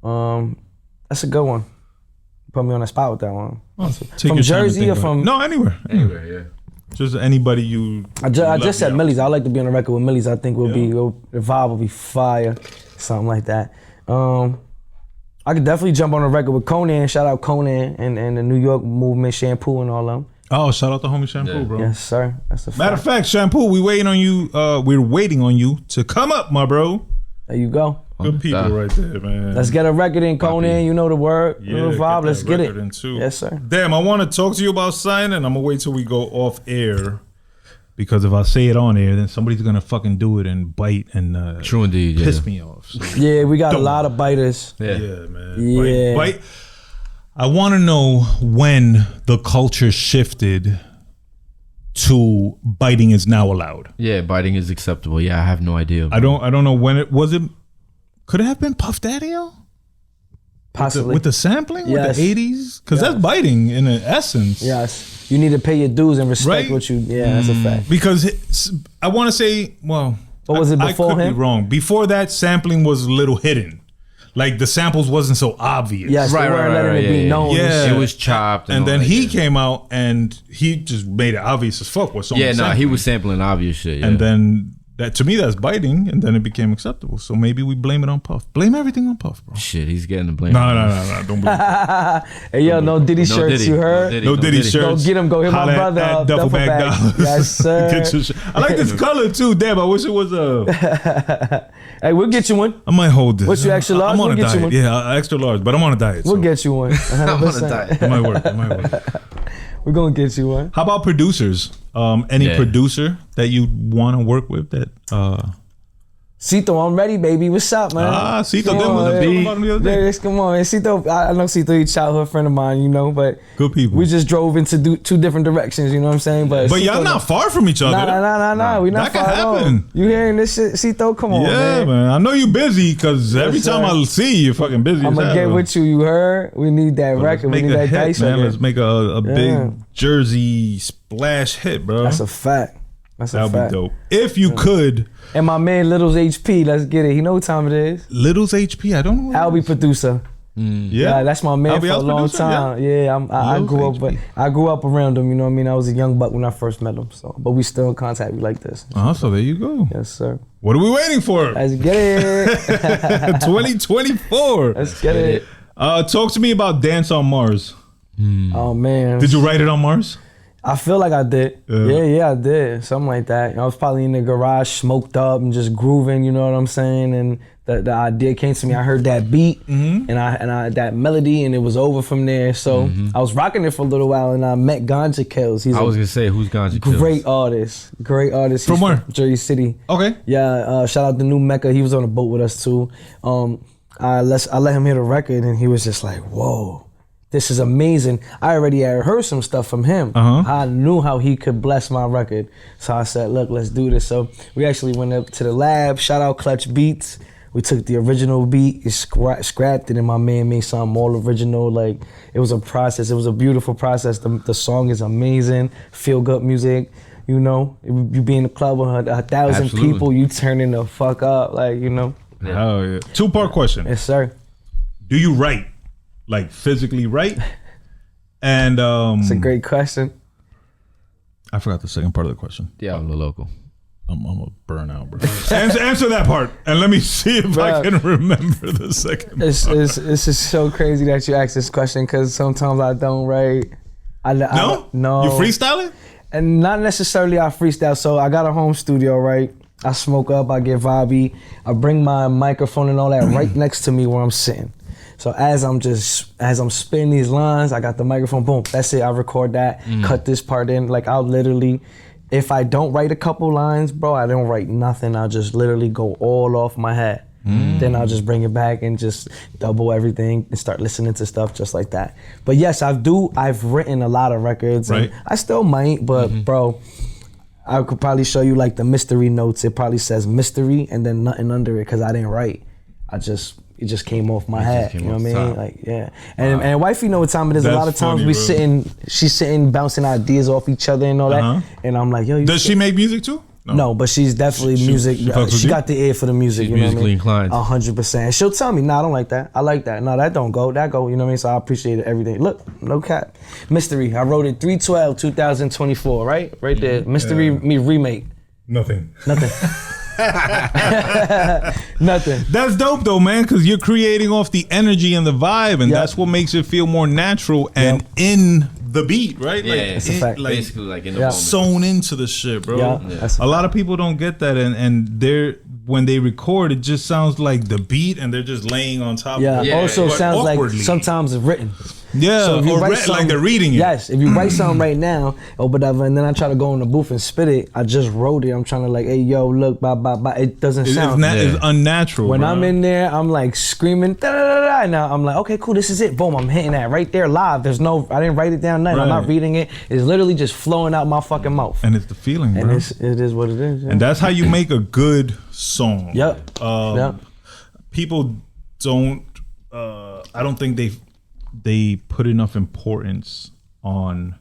Speaker 2: That's a good one. Put me on the spot with that one.
Speaker 1: Oh,
Speaker 2: from Jersey or from?
Speaker 1: No, anywhere.
Speaker 5: Anywhere, yeah.
Speaker 1: Just anybody you.
Speaker 2: I just said Millie's. I like to be on the record with Millie's. I think the vibe will be fire, something like that. I could definitely jump on the record with Conan. Shout out Conan and the New York movement, Shampoo and all them.
Speaker 1: Oh, shout out to homie Shampoo, bro.
Speaker 2: Yes, sir. That's a fact.
Speaker 1: Matter of fact, Shampoo, we're waiting on you to come up, my bro.
Speaker 2: There you go.
Speaker 1: Good people right there, man.
Speaker 2: Let's get a record in, Conan. You know the word. You know the vibe. Let's get it. Yes, sir.
Speaker 1: Damn, I want to talk to you about signing. I'm going to wait till we go off air. Because if I say it on air, then somebody's going to fucking do it and bite and
Speaker 5: True indeed,
Speaker 1: piss me off. So.
Speaker 2: Yeah, we got a lot of biters.
Speaker 5: Yeah,
Speaker 1: man.
Speaker 2: Yeah.
Speaker 1: Bite. I want to know when the culture shifted to biting is now allowed.
Speaker 5: Yeah, biting is acceptable. Yeah, I have no idea.
Speaker 1: I don't know when it was. It could it have been Puff Daddy-O?
Speaker 2: Possibly
Speaker 1: with the sampling,
Speaker 2: yes.
Speaker 1: with the 80s, because that's biting in essence.
Speaker 2: Yes, you need to pay your dues and respect what you. Yeah, that's a fact.
Speaker 1: Because I want to say, well,
Speaker 2: what was it before
Speaker 1: I could
Speaker 2: him?
Speaker 1: be wrong. Before that, sampling was a little hidden. Like the samples wasn't so obvious.
Speaker 2: Yes, they weren't letting it be known.
Speaker 1: Yeah,
Speaker 5: it was chopped.
Speaker 1: And then he came out and he just made it obvious as fuck what song.
Speaker 5: Yeah, no, he was sampling obvious shit. Yeah.
Speaker 1: And then that to me that's biting, and then it became acceptable. So maybe we blame it on Puff. Blame everything on Puff, bro.
Speaker 5: Shit, he's getting the blame.
Speaker 1: No, don't blame it.
Speaker 2: Hey, yo, no Diddy shirts,
Speaker 5: Diddy.
Speaker 2: you heard?
Speaker 1: No Diddy shirts.
Speaker 2: Go get him. Go hit my brother up.
Speaker 1: Duffel bag dollars.
Speaker 2: Yes, sir.
Speaker 1: I like this color too. Damn, I wish it was a.
Speaker 2: Hey, we'll get you one.
Speaker 1: I might hold this.
Speaker 2: What's your extra large?
Speaker 1: I'm on
Speaker 2: We'll
Speaker 1: a
Speaker 2: get you
Speaker 1: diet.
Speaker 2: one.
Speaker 1: Yeah, extra large, but I'm on a diet.
Speaker 2: We'll
Speaker 1: so.
Speaker 2: get you one. 100%.
Speaker 5: I'm on a diet.
Speaker 1: It might work.
Speaker 2: We're gonna get you one.
Speaker 1: How about producers? Any producer that you want to work with that?
Speaker 2: Cito, I'm ready, baby. What's up, man?
Speaker 1: Cito, good one.
Speaker 2: Come on, man. Cito, I know Cito, he's a childhood friend of mine, you know, but
Speaker 1: good people.
Speaker 2: We just drove into two different directions, you know what I'm saying? But
Speaker 1: Cito, y'all not far from each other.
Speaker 2: Nah. We not
Speaker 1: that
Speaker 2: far at all.
Speaker 1: happen.
Speaker 2: You hearing this shit, Cito? Come on,
Speaker 1: man. I know you busy because every time I see you, you're fucking busy.
Speaker 2: I'm gonna get with you. You heard? We need that record. We need that dice,
Speaker 1: man. Let's make a big Jersey splash hit, bro.
Speaker 2: That's a fact.
Speaker 1: That'd be dope. If you could.
Speaker 2: And my man Little's HP, let's get it. He know what time it is.
Speaker 1: Little's HP, I don't know.
Speaker 2: Albie producer. Yeah, that's my man for a long time. Yeah, I grew up around him. You know what I mean? I was a young buck when I first met him. So, but we still in contact. We like this.
Speaker 1: So there you go.
Speaker 2: Yes, sir.
Speaker 1: What are we waiting for?
Speaker 2: Let's get it.
Speaker 1: 2024.
Speaker 2: Let's get it.
Speaker 1: Talk to me about Dance on Mars.
Speaker 2: Oh man.
Speaker 1: Did you write it on Mars?
Speaker 2: I feel like I did. Yeah, I did. Something like that. I was probably in the garage, smoked up and just grooving, you know what I'm saying? And the idea came to me. I heard that beat and I that melody, and it was over from there. So I was rocking it for a little while, and I met Ganja Kills.
Speaker 5: I was gonna say, who's Ganja Kills?
Speaker 2: Great artist.
Speaker 1: From where?
Speaker 2: Jersey City.
Speaker 1: Okay.
Speaker 2: Yeah, shout out to New Mecca. He was on the boat with us too. I let him hear the record, and he was just like, whoa. This is amazing. I already had heard some stuff from him. I knew how he could bless my record. So I said, look, let's do this. So we actually went up to the lab. Shout out Clutch Beats. We took the original beat, scrapped it, and my man made something all original. Like, it was a process. It was a beautiful process. The song is amazing. Feel good music. You know, you be in the club with 1,000 people, you turning the fuck up. Like, you know.
Speaker 1: Oh, yeah. 2-part question.
Speaker 2: Yes, sir.
Speaker 1: Do you write? Like physically write? And
Speaker 2: it's a great question.
Speaker 1: I forgot the second part of the question.
Speaker 5: Diablo Loco.
Speaker 1: I'm a burnout, bro. answer that part, and let me see if I can remember the second part.
Speaker 2: It's just so crazy that you ask this question, because sometimes I don't write.
Speaker 1: No? You freestyle it?
Speaker 2: And not necessarily I freestyle. So I got a home studio, right? I smoke up, I get vibey. I bring my microphone and all that right next to me where I'm sitting. So as I'm spitting these lines, I got the microphone, boom, that's it, I record that, cut this part in. Like, I'll literally, if I don't write a couple lines, bro, I don't write nothing. I'll just literally go all off my head. Then I'll just bring it back and just double everything and start listening to stuff just like that. But yes, I've written a lot of records, and I still might, but bro, I could probably show you like the mystery notes. It probably says mystery and then nothing under it because I didn't write. It just came off my head. You know what I mean?
Speaker 5: top.
Speaker 2: Like, yeah. And wifey know what time it is.
Speaker 1: That's
Speaker 2: a lot of times
Speaker 1: funny,
Speaker 2: she's sitting bouncing ideas off each other and all that. And I'm like, yo,
Speaker 1: Does she make music too?
Speaker 2: No, but she's definitely music.
Speaker 1: she fucks with
Speaker 2: She
Speaker 1: you?
Speaker 2: got the ear for the music.
Speaker 5: She's
Speaker 2: you know what I
Speaker 5: musically
Speaker 2: mean?
Speaker 5: inclined.
Speaker 2: 100%. She'll tell me, nah, I don't like that. I like that. No, that don't go. That go. You know what I mean? So I appreciate it, everything. Look, no cap. Mystery. I wrote it 3/12/2024. Right there. Mystery me remake.
Speaker 1: Nothing.
Speaker 2: Nothing. Nothing.
Speaker 1: That's dope though, man, because you're creating off the energy and the vibe, and that's what makes it feel more natural and in the beat, right?
Speaker 5: Yeah,
Speaker 2: That's a fact.
Speaker 1: Like
Speaker 5: basically like in the
Speaker 2: Yeah.
Speaker 5: moment.
Speaker 1: sewn into the shit, bro.
Speaker 2: Yeah, that's
Speaker 1: A lot of people don't get that, and they're when they record, it just sounds like the beat, and they're just laying on top.
Speaker 2: Yeah.
Speaker 1: of it.
Speaker 5: Yeah.
Speaker 2: Also
Speaker 1: But
Speaker 2: sounds like
Speaker 1: awkwardly.
Speaker 2: sometimes it's written.
Speaker 1: Yeah,
Speaker 2: So if you
Speaker 1: or
Speaker 2: write
Speaker 1: like
Speaker 2: something-
Speaker 1: they're reading it.
Speaker 2: Yes, if you write something right now or whatever, and then I try to go in the booth and spit it, I just wrote it. I'm trying to like, hey, yo, look, blah, blah, blah. It doesn't
Speaker 1: It's,
Speaker 2: sound.
Speaker 1: it's unnatural.
Speaker 2: When
Speaker 1: bro.
Speaker 2: I'm in there, I'm like screaming, da da da da. Now I'm like, okay, cool, this is it. Boom, I'm hitting that right there live. I didn't write it down, nothing. I'm not
Speaker 1: Right.
Speaker 2: reading it. It's literally just flowing out my fucking mouth.
Speaker 1: and it's the feeling,
Speaker 2: And
Speaker 1: bro.
Speaker 2: it is what it is. Yeah.
Speaker 1: And that's how you make a good song.
Speaker 2: Yep. Yep.
Speaker 1: People don't. I don't think they put enough importance on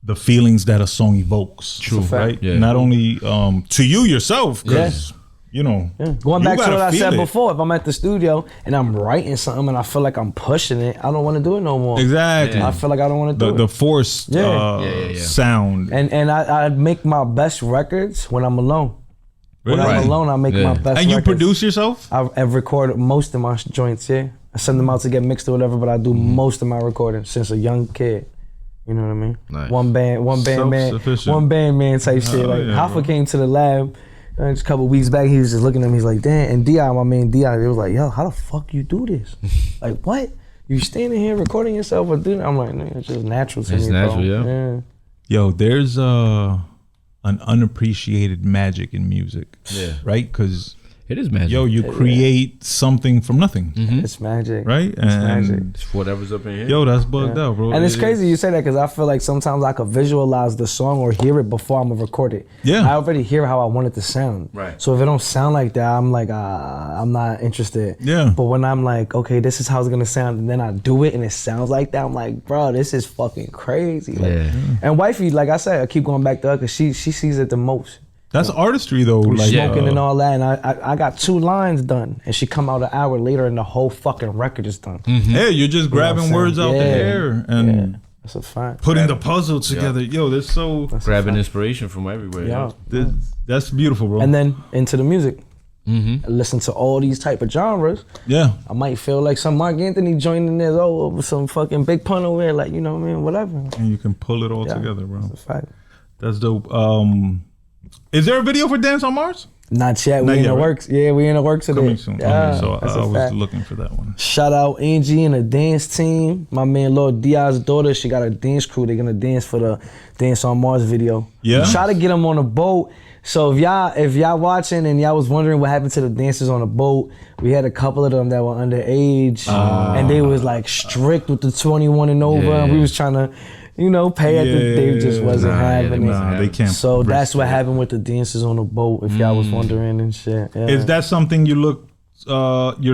Speaker 1: the feelings that a song evokes. True,
Speaker 2: fact.
Speaker 1: right?
Speaker 5: Yeah.
Speaker 1: Not only to you yourself, because you know.
Speaker 2: Yeah. Going
Speaker 1: you
Speaker 2: back to
Speaker 1: gotta
Speaker 2: what I
Speaker 1: feel
Speaker 2: said
Speaker 1: it.
Speaker 2: before, if I'm at the studio and I'm writing something and I feel like I'm pushing it, I don't want to do it no more.
Speaker 1: Exactly.
Speaker 2: I feel like I don't want to do
Speaker 1: The
Speaker 2: it.
Speaker 1: forced
Speaker 2: Yeah.
Speaker 1: sound.
Speaker 2: And I make my best records when I'm alone. When
Speaker 1: Really?
Speaker 2: I'm alone, I make my best
Speaker 1: And you
Speaker 2: records.
Speaker 1: produce yourself?
Speaker 2: I've recorded most of my joints, yeah. I send them out to get mixed or whatever, but I do most of my recording since a young kid. You know what I mean?
Speaker 5: Nice.
Speaker 2: One band man,
Speaker 1: Self-sufficient.
Speaker 2: one band man type shit. Like
Speaker 1: yeah,
Speaker 2: Hoffa
Speaker 1: bro.
Speaker 2: came to the lab just a couple weeks back. He was just looking at me. He's like, "Damn!" And Di, my man Di, he was like, "Yo, how the fuck you do this? Like, what? You standing here recording yourself or doing?" I'm like, "Man, it's just natural to
Speaker 5: It's
Speaker 2: me,
Speaker 5: natural,
Speaker 2: bro."
Speaker 5: yeah.
Speaker 1: Yo, there's an unappreciated magic in music.
Speaker 5: Yeah.
Speaker 1: Right? Because
Speaker 5: It is magic.
Speaker 1: yo, you create something from nothing.
Speaker 2: It's magic,
Speaker 1: Right?
Speaker 2: It's magic.
Speaker 5: It's whatever's up in here.
Speaker 1: Yo, that's bugged out, bro.
Speaker 2: And it's
Speaker 1: It
Speaker 2: crazy
Speaker 1: is.
Speaker 2: you say that because I feel like sometimes I could visualize the song or hear it before I'm gonna record it.
Speaker 1: Yeah.
Speaker 2: I already hear how I want it to sound.
Speaker 5: Right.
Speaker 2: So if it don't sound like that, I'm like, I'm not interested.
Speaker 1: Yeah.
Speaker 2: But when I'm like, okay, this is how it's gonna sound, and then I do it and it sounds like that, I'm like, bro, this is fucking crazy. Like,
Speaker 5: Yeah.
Speaker 2: And wifey, like I said, I keep going back to her because she sees it the most.
Speaker 1: That's artistry, though. Like,
Speaker 2: Smoking and all that, and I got 2 lines done, and she come out an hour later, and the whole fucking record is done.
Speaker 1: Yeah, you're just grabbing
Speaker 2: saying?
Speaker 1: words out the
Speaker 2: Yeah.
Speaker 1: air and
Speaker 2: That's a fact.
Speaker 1: putting the puzzle together. Yo, that's so.
Speaker 5: Grabbing inspiration from everywhere.
Speaker 2: Yeah.
Speaker 1: That's beautiful, bro.
Speaker 2: And then into the music. I listen to all these type of genres.
Speaker 1: yeah.
Speaker 2: I might feel like some Mark Anthony joining there, over some fucking Big Pun over there, like, you know what I mean, whatever.
Speaker 1: And you can pull it all
Speaker 2: Yeah.
Speaker 1: together, bro.
Speaker 2: That's a fact.
Speaker 1: That's dope. Is there a video for Dance on Mars?
Speaker 2: Not yet.
Speaker 1: Not
Speaker 2: We in
Speaker 1: yet,
Speaker 2: the
Speaker 1: right?
Speaker 2: works. Yeah, we in the works of
Speaker 1: Coming
Speaker 2: it.
Speaker 1: soon.
Speaker 2: Yeah,
Speaker 1: Okay, so
Speaker 2: that's
Speaker 1: I
Speaker 2: a
Speaker 1: was
Speaker 2: fact.
Speaker 1: looking for that one.
Speaker 2: Shout out Angie and the dance team. My man Lord Diaz's daughter, she got a dance crew. They're gonna dance for the Dance on Mars video.
Speaker 1: Yeah?
Speaker 2: Try to get them on a boat. So if y'all watching and y'all was wondering what happened to the dancers on the boat, we had a couple of them that were underage, and they was like strict with the 21 and over, and we was trying to, pay at the. They just wasn't having it.
Speaker 1: Nah, they can't.
Speaker 2: So that's
Speaker 1: risk
Speaker 2: what
Speaker 1: it.
Speaker 2: happened with the dancers on the boat. If y'all was wondering and shit. Yeah.
Speaker 1: Is that something you're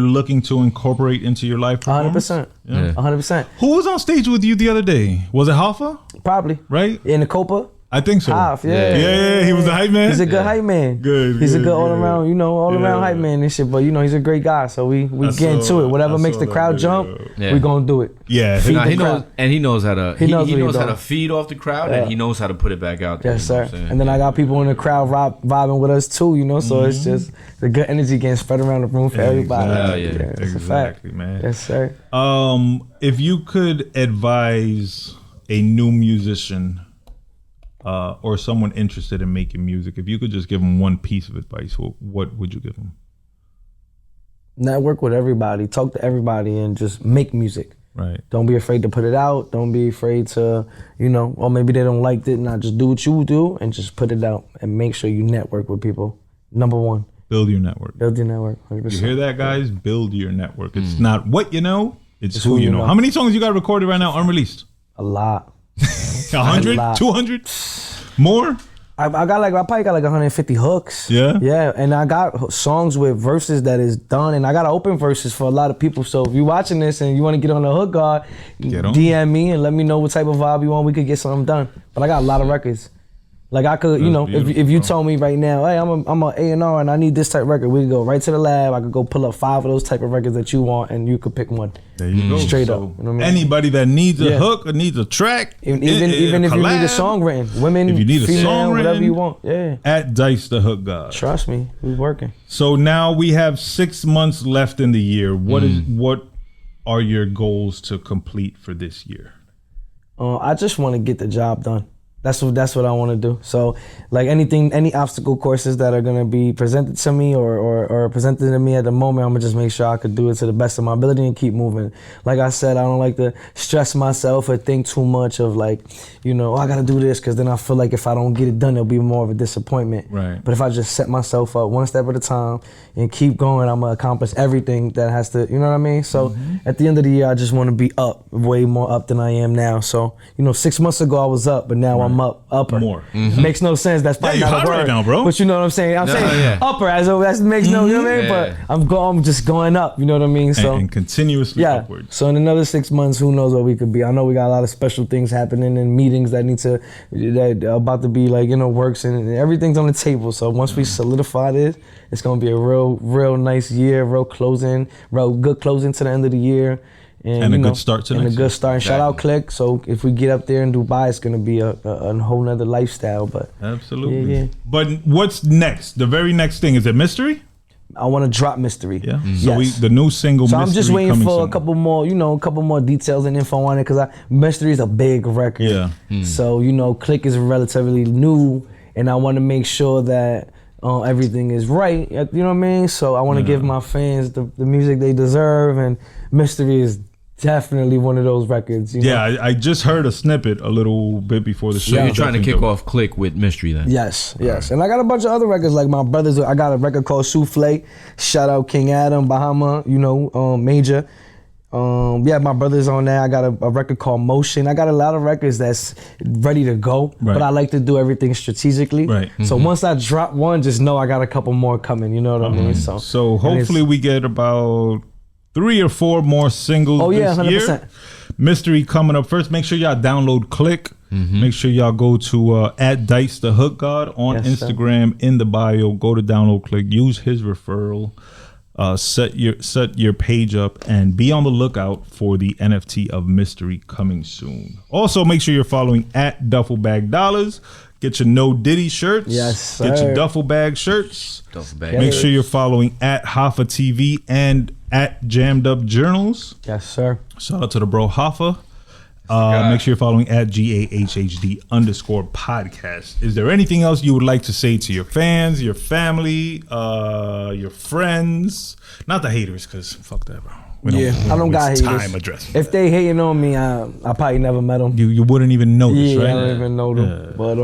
Speaker 1: looking to incorporate into your life?
Speaker 2: 100%?
Speaker 5: Yeah.
Speaker 2: 100%.
Speaker 1: Who was on stage with you the other day? Was it Hoffa?
Speaker 2: Probably.
Speaker 1: Right?
Speaker 2: In the Copa.
Speaker 1: I think so.
Speaker 2: Hoff, yeah.
Speaker 1: Yeah, he was the hype man.
Speaker 2: He's a good hype man.
Speaker 1: Good,
Speaker 2: He's a
Speaker 1: good,
Speaker 2: good all
Speaker 1: good.
Speaker 2: around, all around
Speaker 1: Yeah.
Speaker 2: hype man and shit. But he's a great guy. So we get into
Speaker 1: saw-
Speaker 2: it. Whatever
Speaker 1: I
Speaker 2: makes
Speaker 1: saw
Speaker 2: the
Speaker 1: that
Speaker 2: crowd
Speaker 1: video.
Speaker 2: jump,
Speaker 5: Yeah.
Speaker 2: we gonna do it.
Speaker 1: Yeah.
Speaker 2: Feed
Speaker 5: Nah,
Speaker 2: the
Speaker 5: he knows,
Speaker 2: crowd.
Speaker 5: and he knows how to.
Speaker 2: He knows what he
Speaker 5: knows how
Speaker 2: doing.
Speaker 5: to feed off the crowd,
Speaker 2: Yeah.
Speaker 5: and he knows how to put it back out there.
Speaker 2: Yes,
Speaker 5: you know
Speaker 2: sir.
Speaker 5: what I'm saying?
Speaker 2: And then I got people in the crowd vibing with us too, So it's just the good energy getting spread around the room for everybody.
Speaker 5: Exactly. Yeah,
Speaker 2: It's a fact.
Speaker 1: Exactly, man.
Speaker 2: Yes, sir.
Speaker 1: If you could advise a new musician or someone interested in making music, if you could just give them one piece of advice, what would you give them?
Speaker 2: Network with everybody. Talk to everybody and just make music.
Speaker 1: Right.
Speaker 2: Don't be afraid to put it out. Don't be afraid to, or maybe they don't like it. Not just do what you do and just put it out and make sure you network with people. Number one.
Speaker 1: Build your network.
Speaker 2: Build your network. 100%.
Speaker 1: You hear that, guys? Build your network. It's not what you know, it's who you know. How many songs you got recorded right now unreleased?
Speaker 2: A lot.
Speaker 1: 100? 200? More?
Speaker 2: I probably got like 150 hooks.
Speaker 1: Yeah?
Speaker 2: Yeah, and I got songs with verses that is done, and I got open verses for a lot of people. So if you're watching this and you want to get on the hook guard, DM me and let me know what type of vibe you want. We could get something done. But I got a lot of records. Like I could, if you told me right now, hey, I'm a A&R and I need this type of record, we could go right to the lab. I could go pull up 5 of those type of records that you want, and you could pick one.
Speaker 1: There you go.
Speaker 2: Straight
Speaker 1: so
Speaker 2: up. You know what I mean?
Speaker 1: Anybody that needs a hook or needs a track,
Speaker 2: even if you need a song written, women,
Speaker 1: if you need
Speaker 2: female,
Speaker 1: a song written,
Speaker 2: whatever you want. Yeah.
Speaker 1: At Dice the Hook God.
Speaker 2: Trust me, we working.
Speaker 1: So now we have 6 months left in the year. What are your goals to complete for this year?
Speaker 2: I just want to get the job done. That's what I want to do. So, like any obstacle courses that are gonna be presented to me or presented to me at the moment, I'm gonna just make sure I could do it to the best of my ability and keep moving. Like I said, I don't like to stress myself or think too much of like, I gotta do this, because then I feel like if I don't get it done, it'll be more of a disappointment.
Speaker 1: Right.
Speaker 2: But if I just set myself up one step at a time and keep going, I'm gonna accomplish everything that has to. You know what I mean? So at the end of the year, I just want to be up, way more up than I am now. So 6 months ago I was up, but now I'm upper.
Speaker 1: More.
Speaker 2: Makes no sense. That's probably
Speaker 1: you're
Speaker 2: not
Speaker 1: hot
Speaker 2: a word
Speaker 1: right now, bro.
Speaker 2: But you know what I'm saying? I'm saying upper as though that makes no, you know what I mean?
Speaker 5: Yeah.
Speaker 2: But I'm just going up, you know what I mean? So
Speaker 1: and continuously upwards.
Speaker 2: So in another 6 months, who knows what we could be? I know we got a lot of special things happening and meetings that are about to be works, and everything's on the table. So once we solidify this, it's gonna be a real nice year, real good closing to the end of the year.
Speaker 1: And a good start to next
Speaker 2: year. And shout out KLIK. So if we get up there in Dubai, it's gonna be a whole nother lifestyle. But
Speaker 1: absolutely.
Speaker 2: Yeah.
Speaker 1: But what's next? The very next thing, is it Mystery?
Speaker 2: I want to drop Mystery.
Speaker 1: Yeah. So the new single.
Speaker 2: So
Speaker 1: Mystery,
Speaker 2: I'm just waiting for
Speaker 1: soon.
Speaker 2: a couple more details and info on it, because Mystery is a big record.
Speaker 1: Yeah.
Speaker 2: So KLIK is relatively new, and I want to make sure that everything is right. You know what I mean? So I want to give my fans the music they deserve, and Mystery is definitely one of those records.
Speaker 1: Yeah, I just heard a snippet a little bit before the show.
Speaker 5: So you're trying to kick off KLIK with Mystery then?
Speaker 2: Yes. Right. And I got a bunch of other records, like my brothers. I got a record called Souffle. Shout out King Adam, Bahama, Major. My brother's on there. I got a record called Motion. I got a lot of records that's ready to go, but I like to do everything strategically.
Speaker 1: Right.
Speaker 2: So once I drop one, just know I got a couple more coming. You know what I mean?
Speaker 1: So hopefully we get about 3 or 4 more singles this
Speaker 2: 100%.
Speaker 1: year. Mystery coming up first. Make sure y'all download KLIK. Make sure y'all go to at Dice the Hook God on Instagram, in the bio. Go to download KLIK. Use his referral. Set your page up and be on the lookout for the NFT of Mystery coming soon. Also, make sure you're following at Duffel Bag Dollars. Get your No Diddy shirts.
Speaker 2: Yes, sir.
Speaker 1: Get your Duffel Bag shirts.
Speaker 5: Duffel Bag.
Speaker 1: Make sure you're following at Hoffa TV and at Jammed Up Journals.
Speaker 2: Yes, sir.
Speaker 1: Shout out to the bro Hoffa. Make sure you're folling at GAHHD_podcast. Is there anything else you would like to say to your fans, your family, your friends? Not the haters, because fuck that, bro.
Speaker 2: I don't got haters.
Speaker 1: Time addressing.
Speaker 2: If they hating on me, I probably never met them.
Speaker 1: You wouldn't even notice, right?
Speaker 2: I don't even know them. But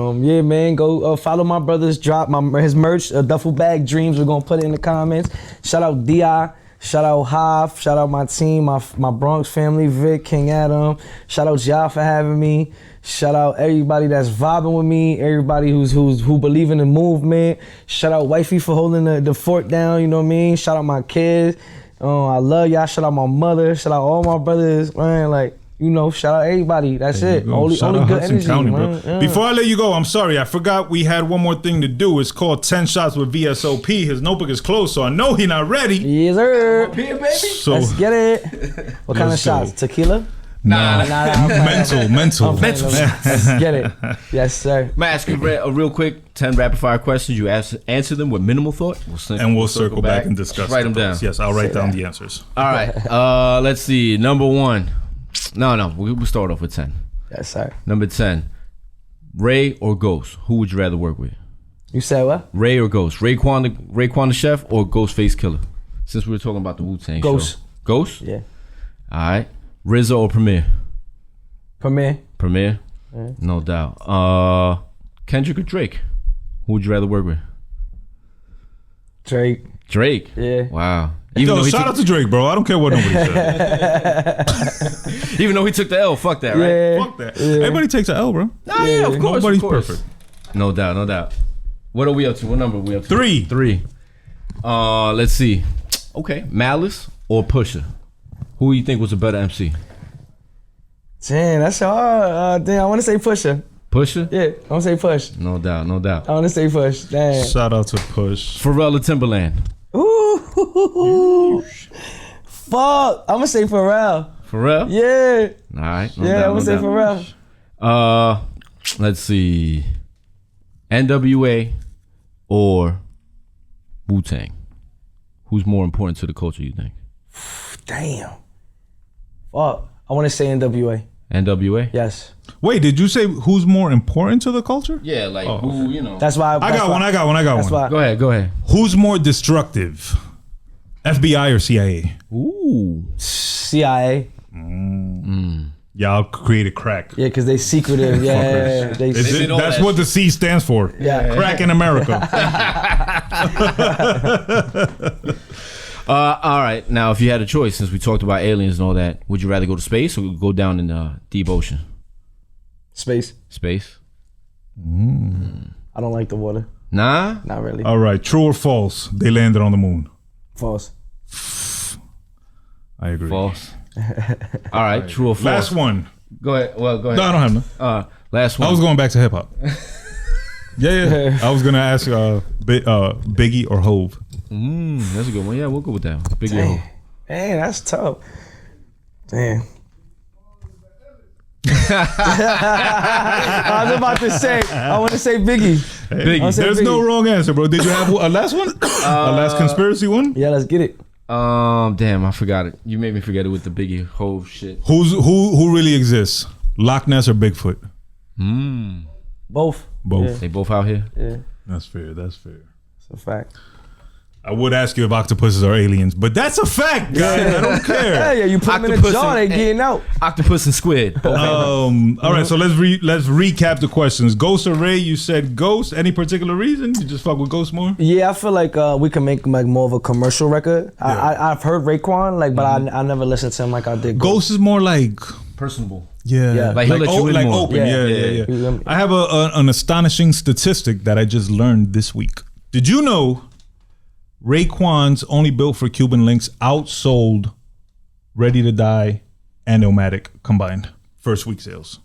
Speaker 2: man, go follow my brother's drop. His merch, Duffel Bag Dreams. We're gonna put it in the comments. Shout out Di. Shout out Hoff. Shout out my team, my Bronx family, Vic, King Adam. Shout out Ja for having me. Shout out everybody that's vibing with me. Everybody who believe in the movement. Shout out Wifey for holding the fort down. You know what I mean? Shout out my kids. I love y'all. Shout out my mother. Shout out all my brothers. Man, shout out everybody. That's it. Only good energy,
Speaker 1: County,
Speaker 2: man.
Speaker 1: Bro. Before I let you go, I'm sorry. I forgot we had one more thing to do. It's called 10 Shots with VSOP. His notebook is closed, so I know he's not ready.
Speaker 2: Yes, sir.
Speaker 5: Here, baby.
Speaker 1: So,
Speaker 2: let's get it. What kind of shots? Tequila?
Speaker 5: Nah.
Speaker 1: Mental.
Speaker 2: Let's get it. Yes, sir.
Speaker 5: I'm gonna ask you a real quick 10 rapid fire questions. You answer them with minimal thought.
Speaker 1: We'll circle back and discuss.
Speaker 5: Write them down.
Speaker 1: Yes, I'll write down the answers.
Speaker 5: All right. Let's see. Number 1. No. We'll start off with 10.
Speaker 2: Yes, sir.
Speaker 5: Number 10. Ray or Ghost? Who would you rather work with?
Speaker 2: You said what?
Speaker 5: Ray or Ghost? Raekwon the Chef or Ghostface Killer? Since we were talking about the Wu-Tang
Speaker 2: Ghost.
Speaker 5: show. Ghost?
Speaker 2: Yeah.
Speaker 5: All right. RZA or Premier?
Speaker 2: Premier.
Speaker 5: Right. No doubt. Kendrick or Drake? Who would you rather work with?
Speaker 2: Drake.
Speaker 5: Drake.
Speaker 2: Yeah.
Speaker 5: Wow.
Speaker 1: Yo, shout out to Drake, bro. I don't care what nobody said.
Speaker 5: Even though he took the L, fuck that, right?
Speaker 2: Yeah.
Speaker 1: Fuck that. Everybody takes an L, bro.
Speaker 5: Nah, yeah, of course.
Speaker 1: Nobody's
Speaker 5: of course.
Speaker 1: perfect.
Speaker 5: No doubt, no doubt. What are we up to? What number are we up to?
Speaker 1: 3.
Speaker 5: 3. Let's see. Okay, Malice or Pusha? Who you think was a better MC?
Speaker 2: Damn, that's hard. Damn, I want to say Pusha.
Speaker 5: Pusha?
Speaker 2: Yeah, I want to say Push.
Speaker 5: No doubt, no doubt.
Speaker 2: I want to say Push. Damn.
Speaker 1: Shout out to Push.
Speaker 5: Pharrell or Timberland?
Speaker 2: Ooh. Fuck. I'm going to say Pharrell.
Speaker 5: Pharrell?
Speaker 2: Yeah.
Speaker 5: All right. No
Speaker 2: Yeah,
Speaker 5: doubt,
Speaker 2: I'm going to say
Speaker 5: doubt.
Speaker 2: Pharrell.
Speaker 5: Let's see. NWA or Wu-Tang? Who's more important to the culture, you think?
Speaker 2: Damn. Fuck. I want to say NWA.
Speaker 5: NWA?
Speaker 2: Yes.
Speaker 1: Wait, did you say who's more important to the culture?
Speaker 5: Yeah, like who, you know.
Speaker 2: That's why.
Speaker 1: I got one.
Speaker 2: That's why.
Speaker 5: Go ahead.
Speaker 1: Who's more destructive? FBI or CIA?
Speaker 5: Ooh.
Speaker 2: CIA.
Speaker 1: Y'all created crack.
Speaker 2: Yeah, because they secretive. Yeah.
Speaker 1: That's what the C stands for.
Speaker 2: Yeah.
Speaker 1: Crack in America.
Speaker 5: All right. Now, if you had a choice, since we talked about aliens and all that, would you rather go to space or go down in the deep ocean?
Speaker 2: Space.
Speaker 5: Space?
Speaker 2: I don't like the water.
Speaker 5: Nah?
Speaker 2: Not really.
Speaker 1: All right. True or false? They landed on the moon.
Speaker 2: False.
Speaker 1: I agree.
Speaker 5: False. All right. True or false?
Speaker 1: Last one.
Speaker 5: Go ahead. Well, go ahead.
Speaker 1: No, I don't have none.
Speaker 5: Last one.
Speaker 1: I was going back to hip hop. Yeah. I was gonna ask Biggie or Hove.
Speaker 5: That's a good one. Yeah, we'll go with that. Biggie or Hov.
Speaker 2: Damn, that's tough. Damn. I was about to say, I want to say Biggie.
Speaker 5: Biggie.
Speaker 1: There's no wrong answer, bro. Did you have a last one? A last conspiracy one?
Speaker 2: Yeah, let's get it.
Speaker 5: Damn, I forgot it. You made me forget it with the Biggie Hov shit.
Speaker 1: Who really exists? Loch Ness or Bigfoot?
Speaker 2: Both.
Speaker 1: Both.
Speaker 2: Yeah.
Speaker 5: They both out here?
Speaker 2: Yeah,
Speaker 1: That's fair.
Speaker 2: it's a fact.
Speaker 1: I would ask you if octopuses are aliens, but that's a fact, guys. I don't care.
Speaker 2: Yeah, you put them in a
Speaker 5: Octopus
Speaker 2: jar, they
Speaker 5: and-
Speaker 2: getting out.
Speaker 5: Octopus and squid.
Speaker 1: All right, so let's recap the questions. Ghost or Ray? You said Ghost. Any particular reason? You just fuck with Ghost more?
Speaker 2: Yeah, I feel like we can make like more of a commercial record. I've heard Raekwon, but I never listened to him like I did
Speaker 1: Ghost is more like
Speaker 5: Personable.
Speaker 1: yeah,
Speaker 5: Like, he'll let you in more.
Speaker 1: open.
Speaker 2: Yeah.
Speaker 1: Yeah. I have an astonishing statistic that I just learned this week. Did you know Raekwon's Only Built for Cuban Links outsold Ready to Die and Illmatic combined first week sales?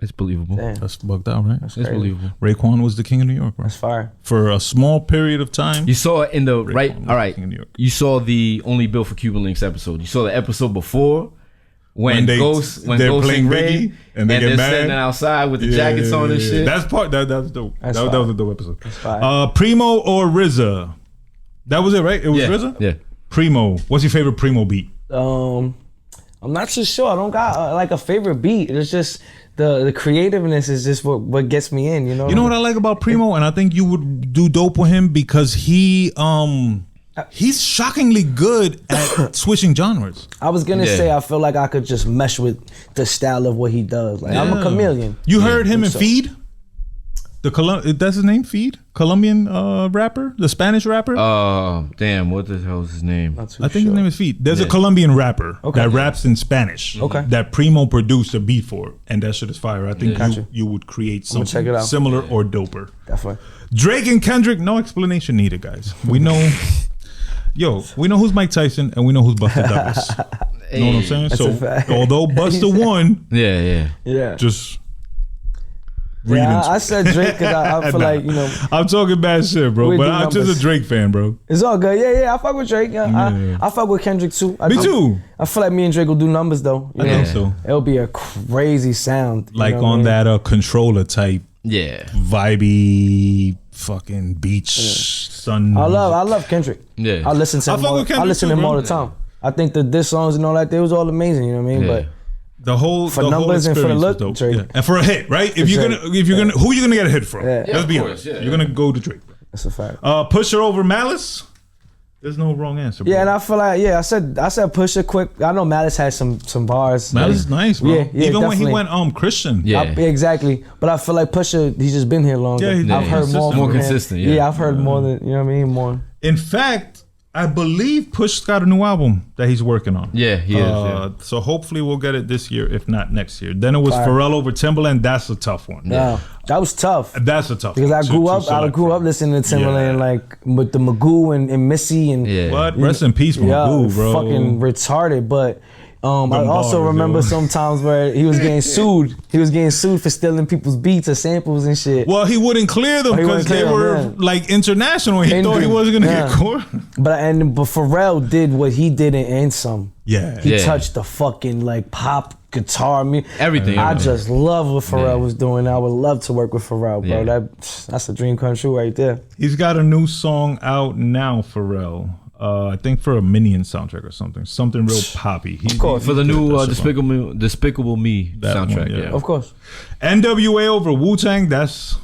Speaker 5: It's believable.
Speaker 2: Damn.
Speaker 1: That's bugged out, right?
Speaker 5: It's believable.
Speaker 1: Raekwon was the king of New York, bro.
Speaker 2: That's fire.
Speaker 1: For a small period of time.
Speaker 5: You saw it in the right.
Speaker 1: was
Speaker 5: All right.
Speaker 1: king of New York.
Speaker 5: You saw the Only Built for Cuban Links episode. You saw the episode before when
Speaker 1: they're
Speaker 5: Ghost
Speaker 1: playing
Speaker 5: and Ray
Speaker 1: Biggie and they get
Speaker 5: they're
Speaker 1: mad.
Speaker 5: standing outside with the jackets on and shit.
Speaker 1: That was dope. That was a dope episode.
Speaker 2: That's fire.
Speaker 1: Primo or RZA? That was it, right? It was RZA?
Speaker 5: Yeah.
Speaker 1: Primo. What's your favorite Primo beat?
Speaker 2: I'm not too sure. I don't got like a favorite beat. It's just the creativeness is just what gets me in. You know.
Speaker 1: You know what I like about Primo, and I think you would do dope with him because he's shockingly good at switching genres.
Speaker 2: I was gonna say I feel like I could just mesh with the style of what he does. Like I'm a chameleon.
Speaker 1: You heard him in
Speaker 2: so.
Speaker 1: Feed? That's his name, Feed? Colombian rapper? The Spanish rapper?
Speaker 5: Damn, what the hell is his name?
Speaker 2: Not too
Speaker 1: I think
Speaker 2: sure.
Speaker 1: his name is Feed. There's a Colombian rapper
Speaker 2: Okay.
Speaker 1: that raps in Spanish.
Speaker 2: Okay.
Speaker 1: That Primo produced a beat for, and that shit is fire. I think you would create
Speaker 2: check it
Speaker 1: something
Speaker 2: out.
Speaker 1: similar or doper.
Speaker 2: Definitely.
Speaker 1: Drake and Kendrick, no explanation needed, guys. We know, we know who's Mike Tyson and we know who's Buster Douglas. You know what I'm saying?
Speaker 2: That's a fact.
Speaker 1: Although Buster won,
Speaker 5: Yeah.
Speaker 1: just
Speaker 2: Yeah, I said Drake because I feel like
Speaker 1: I'm talking bad shit, bro.
Speaker 2: We
Speaker 1: But
Speaker 2: do
Speaker 1: I'm just
Speaker 2: numbers.
Speaker 1: a Drake fan, bro.
Speaker 2: it's all good. Yeah, I fuck with Drake. Yeah. I fuck with Kendrick too.
Speaker 1: Me too.
Speaker 2: I feel like me and Drake will do numbers though. You
Speaker 1: I
Speaker 2: know?
Speaker 1: think so.
Speaker 2: It'll be a crazy sound. you
Speaker 1: Like
Speaker 2: know what I
Speaker 1: on
Speaker 2: mean?
Speaker 1: that controller type,
Speaker 5: Yeah.
Speaker 1: vibey, fucking beach, sun.
Speaker 2: I love Kendrick.
Speaker 5: Yeah.
Speaker 2: I listen to
Speaker 1: I
Speaker 2: him.
Speaker 1: fuck with Kendrick
Speaker 2: I listen to
Speaker 1: too,
Speaker 2: him all
Speaker 1: bro.
Speaker 2: the time. I think the diss songs and all that, they was all amazing. You know what I mean?
Speaker 5: Yeah.
Speaker 2: But
Speaker 1: The whole
Speaker 2: For
Speaker 1: the
Speaker 2: numbers
Speaker 1: whole
Speaker 2: and for the
Speaker 1: experience
Speaker 2: look,
Speaker 1: was dope.
Speaker 2: Drake.
Speaker 1: Yeah. And for a hit, right? If you're
Speaker 2: Drake.
Speaker 1: gonna who you gonna get a hit from?
Speaker 2: Yeah.
Speaker 1: Let's be
Speaker 5: of
Speaker 1: honest.
Speaker 5: course, yeah.
Speaker 1: You're gonna go to Drake.
Speaker 2: that's a fact.
Speaker 1: Pusher over Malice. There's no wrong answer, bro.
Speaker 2: Yeah, and I feel like I said Pusha quick. I know Malice had some bars.
Speaker 1: Malice is nice, bro.
Speaker 2: Yeah,
Speaker 1: Even when he
Speaker 2: definitely.
Speaker 1: went Christian.
Speaker 5: Yeah.
Speaker 2: Exactly. But I feel like Pusha, he's just been here longer.
Speaker 1: Yeah,
Speaker 2: I've heard more.
Speaker 5: more
Speaker 2: from him.
Speaker 5: consistent. Yeah,
Speaker 2: I've heard more than, you know what I mean? More.
Speaker 1: In fact, I believe Push's got a new album that he's working on.
Speaker 5: Yeah, he is. Yeah.
Speaker 1: So hopefully we'll get it this year, if not next year. Then it was
Speaker 2: Fire.
Speaker 1: Pharrell over Timbaland. That's a tough one.
Speaker 2: Yeah. That was tough.
Speaker 1: That's a tough
Speaker 2: Because
Speaker 1: one.
Speaker 2: I grew up listening to Timbaland, like with the Magoo and Missy and
Speaker 5: Yeah.
Speaker 1: What? Rest in peace, Magoo, bro.
Speaker 2: fucking retarded. But I also
Speaker 1: bars,
Speaker 2: remember
Speaker 1: yo.
Speaker 2: sometimes where he was getting sued. He was getting sued for stealing people's beats or samples and shit.
Speaker 1: Well, he wouldn't clear them
Speaker 2: Oh, he
Speaker 1: because
Speaker 2: wouldn't
Speaker 1: they
Speaker 2: clear
Speaker 1: were
Speaker 2: them, yeah.
Speaker 1: like international. He thought he
Speaker 2: Indian,
Speaker 1: wasn't gonna
Speaker 2: yeah.
Speaker 1: get caught.
Speaker 2: But Pharrell did what he did and some.
Speaker 1: Yeah.
Speaker 2: He
Speaker 5: Yeah.
Speaker 2: touched the fucking like pop guitar music.
Speaker 5: Everything.
Speaker 2: I
Speaker 5: everything.
Speaker 2: just love what Pharrell was doing. I would love to work with Pharrell, bro.
Speaker 5: Yeah.
Speaker 2: That's a dream come true right there.
Speaker 1: He's got a new song out now, Pharrell. I think for a Minion soundtrack or something real poppy. Of
Speaker 2: course.
Speaker 5: for the new
Speaker 1: That's
Speaker 5: Despicable Me
Speaker 1: That one,
Speaker 5: soundtrack.
Speaker 1: yeah.
Speaker 5: Yeah.
Speaker 2: Of course.
Speaker 1: NWA over Wu-Tang. That's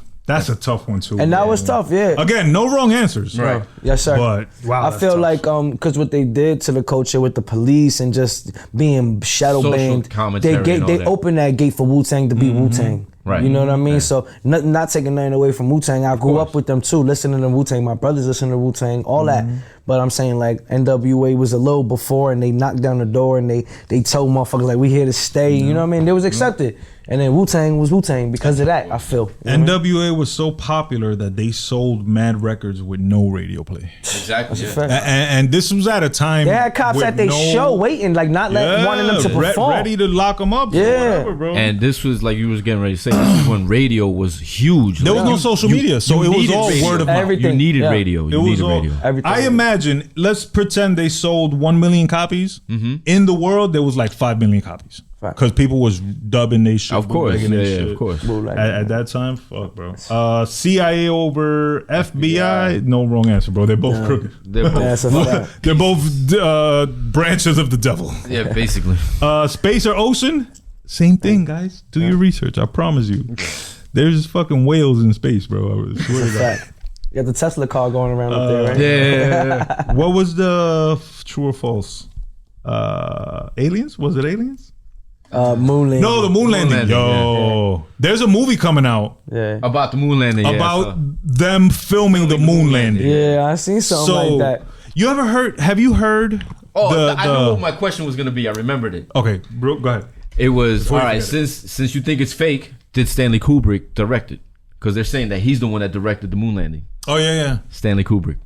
Speaker 1: a tough one too.
Speaker 2: And that
Speaker 1: bro.
Speaker 2: was tough, yeah.
Speaker 1: Again, no wrong answers.
Speaker 5: Right.
Speaker 2: Yes, sir.
Speaker 1: But wow,
Speaker 2: I
Speaker 1: that's
Speaker 2: feel
Speaker 1: tough.
Speaker 2: like because what they did to the culture with the police and just being shadow
Speaker 5: Social
Speaker 2: banned,
Speaker 5: commentary and all
Speaker 2: they
Speaker 5: that.
Speaker 2: opened that gate for Wu-Tang to be Wu-Tang.
Speaker 5: Right.
Speaker 2: You know what I mean? So not taking nothing away from Wu-Tang. I grew up with them too, listening to Wu-Tang. My brothers listen to Wu-Tang, all that. But I'm saying like NWA was a little before and they knocked down the door and they told motherfuckers like we here to stay. You know what I mean? They was accepted. And then Wu-Tang was Wu-Tang because of that, I feel. You know what I mean?
Speaker 1: NWA was so popular that they sold mad records with no radio play.
Speaker 5: Exactly.
Speaker 2: That's a
Speaker 5: Yeah.
Speaker 2: fact.
Speaker 1: And this was at a time
Speaker 2: They had cops
Speaker 1: with
Speaker 2: at their
Speaker 1: no-
Speaker 2: show waiting, like not wanting them to perform.
Speaker 1: ready to lock them up.
Speaker 2: Yeah.
Speaker 1: Whatever, bro.
Speaker 5: And this was like you was getting ready to say. This was when radio was huge.
Speaker 1: there was
Speaker 5: Like,
Speaker 1: no social media, so it was
Speaker 5: needed
Speaker 1: all
Speaker 5: radio.
Speaker 1: word of mouth.
Speaker 2: Everything.
Speaker 5: You needed
Speaker 2: Yeah.
Speaker 5: radio.
Speaker 1: It
Speaker 5: You
Speaker 1: was
Speaker 5: needed
Speaker 1: all,
Speaker 5: radio.
Speaker 2: Everything.
Speaker 1: I imagine, let's pretend they sold 1 million copies. In the world, there was like 5 million copies.
Speaker 2: Fact.
Speaker 1: Because people was dubbing they shit.
Speaker 5: Of course.
Speaker 1: bootlegging they
Speaker 5: Yeah,
Speaker 1: shit.
Speaker 5: of course.
Speaker 1: At that time, fuck, bro. CIA over FBI, no wrong answer, bro. They're both crooked.
Speaker 5: They're both-
Speaker 2: That's a fact.
Speaker 1: They're both branches of the devil.
Speaker 5: yeah, basically.
Speaker 1: Space or ocean, same thing, guys. Do your research. I promise you. There's fucking whales in space, bro. I swear to God.
Speaker 2: Fact. You got the Tesla car going around up there, right?
Speaker 5: Yeah.
Speaker 1: What was the true or false? Aliens? Was it aliens?
Speaker 2: Moon landing.
Speaker 1: No, the moon landing.
Speaker 5: landing,
Speaker 1: Yo, there's a movie coming out
Speaker 2: Yeah.
Speaker 5: About the moon landing. Yeah,
Speaker 1: about
Speaker 5: so-
Speaker 1: them filming the moon landing.
Speaker 2: Yeah, I seen something
Speaker 1: So,
Speaker 2: like that.
Speaker 1: you ever heard? Have you heard?
Speaker 5: Oh, I know what my question was gonna be. I remembered it.
Speaker 1: Okay, bro, go ahead.
Speaker 5: It was
Speaker 1: Before
Speaker 5: all
Speaker 1: you
Speaker 5: right.
Speaker 1: forget
Speaker 5: Since you think it's fake, did Stanley Kubrick direct it? Because they're saying that he's the one that directed the moon landing.
Speaker 1: Oh yeah.
Speaker 5: Stanley Kubrick.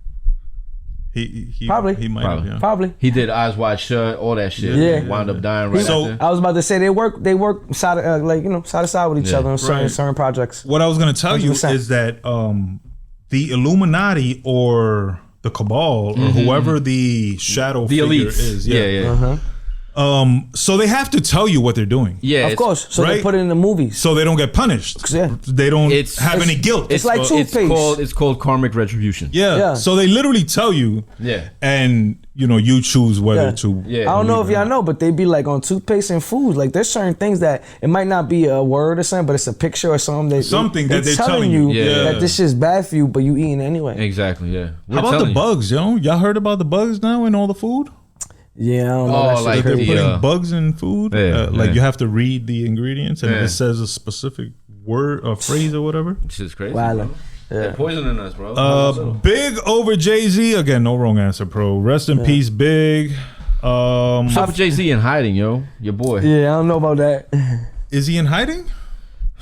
Speaker 1: He
Speaker 2: Probably.
Speaker 1: he might
Speaker 5: Probably.
Speaker 1: have. Yeah.
Speaker 2: Probably.
Speaker 5: He did Eyes Wide Shut, all that shit.
Speaker 2: Yeah.
Speaker 5: Wound up dying right
Speaker 1: So-
Speaker 5: after.
Speaker 2: I was about to say they work side to side with each
Speaker 5: Yeah.
Speaker 2: other on
Speaker 1: Right.
Speaker 2: certain projects.
Speaker 1: What I was gonna tell you
Speaker 2: 100%.
Speaker 1: is that the Illuminati or the Cabal or whoever the shadow
Speaker 5: The
Speaker 1: figure
Speaker 5: elites.
Speaker 1: is,
Speaker 5: Yeah.
Speaker 1: so they have to tell you what they're doing,
Speaker 5: Yeah.
Speaker 2: Of course. So they
Speaker 1: right.
Speaker 2: put it in the movies.
Speaker 1: so they don't get punished.
Speaker 2: Yeah.
Speaker 1: They don't
Speaker 5: It's-
Speaker 1: have any guilt.
Speaker 2: It's like toothpaste.
Speaker 5: It's called karmic retribution.
Speaker 1: yeah. So they literally tell you,
Speaker 5: Yeah.
Speaker 1: and you choose whether
Speaker 2: Yeah.
Speaker 1: to.
Speaker 5: Yeah.
Speaker 2: I don't know if y'all know, but they be like on toothpaste and food. Like there's certain things that it might not be a word or something, but it's a picture or something.
Speaker 1: Something that they're
Speaker 2: telling
Speaker 1: telling you.
Speaker 5: Yeah.
Speaker 2: that this shit's bad for you, but you eating anyway.
Speaker 5: Exactly. Yeah. We're
Speaker 1: How about the
Speaker 5: telling you.
Speaker 1: bugs, yo? Y'all heard about the bugs now in all the food?
Speaker 2: Yeah, I don't know.
Speaker 5: Oh,
Speaker 2: that shit
Speaker 5: like
Speaker 1: They're
Speaker 2: crazy.
Speaker 1: putting
Speaker 5: the,
Speaker 1: bugs in food.
Speaker 5: Yeah,
Speaker 1: Like
Speaker 5: yeah.
Speaker 1: you have to read the ingredients, and
Speaker 5: Yeah.
Speaker 1: it says a specific word or phrase or whatever.
Speaker 5: Shit's crazy.
Speaker 2: Wow.
Speaker 5: Bro. They're poisoning us, bro.
Speaker 1: Big over Jay-Z. Again, no wrong answer, bro. Rest in peace, Big.
Speaker 5: What's up with Jay-Z in hiding, yo? Your boy.
Speaker 2: Yeah, I don't know about that.
Speaker 1: Is he in hiding?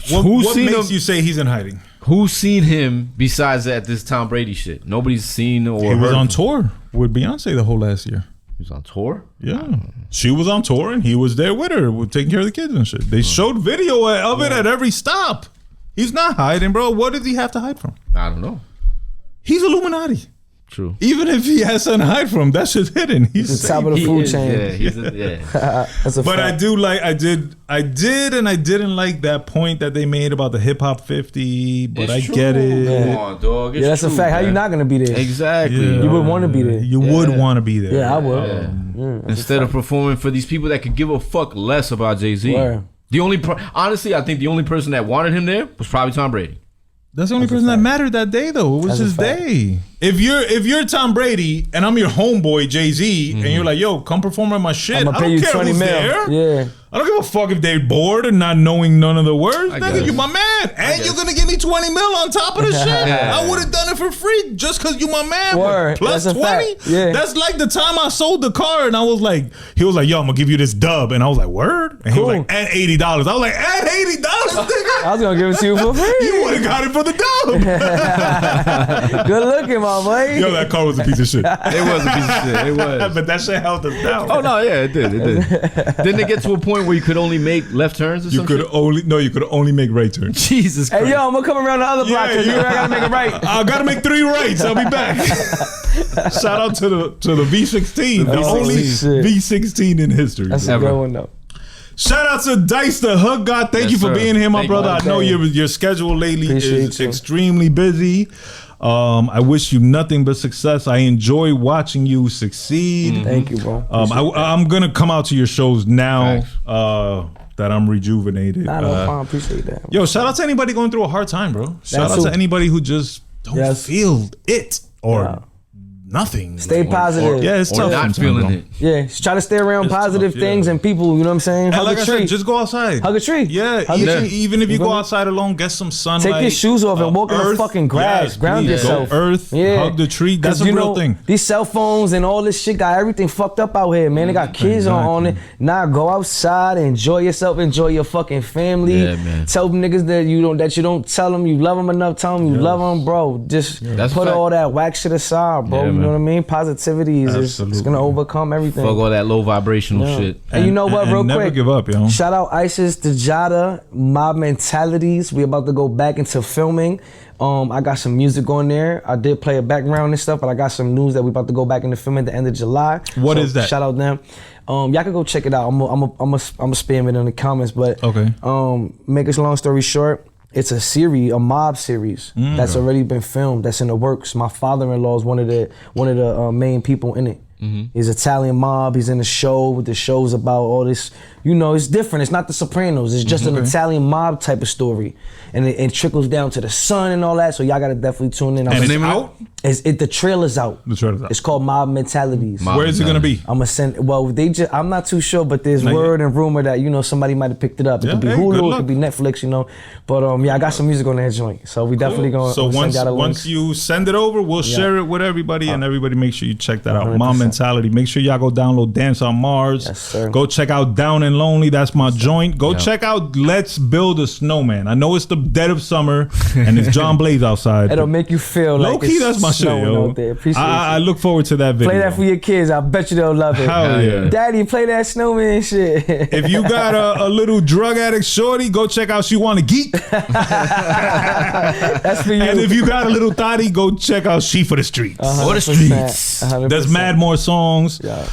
Speaker 1: What
Speaker 5: Who's seen
Speaker 1: makes
Speaker 5: him?
Speaker 1: you say he's in hiding?
Speaker 5: Who's seen him besides that this Tom Brady shit? Nobody's seen or
Speaker 1: He
Speaker 5: heard
Speaker 1: was
Speaker 5: of
Speaker 1: on
Speaker 5: him.
Speaker 1: tour with Beyonce the whole last year.
Speaker 5: He was on tour?
Speaker 1: Yeah. She was on tour and he was there with her, taking care of the kids and shit. They showed video of it at every stop. He's not hiding, bro. What does he have to hide from?
Speaker 5: I don't know.
Speaker 1: He's Illuminati.
Speaker 5: True.
Speaker 1: Even if he has something to hide from, that shit's hidden. He's
Speaker 2: The
Speaker 1: safe.
Speaker 2: top of the
Speaker 5: He
Speaker 2: food
Speaker 5: is,
Speaker 2: chain.
Speaker 5: Yeah, he's yeah.
Speaker 2: That's a
Speaker 1: But I
Speaker 2: fact.
Speaker 1: do like I did and I didn't like that point that they made about the hip hop 50, but I
Speaker 5: It's true.
Speaker 1: get it.
Speaker 5: Come on, dog. It's
Speaker 2: Yeah, that's a
Speaker 5: true,
Speaker 2: fact. How you
Speaker 5: man.
Speaker 2: not gonna be there?
Speaker 5: Exactly.
Speaker 1: Yeah.
Speaker 2: You would want to be there.
Speaker 1: You would want to be there.
Speaker 2: Yeah, I would.
Speaker 5: Yeah. Instead of performing for these people that could give a fuck less about Jay-Z.
Speaker 2: Word.
Speaker 5: The only honestly, I think the only person that wanted him there was probably Tom Brady.
Speaker 1: That's the only person that mattered that day, though. It was
Speaker 2: That's a
Speaker 1: his
Speaker 2: fact.
Speaker 1: day. If you're Tom Brady and I'm your homeboy Jay-Z and you're like, yo, come perform at my shit, I
Speaker 2: I'ma pay
Speaker 1: don't
Speaker 2: you
Speaker 1: care
Speaker 2: 20
Speaker 1: who's
Speaker 2: mil.
Speaker 1: there.
Speaker 2: Yeah.
Speaker 1: I don't give a fuck if they're bored and not knowing none of the words. Nigga,
Speaker 5: guess.
Speaker 1: you my man. And you're gonna give me 20 mil on top of the shit. I would have done it for free just cause you my man.
Speaker 2: Word.
Speaker 1: Plus
Speaker 2: That's a
Speaker 1: 20?
Speaker 2: fact. Yeah.
Speaker 1: That's like the time I sold the car and I was like, he was like, yo, I'm gonna give you this dub. And I was like, word? And he was like, at $80. I was like, at $80, nigga?
Speaker 2: I was gonna give it to you for free.
Speaker 1: You would have got it for the dub.
Speaker 2: Good looking, my boy.
Speaker 1: Yo, that car was a piece of shit.
Speaker 5: It was a piece of shit. It was.
Speaker 1: But that shit held us down.
Speaker 5: Oh no, yeah, it did. Didn't it get to a point where you could only make left turns or
Speaker 1: You
Speaker 5: something?
Speaker 1: could only make right turns.
Speaker 5: Jesus Christ.
Speaker 2: Hey, yo, I'm gonna come around the other block because I gotta make it right.
Speaker 1: I gotta make 3 rights. I'll be back. Shout out to the V16, the only
Speaker 2: shit.
Speaker 1: V16 in history.
Speaker 2: That's a good one, though.
Speaker 1: Shout out to Dice the Hook God. Thank you for
Speaker 5: sir.
Speaker 1: being here, my
Speaker 5: Thank
Speaker 1: brother.
Speaker 5: you.
Speaker 1: I know your schedule lately
Speaker 2: Appreciate
Speaker 1: is
Speaker 2: you.
Speaker 1: extremely busy. I wish you nothing but success. I enjoy watching you succeed.
Speaker 2: Thank you, bro.
Speaker 1: I'm gonna come out to your shows now.
Speaker 5: Thanks.
Speaker 1: That I'm rejuvenated.
Speaker 2: Nah, no problem. Appreciate that.
Speaker 1: Yo, shout out to anybody going through a hard time, bro. Shout out
Speaker 2: too.
Speaker 1: to anybody who just don't
Speaker 2: Yes.
Speaker 1: feel it or
Speaker 2: Yeah.
Speaker 1: nothing.
Speaker 2: Stay positive.
Speaker 1: Yeah, it's
Speaker 5: Or
Speaker 1: tough.
Speaker 5: not
Speaker 1: sometimes,
Speaker 5: feeling
Speaker 1: bro.
Speaker 5: it.
Speaker 2: Yeah, just try to stay around
Speaker 1: It's
Speaker 2: positive
Speaker 1: tough, yeah.
Speaker 2: things and people, you know what I'm saying?
Speaker 1: And
Speaker 2: Hug
Speaker 1: like
Speaker 2: a
Speaker 1: I
Speaker 2: tree.
Speaker 1: said, just go outside.
Speaker 2: Hug a tree.
Speaker 1: Yeah,
Speaker 2: Hug a tree.
Speaker 1: even if you
Speaker 2: feel
Speaker 1: go
Speaker 2: me?
Speaker 1: outside alone, get some sunlight.
Speaker 2: Take your shoes off and walk in the
Speaker 1: earth.
Speaker 2: fucking grass.
Speaker 1: Yes,
Speaker 2: Ground
Speaker 1: please.
Speaker 2: yourself.
Speaker 1: Go earth.
Speaker 2: Yeah.
Speaker 1: Hug the tree. That's
Speaker 2: 'Cause
Speaker 1: a real thing.
Speaker 2: These cell phones and all this shit got everything fucked up out here, man. They got kids on it. Nah, go outside, enjoy yourself, enjoy your fucking family.
Speaker 5: Yeah, man.
Speaker 2: Tell niggas that you don't tell them you love them enough. Tell them you love them, bro. Just
Speaker 5: That's
Speaker 2: put
Speaker 5: a fact.
Speaker 2: all that whack shit aside, bro.
Speaker 5: Yeah,
Speaker 2: you know
Speaker 5: man.
Speaker 2: what I mean? Positivity is it's
Speaker 1: Absolutely.
Speaker 2: gonna overcome everything.
Speaker 5: Fuck all that low vibrational shit.
Speaker 2: And you know what, real
Speaker 1: never
Speaker 2: quick,
Speaker 1: give up, yo.
Speaker 2: shout out Isis, Dejada, Mob Mentalities. We about to go back into filming. I got some music on there. I did play a background and stuff, but I got some news that we about to go back into filming at the end of July.
Speaker 1: What is that?
Speaker 2: Shout out them. Y'all can go check it out. I'm a spam it in the comments, but
Speaker 1: Okay.
Speaker 2: Make a long story short, it's a series, a mob series that's already been filmed. That's in the works. My father-in-law is one of the main people in it. He's Italian mob. He's in the show. The show's about all this. You know, it's different. It's not The Sopranos. It's just an Italian mob type of story, and it trickles down to the son and all that. So y'all gotta definitely tune in.
Speaker 1: And it's out?
Speaker 2: The trailer's out.
Speaker 1: The trailer's out.
Speaker 2: It's called Mob Mentalities.
Speaker 1: Where is it gonna be?
Speaker 2: I'm gonna send. Well, I'm not too sure, but there's word and rumor that somebody might have picked it up. It
Speaker 1: Yeah,
Speaker 2: could be
Speaker 1: hey, good
Speaker 2: Hulu, it
Speaker 1: luck.
Speaker 2: could be Netflix, But yeah, I got some music on that joint, so we definitely gonna.
Speaker 1: So
Speaker 2: I'm gonna send y'all the
Speaker 1: once
Speaker 2: links.
Speaker 1: you send it over, we'll share it with everybody, and everybody make sure you check that out.
Speaker 2: 100%.
Speaker 1: Mom Mentality. Make sure y'all go download Dance on Mars.
Speaker 2: Yes, sir.
Speaker 1: Go check out Down and Lonely. That's my joint. Go check out Let's Build a Snowman. I know it's the dead of summer and it's John Blaze outside.
Speaker 2: It'll make you feel
Speaker 1: Low
Speaker 2: like
Speaker 1: key,
Speaker 2: it's
Speaker 1: that's my shit,
Speaker 2: snowing
Speaker 1: yo.
Speaker 2: out there. Appreciate
Speaker 1: I
Speaker 2: you.
Speaker 1: look forward to that video.
Speaker 2: Play that for your kids. I bet you they'll love it.
Speaker 1: Hell yeah.
Speaker 2: Daddy, play that snowman shit.
Speaker 1: If you got a little drug addict shorty, go check out She Wanna Geek.
Speaker 2: That's for you.
Speaker 1: And if you got a little thotty, go check out She for the Streets.
Speaker 5: Or the
Speaker 2: 100%,
Speaker 5: streets.
Speaker 2: 100%.
Speaker 1: There's mad more songs.
Speaker 2: Yeah.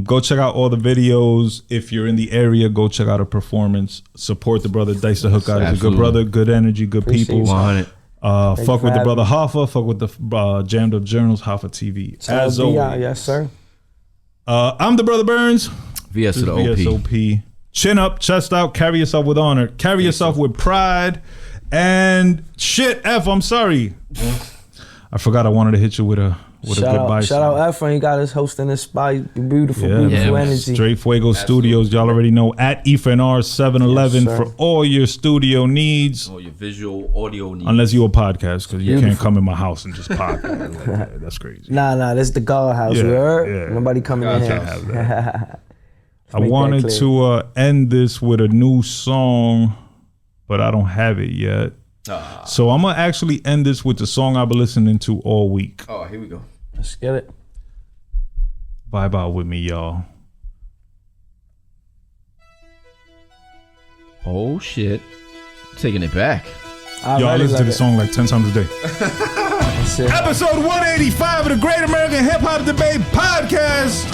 Speaker 1: Go check out all the videos. If you're in the area, go check out a performance. Support the brother Dice the Hook out. He's a good
Speaker 5: Absolutely.
Speaker 1: brother, good energy, good
Speaker 2: Appreciate
Speaker 1: people.
Speaker 2: you.
Speaker 5: 100.
Speaker 1: Fuck
Speaker 2: you
Speaker 1: with
Speaker 2: for
Speaker 1: the brother
Speaker 2: having
Speaker 1: Hoffa. Fuck with the Jammed Up Journals, Hoffa TV. As
Speaker 2: LBI,
Speaker 1: always.
Speaker 2: yes, sir.
Speaker 1: I'm the brother Burns.
Speaker 5: VS to the OP.
Speaker 1: VSOP. Chin up, chest out, carry yourself with honor. Carry yourself with pride. And shit, F, I'm sorry. I forgot I wanted to hit you with a goodbye
Speaker 2: Shout out Efren. He got us hosting this spot. Beautiful,
Speaker 1: Yeah,
Speaker 2: beautiful
Speaker 5: man.
Speaker 2: energy.
Speaker 1: Straight Fuego Studios. Y'all already know at EFNR 711
Speaker 2: Yes, sir.
Speaker 1: for all your studio needs.
Speaker 5: Or your visual audio needs.
Speaker 1: Unless you a podcast, because you can't
Speaker 2: Beautiful.
Speaker 1: come in my house and just podcast. Like, that's crazy.
Speaker 2: Nah, this is the God house.
Speaker 1: Yeah,
Speaker 2: you heard?
Speaker 1: yeah.
Speaker 2: Nobody coming in
Speaker 5: God's
Speaker 2: here.
Speaker 1: Have that. I
Speaker 2: make that
Speaker 1: wanted
Speaker 2: clear.
Speaker 1: to end this with a new song, but I don't have it yet. So I'm gonna actually end this with the song I've been listening to all week.
Speaker 5: Oh, here we go.
Speaker 2: Let's get it.
Speaker 1: Vibe out with me, y'all.
Speaker 5: Oh, shit. Taking it back.
Speaker 1: Yo, I listen to this song like 10 times a day.
Speaker 2: That's it.
Speaker 1: Episode 185 of the Great American Hip Hop Debate Podcast.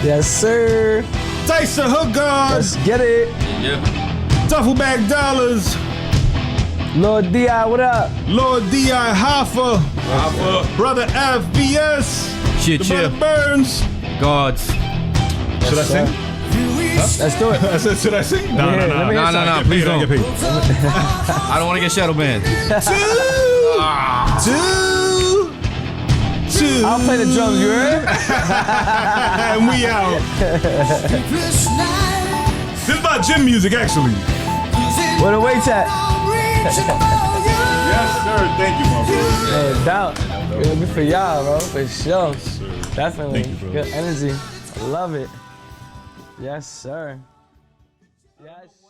Speaker 2: Yes, sir.
Speaker 1: Dice the Hook God,
Speaker 2: Let's get it.
Speaker 5: Yeah.
Speaker 1: Duffel Bag Dollars,
Speaker 2: Lord D.I., what up?
Speaker 1: Lord D.I. Hoffa, Brother FBS,
Speaker 5: Shit,
Speaker 1: the
Speaker 5: chill.
Speaker 1: Brother Burns.
Speaker 5: Gods.
Speaker 1: Should I sing?
Speaker 2: Let's do it.
Speaker 1: I said, should I sing? No,
Speaker 2: Yeah,
Speaker 1: no, no.
Speaker 2: let me hear
Speaker 5: No,
Speaker 2: something.
Speaker 5: please don't.
Speaker 1: Get paid.
Speaker 5: I don't want to get shadow banned.
Speaker 1: Two.
Speaker 2: I'll play the drums, you heard?
Speaker 1: And we out. This is about gym music, actually.
Speaker 2: Where the weights at?
Speaker 1: Yes, sir. Thank you, my brother.
Speaker 2: No doubt. Good for y'all, bro. For sure. Definitely.
Speaker 1: Thank you, bro.
Speaker 2: Good energy. Love it. Yes, sir. Yes.